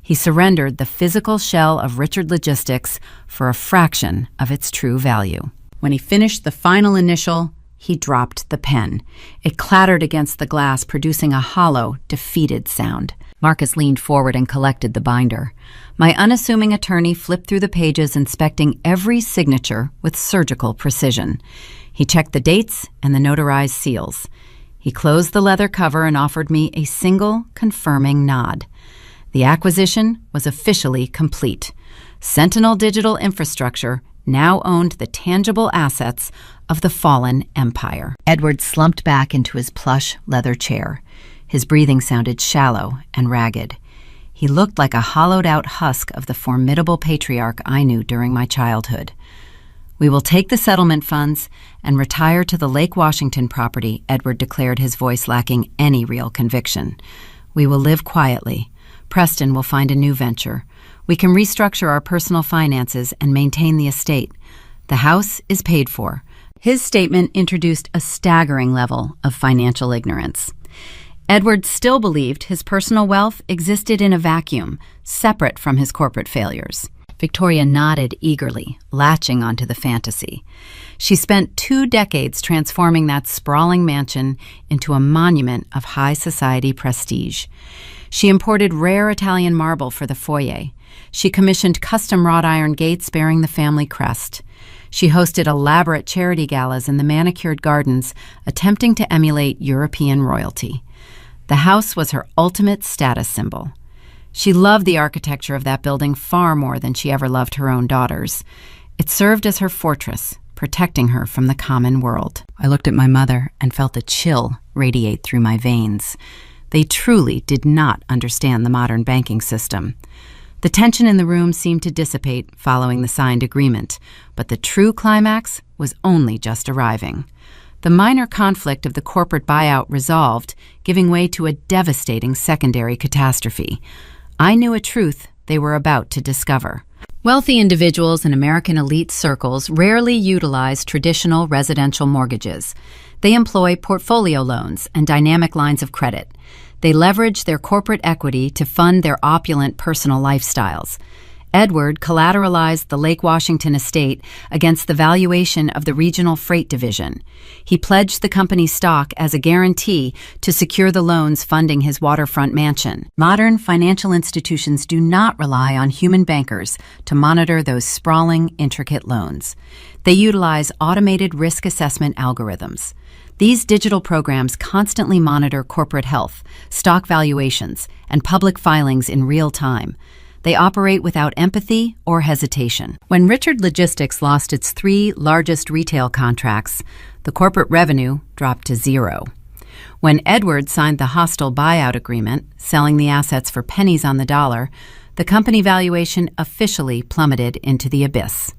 He surrendered the physical shell of Richard Logistics for a fraction of its true value. When he finished the final initial, he dropped the pen. It clattered against the glass, producing a hollow, defeated sound. Marcus leaned forward and collected the binder. My unassuming attorney flipped through the pages, inspecting every signature with surgical precision. He checked the dates and the notarized seals. He closed the leather cover and offered me a single, confirming nod. The acquisition was officially complete. Sentinel Digital Infrastructure now owned the tangible assets of the fallen empire. Edward slumped back into his plush leather chair. His breathing sounded shallow and ragged. He looked like a hollowed-out husk of the formidable patriarch I knew during my childhood. "We will take the settlement funds and retire to the Lake Washington property," Edward declared, his voice lacking any real conviction. "We will live quietly. Preston will find a new venture. We can restructure our personal finances and maintain the estate. The house is paid for." His statement introduced a staggering level of financial ignorance. Edward still believed his personal wealth existed in a vacuum, separate from his corporate failures. Victoria nodded eagerly, latching onto the fantasy. She spent 2 decades transforming that sprawling mansion into a monument of high society prestige. She imported rare Italian marble for the foyer. She commissioned custom wrought iron gates bearing the family crest. She hosted elaborate charity galas in the manicured gardens, attempting to emulate European royalty. The house was her ultimate status symbol. She loved the architecture of that building far more than she ever loved her own daughters. It served as her fortress, protecting her from the common world. I looked at my mother and felt a chill radiate through my veins. They truly did not understand the modern banking system. The tension in the room seemed to dissipate following the signed agreement, but the true climax was only just arriving. The minor conflict of the corporate buyout resolved, giving way to a devastating secondary catastrophe. I knew a truth they were about to discover. Wealthy individuals in American elite circles rarely utilize traditional residential mortgages. They employ portfolio loans and dynamic lines of credit. They leverage their corporate equity to fund their opulent personal lifestyles. Edward collateralized the Lake Washington estate against the valuation of the regional freight division. He pledged the company's stock as a guarantee to secure the loans funding his waterfront mansion. Modern financial institutions do not rely on human bankers to monitor those sprawling, intricate loans. They utilize automated risk assessment algorithms. These digital programs constantly monitor corporate health, stock valuations, and public filings in real time. They operate without empathy or hesitation. When Richard Logistics lost its 3 largest retail contracts, the corporate revenue dropped to 0. When Edward signed the hostile buyout agreement, selling the assets for pennies on the dollar, the company valuation officially plummeted into the abyss.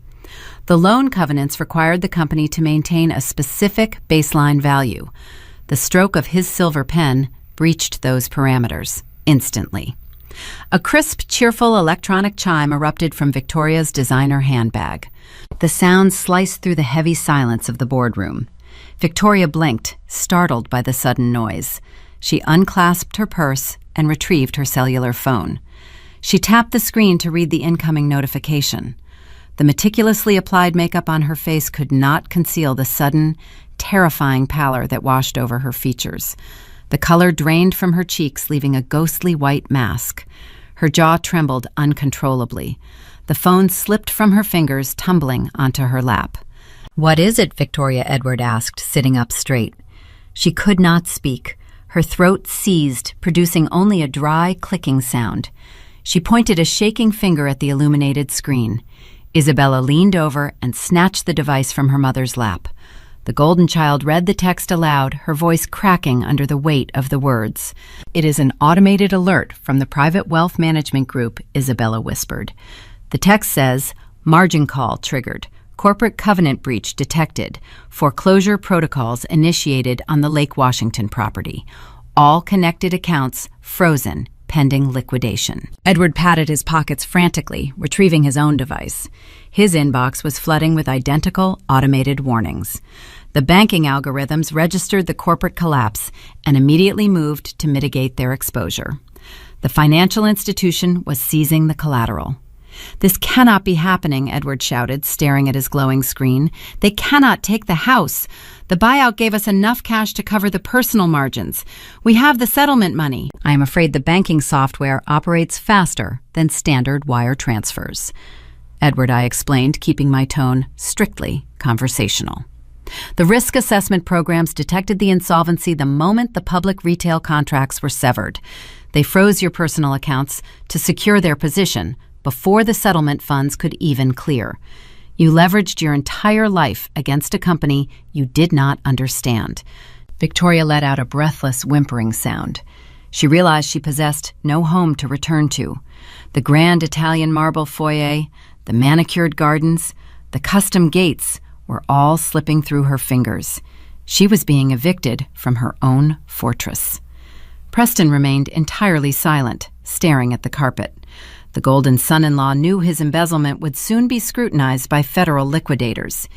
The loan covenants required the company to maintain a specific baseline value. The stroke of his silver pen breached those parameters instantly. A crisp, cheerful electronic chime erupted from Victoria's designer handbag. The sound sliced through the heavy silence of the boardroom. Victoria blinked, startled by the sudden noise. She unclasped her purse and retrieved her cellular phone. She tapped the screen to read the incoming notification. The meticulously applied makeup on her face could not conceal the sudden, terrifying pallor that washed over her features. The color drained from her cheeks, leaving a ghostly white mask. Her jaw trembled uncontrollably. The phone slipped from her fingers, tumbling onto her lap. "What is it?" Victoria Edward asked, sitting up straight. She could not speak. Her throat seized, producing only a dry, clicking sound. She pointed a shaking finger at the illuminated screen. Isabella leaned over and snatched the device from her mother's lap. The golden child read the text aloud, her voice cracking under the weight of the words. "It is an automated alert from the Private Wealth Management Group," Isabella whispered. The text says, "Margin call triggered. Corporate covenant breach detected. Foreclosure protocols initiated on the Lake Washington property. All connected accounts frozen, pending liquidation." Edward patted his pockets frantically, retrieving his own device. His inbox was flooding with identical automated warnings. The banking algorithms registered the corporate collapse and immediately moved to mitigate their exposure. The financial institution was seizing the collateral. "This cannot be happening," Edward shouted, staring at his glowing screen. "They cannot take the house. The buyout gave us enough cash to cover the personal margins. We have the settlement money." "I am afraid the banking software operates faster than standard wire transfers." "Edward," I explained, keeping my tone strictly conversational. "The risk assessment programs detected the insolvency the moment the public retail contracts were severed. They froze your personal accounts to secure their position before the settlement funds could even clear. You leveraged your entire life against a company you did not understand." Victoria let out a breathless, whimpering sound. She realized she possessed no home to return to. The grand Italian marble foyer, the manicured gardens, the custom gates were all slipping through her fingers. She was being evicted from her own fortress. Preston remained entirely silent, staring at the carpet. The golden son-in-law knew his embezzlement would soon be scrutinized by federal liquidators.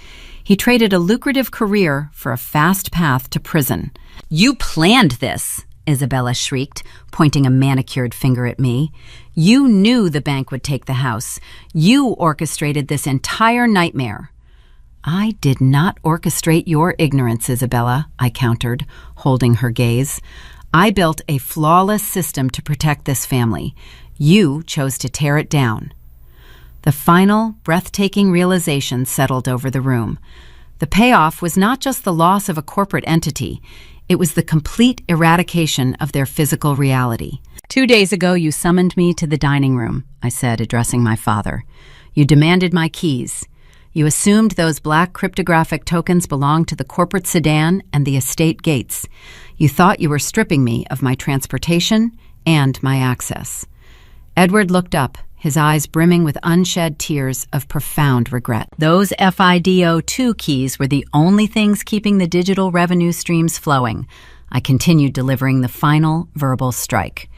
He traded a lucrative career for a fast path to prison. "You planned this," Isabella shrieked, pointing a manicured finger at me. "You knew the bank would take the house. You orchestrated this entire nightmare." "I did not orchestrate your ignorance, Isabella," I countered, holding her gaze. "I built a flawless system to protect this family. You chose to tear it down." The final, breathtaking realization settled over the room. The payoff was not just the loss of a corporate entity, it was the complete eradication of their physical reality. "2 days ago, you summoned me to the dining room," I said, addressing my father. "You demanded my keys. You assumed those black cryptographic tokens belonged to the corporate sedan and the estate gates. You thought you were stripping me of my transportation and my access." Edward looked up, his eyes brimming with unshed tears of profound regret. "Those FIDO2 keys were the only things keeping the digital revenue streams flowing." I continued delivering the final verbal strike.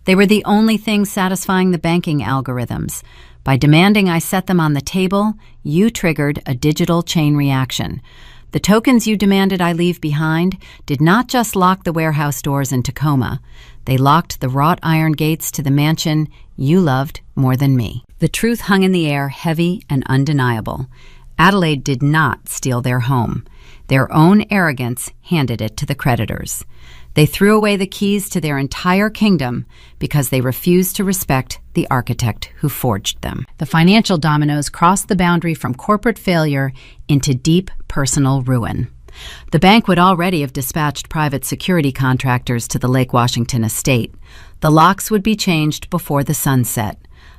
"They were the only things satisfying the banking algorithms. By demanding I set them on the table, you triggered a digital chain reaction. The tokens you demanded I leave behind did not just lock the warehouse doors in Tacoma. They locked the wrought iron gates to the mansion you loved more than me." The truth hung in the air, heavy and undeniable. Adelaide did not steal their home. Their own arrogance handed it to the creditors. They threw away the keys to their entire kingdom because they refused to respect the architect who forged them. The financial dominoes crossed the boundary from corporate failure into deep personal ruin. The bank would already have dispatched private security contractors to the Lake Washington estate. The locks would be changed before the sun set.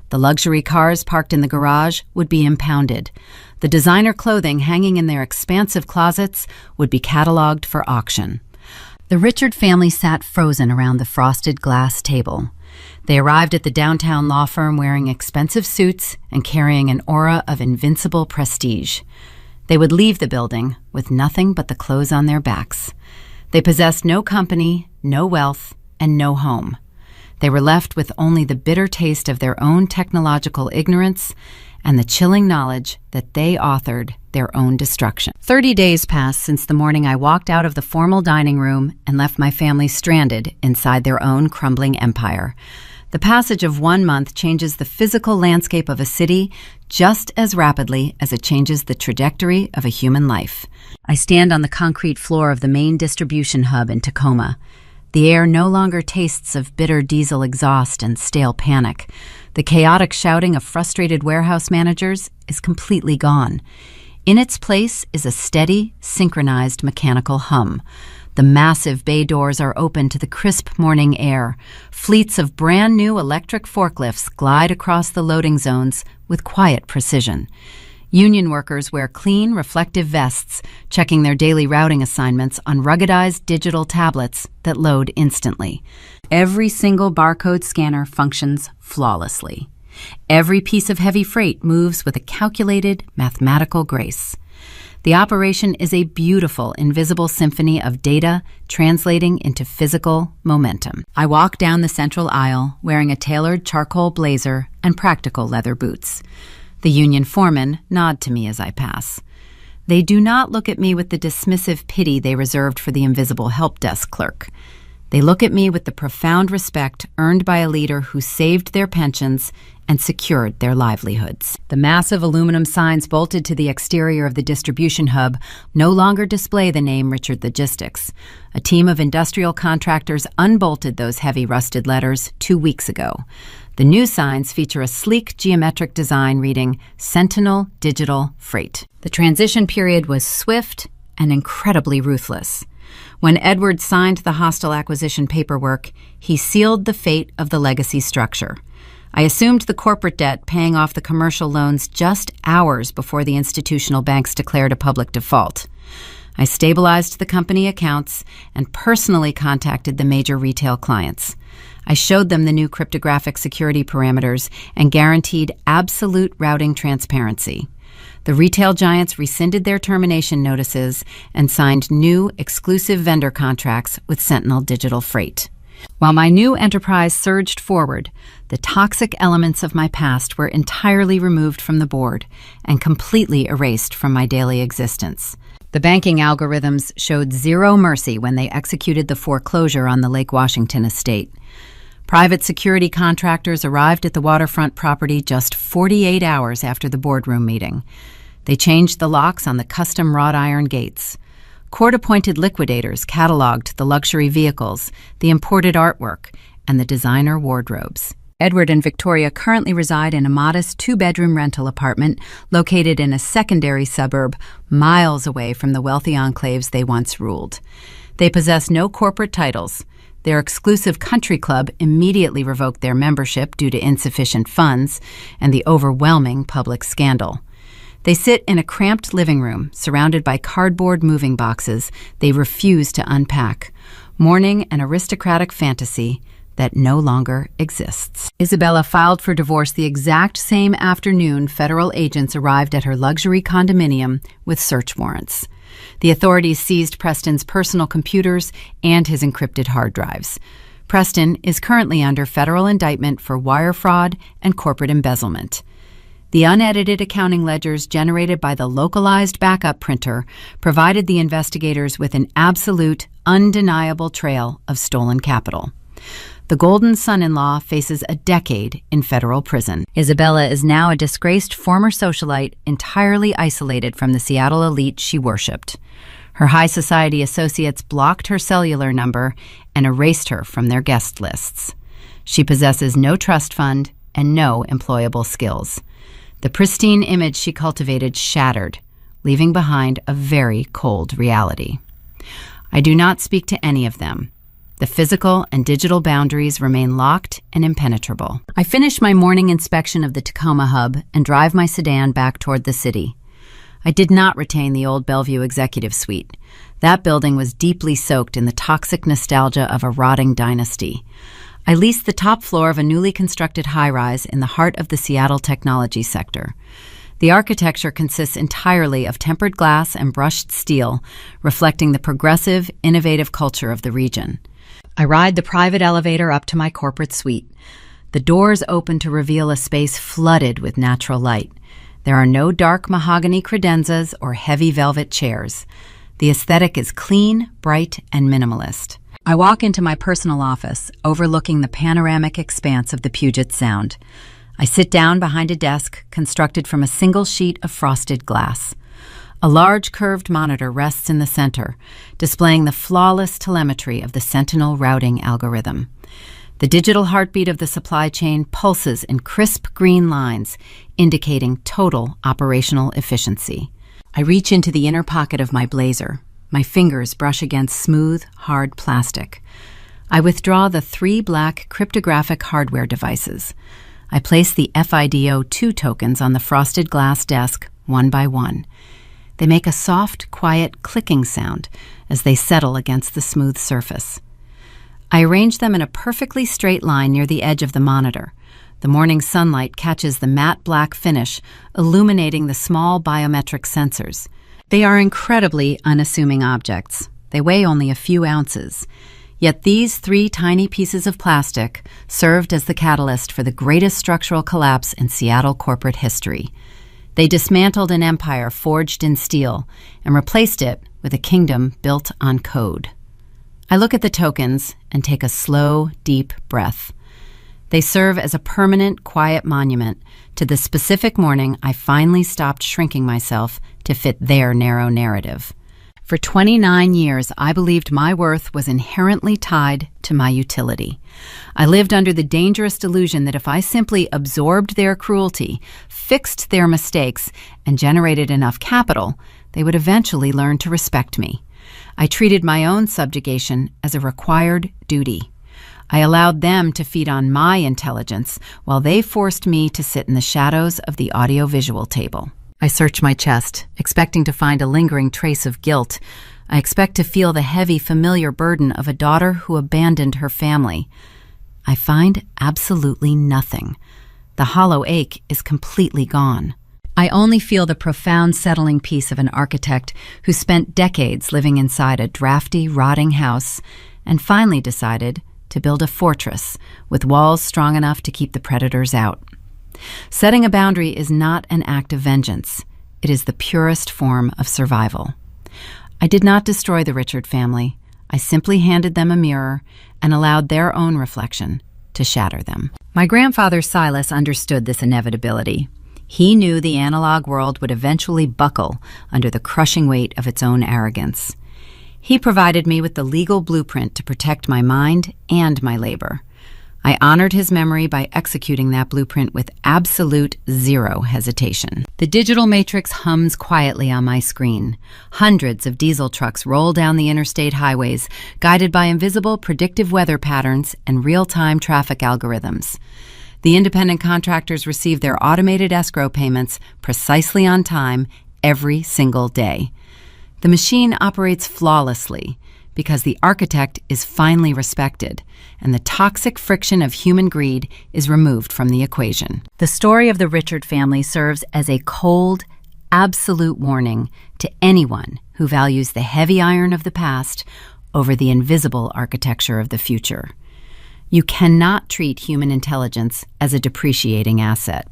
The luxury cars parked in the garage would be impounded. The designer clothing hanging in their expansive closets would be cataloged for auction. The Richard family sat frozen around the frosted glass table. They arrived at the downtown law firm wearing expensive suits and carrying an aura of invincible prestige. They would leave the building with nothing but the clothes on their backs. They possessed no company, no wealth, and no home. They were left with only the bitter taste of their own technological ignorance and the chilling knowledge that they authored their own destruction. 30 days passed since the morning I walked out of the formal dining room and left my family stranded inside their own crumbling empire. The passage of 1 month changes the physical landscape of a city just as rapidly as it changes the trajectory of a human life. I stand on the concrete floor of the main distribution hub in Tacoma. The air no longer tastes of bitter diesel exhaust and stale panic. The chaotic shouting of frustrated warehouse managers is completely gone. In its place is a steady, synchronized mechanical hum. The massive bay doors are open to the crisp morning air. Fleets of brand-new electric forklifts glide across the loading zones with quiet precision. Union workers wear clean, reflective vests, checking their daily routing assignments on ruggedized digital tablets that load instantly. Every single barcode scanner functions flawlessly. Every piece of heavy freight moves with a calculated, mathematical grace. The operation is a beautiful, invisible symphony of data translating into physical momentum. I walk down the central aisle wearing a tailored charcoal blazer and practical leather boots. The union foremen nod to me as I pass. They do not look at me with the dismissive pity they reserved for the invisible help desk clerk. They look at me with the profound respect earned by a leader who saved their pensions and secured their livelihoods. The massive aluminum signs bolted to the exterior of the distribution hub no longer display the name Richard Logistics. A team of industrial contractors unbolted those heavy rusted letters 2 weeks ago. The new signs feature a sleek geometric design reading Sentinel Digital Freight. The transition period was swift and incredibly ruthless. When Edward signed the hostile acquisition paperwork, he sealed the fate of the legacy structure. I assumed the corporate debt, paying off the commercial loans just hours before the institutional banks declared a public default. I stabilized the company accounts and personally contacted the major retail clients. I showed them the new cryptographic security parameters and guaranteed absolute routing transparency. The retail giants rescinded their termination notices and signed new exclusive vendor contracts with Sentinel Digital Freight. While my new enterprise surged forward, the toxic elements of my past were entirely removed from the board and completely erased from my daily existence. The banking algorithms showed zero mercy when they executed the foreclosure on the Lake Washington estate. Private security contractors arrived at the waterfront property just 48 hours after the boardroom meeting. They changed the locks on the custom wrought iron gates. Court-appointed liquidators cataloged the luxury vehicles, the imported artwork, and the designer wardrobes. Edward and Victoria currently reside in a modest 2-bedroom rental apartment located in a secondary suburb miles away from the wealthy enclaves they once ruled. They possess no corporate titles. Their exclusive country club immediately revoked their membership due to insufficient funds and the overwhelming public scandal. They sit in a cramped living room, surrounded by cardboard moving boxes they refuse to unpack, mourning an aristocratic fantasy that no longer exists. Isabella filed for divorce the exact same afternoon federal agents arrived at her luxury condominium with search warrants. The authorities seized Preston's personal computers and his encrypted hard drives. Preston is currently under federal indictment for wire fraud and corporate embezzlement. The unedited accounting ledgers generated by the localized backup printer provided the investigators with an absolute, undeniable trail of stolen capital. The Golden son-in-law faces a decade in federal prison. Isabella is now a disgraced former socialite entirely isolated from the Seattle elite she worshipped. Her high society associates blocked her cellular number and erased her from their guest lists. She possesses no trust fund and no employable skills. The pristine image she cultivated shattered, leaving behind a very cold reality. I do not speak to any of them. The physical and digital boundaries remain locked and impenetrable. I finish my morning inspection of the Tacoma hub and drive my sedan back toward the city. I did not retain the old Bellevue Executive Suite. That building was deeply soaked in the toxic nostalgia of a rotting dynasty. I leased the top floor of a newly constructed high-rise in the heart of the Seattle technology sector. The architecture consists entirely of tempered glass and brushed steel, reflecting the progressive, innovative culture of the region. I ride the private elevator up to my corporate suite. The doors open to reveal a space flooded with natural light. There are no dark mahogany credenzas or heavy velvet chairs. The aesthetic is clean, bright, and minimalist. I walk into my personal office, overlooking the panoramic expanse of the Puget Sound. I sit down behind a desk constructed from a single sheet of frosted glass. A large curved monitor rests in the center, displaying the flawless telemetry of the Sentinel routing algorithm. The digital heartbeat of the supply chain pulses in crisp green lines, indicating total operational efficiency. I reach into the inner pocket of my blazer. My fingers brush against smooth, hard plastic. I withdraw the 3 black cryptographic hardware devices. I place the FIDO2 tokens on the frosted glass desk, one by one. They make a soft, quiet clicking sound as they settle against the smooth surface. I arrange them in a perfectly straight line near the edge of the monitor. The morning sunlight catches the matte black finish, illuminating the small biometric sensors. They are incredibly unassuming objects. They weigh only a few ounces. Yet these 3 tiny pieces of plastic served as the catalyst for the greatest structural collapse in Seattle corporate history. They dismantled an empire forged in steel and replaced it with a kingdom built on code. I look at the tokens and take a slow, deep breath. They serve as a permanent, quiet monument to the specific morning I finally stopped shrinking myself to fit their narrow narrative. For 29 years, I believed my worth was inherently tied to my utility. I lived under the dangerous delusion that if I simply absorbed their cruelty, fixed their mistakes, and generated enough capital, they would eventually learn to respect me. I treated my own subjugation as a required duty. I allowed them to feed on my intelligence while they forced me to sit in the shadows of the audiovisual table. I search my chest, expecting to find a lingering trace of guilt. I expect to feel the heavy, familiar burden of a daughter who abandoned her family. I find absolutely nothing. The hollow ache is completely gone. I only feel the profound, settling peace of an architect who spent decades living inside a drafty, rotting house and finally decided to build a fortress with walls strong enough to keep the predators out. Setting a boundary is not an act of vengeance. It is the purest form of survival. I did not destroy the Richard family. I simply handed them a mirror and allowed their own reflection to shatter them. My grandfather Silas understood this inevitability. He knew the analog world would eventually buckle under the crushing weight of its own arrogance. He provided me with the legal blueprint to protect my mind and my labor. I honored his memory by executing that blueprint with absolute zero hesitation. The digital matrix hums quietly on my screen. Hundreds of diesel trucks roll down the interstate highways, guided by invisible predictive weather patterns and real-time traffic algorithms. The independent contractors receive their automated escrow payments precisely on time every single day. The machine operates flawlessly because the architect is finally respected, and the toxic friction of human greed is removed from the equation. The story of the Richard family serves as a cold, absolute warning to anyone who values the heavy iron of the past over the invisible architecture of the future. You cannot treat human intelligence as a depreciating asset.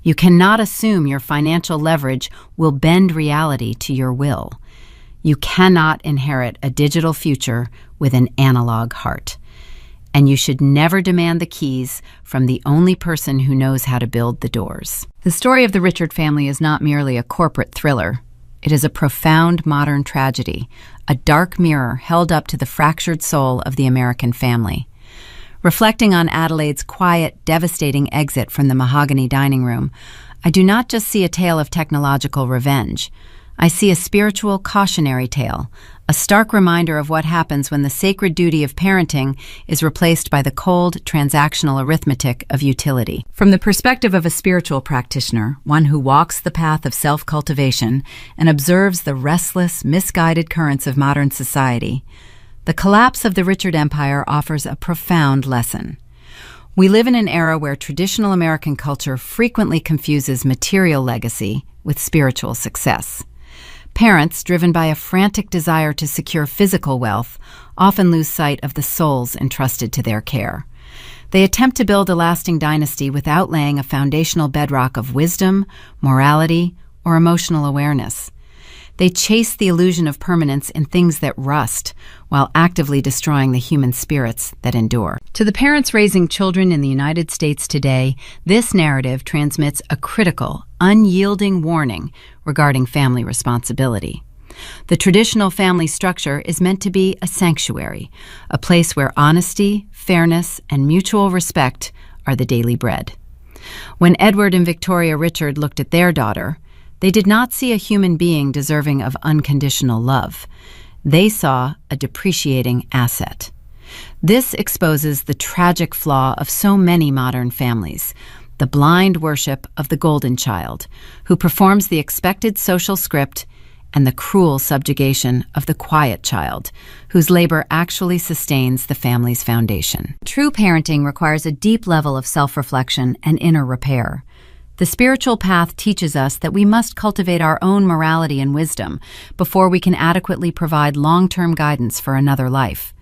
You cannot assume your financial leverage will bend reality to your will. You cannot inherit a digital future with an analog heart. And you should never demand the keys from the only person who knows how to build the doors. The story of the Richard family is not merely a corporate thriller. It is a profound modern tragedy, a dark mirror held up to the fractured soul of the American family. Reflecting on Adelaide's quiet, devastating exit from the mahogany dining room, I do not just see a tale of technological revenge. I see a spiritual cautionary tale, a stark reminder of what happens when the sacred duty of parenting is replaced by the cold, transactional arithmetic of utility. From the perspective of a spiritual practitioner, one who walks the path of self-cultivation and observes the restless, misguided currents of modern society, the collapse of the Richard Empire offers a profound lesson. We live in an era where traditional American culture frequently confuses material legacy with spiritual success. Parents, driven by a frantic desire to secure physical wealth, often lose sight of the souls entrusted to their care. They attempt to build a lasting dynasty without laying a foundational bedrock of wisdom, morality, or emotional awareness. They chase the illusion of permanence in things that rust, while actively destroying the human spirits that endure. To the parents raising children in the United States today, this narrative transmits a critical, unyielding warning regarding family responsibility. The traditional family structure is meant to be a sanctuary, a place where honesty, fairness, and mutual respect are the daily bread. When Edward and Victoria Richard looked at their daughter, They did not see a human being deserving of unconditional love. They saw a depreciating asset. This exposes the tragic flaw of so many modern families, the blind worship of the golden child, who performs the expected social script, and the cruel subjugation of the quiet child, whose labor actually sustains the family's foundation. True parenting requires a deep level of self-reflection and inner repair. The spiritual path teaches us that we must cultivate our own morality and wisdom before we can adequately provide long-term guidance for another life.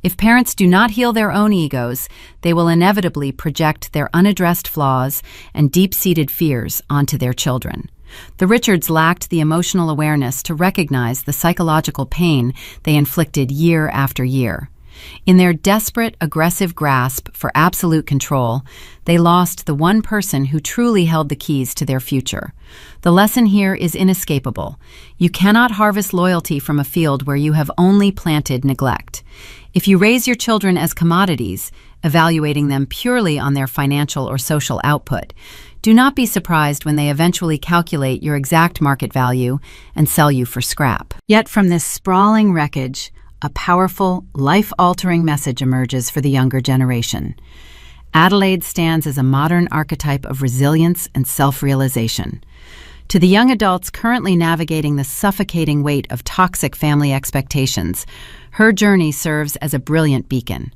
If parents do not heal their own egos, they will inevitably project their unaddressed flaws and deep-seated fears onto their children. The Richards lacked the emotional awareness to recognize the psychological pain they inflicted year after year. In their desperate, aggressive grasp for absolute control, they lost the one person who truly held the keys to their future. The lesson here is inescapable. You cannot harvest loyalty from a field where you have only planted neglect. If you raise your children as commodities, evaluating them purely on their financial or social output, do not be surprised when they eventually calculate your exact market value and sell you for scrap. Yet from this sprawling wreckage, a powerful, life-altering message emerges for the younger generation. Adelaide stands as a modern archetype of resilience and self-realization. To the young adults currently navigating the suffocating weight of toxic family expectations, her journey serves as a brilliant beacon.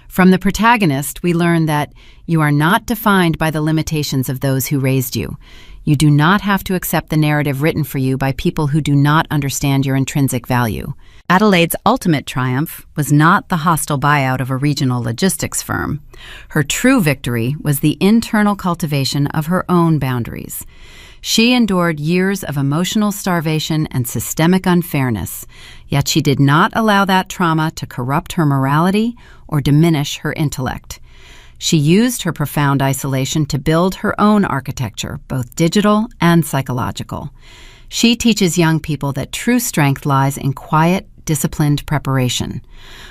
From the protagonist, we learn that you are not defined by the limitations of those who raised you. You do not have to accept the narrative written for you by people who do not understand your intrinsic value. Adelaide's ultimate triumph was not the hostile buyout of a regional logistics firm. Her true victory was the internal cultivation of her own boundaries. She endured years of emotional starvation and systemic unfairness, yet she did not allow that trauma to corrupt her morality or diminish her intellect. She used her profound isolation to build her own architecture, both digital and psychological. She teaches young people that true strength lies in quiet, disciplined preparation.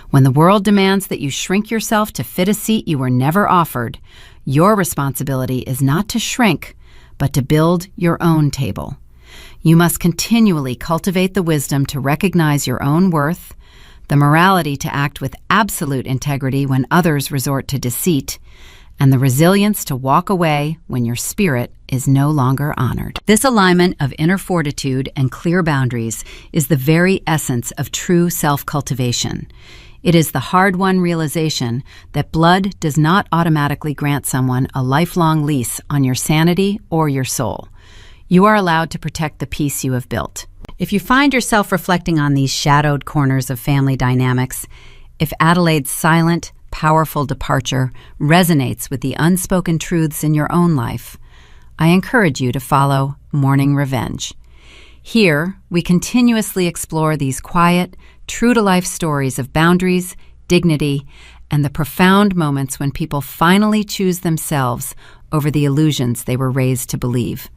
When the world demands that you shrink yourself to fit a seat you were never offered, your responsibility is not to shrink, but to build your own table. You must continually cultivate the wisdom to recognize your own worth, the morality to act with absolute integrity when others resort to deceit, and the resilience to walk away when your spirit is no longer honored. This alignment of inner fortitude and clear boundaries is the very essence of true self-cultivation. It is the hard-won realization that blood does not automatically grant someone a lifelong lease on your sanity or your soul. You are allowed to protect the peace you have built. If you find yourself reflecting on these shadowed corners of family dynamics, if Adelaide's silent, powerful departure resonates with the unspoken truths in your own life, I encourage you to follow Mourning Revenge. Here, we continuously explore these quiet, true-to-life stories of boundaries, dignity, and the profound moments when people finally choose themselves over the illusions they were raised to believe.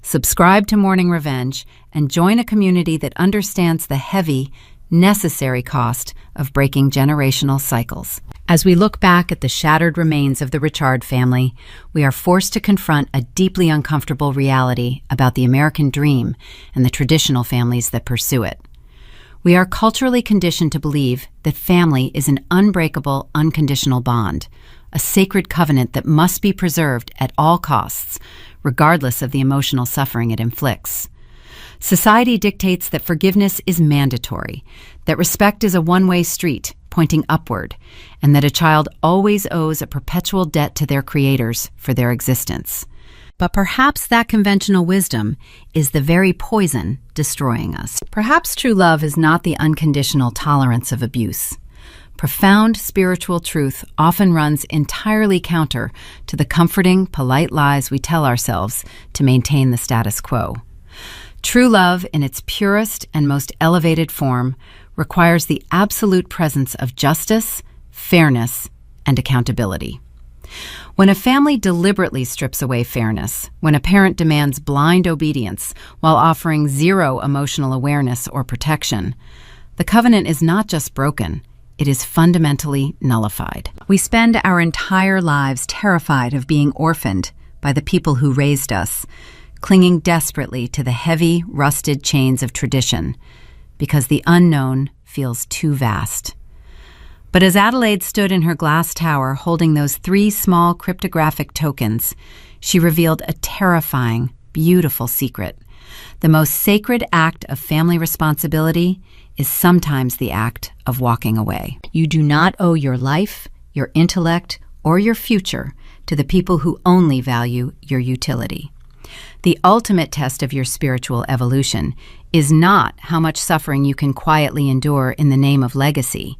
Subscribe to Mourning Revenge and join a community that understands the heavy, necessary cost of breaking generational cycles. As we look back at the shattered remains of the Richard family, we are forced to confront a deeply uncomfortable reality about the American dream and the traditional families that pursue it. We are culturally conditioned to believe that family is an unbreakable, unconditional bond, a sacred covenant that must be preserved at all costs, regardless of the emotional suffering it inflicts. Society dictates that forgiveness is mandatory, that respect is a one-way street pointing upward, and that a child always owes a perpetual debt to their creators for their existence. But perhaps that conventional wisdom is the very poison destroying us. Perhaps true love is not the unconditional tolerance of abuse. Profound spiritual truth often runs entirely counter to the comforting, polite lies we tell ourselves to maintain the status quo. True love, in its purest and most elevated form, requires the absolute presence of justice, fairness, and accountability. When a family deliberately strips away fairness, when a parent demands blind obedience while offering zero emotional awareness or protection, the covenant is not just broken, it is fundamentally nullified. We spend our entire lives terrified of being orphaned by the people who raised us, clinging desperately to the heavy, rusted chains of tradition, because the unknown feels too vast. But as Adelaide stood in her glass tower holding those 3 small cryptographic tokens, she revealed a terrifying, beautiful secret. The most sacred act of family responsibility is sometimes the act of walking away. You do not owe your life, your intellect, or your future to the people who only value your utility. The ultimate test of your spiritual evolution is not how much suffering you can quietly endure in the name of legacy,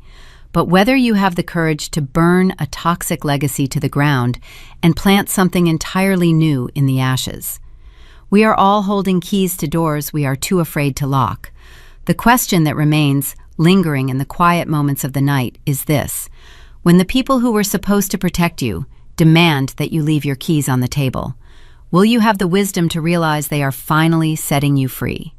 but whether you have the courage to burn a toxic legacy to the ground and plant something entirely new in the ashes. We are all holding keys to doors we are too afraid to lock. The question that remains, lingering in the quiet moments of the night, is this: when the people who were supposed to protect you demand that you leave your keys on the table, will you have the wisdom to realize they are finally setting you free?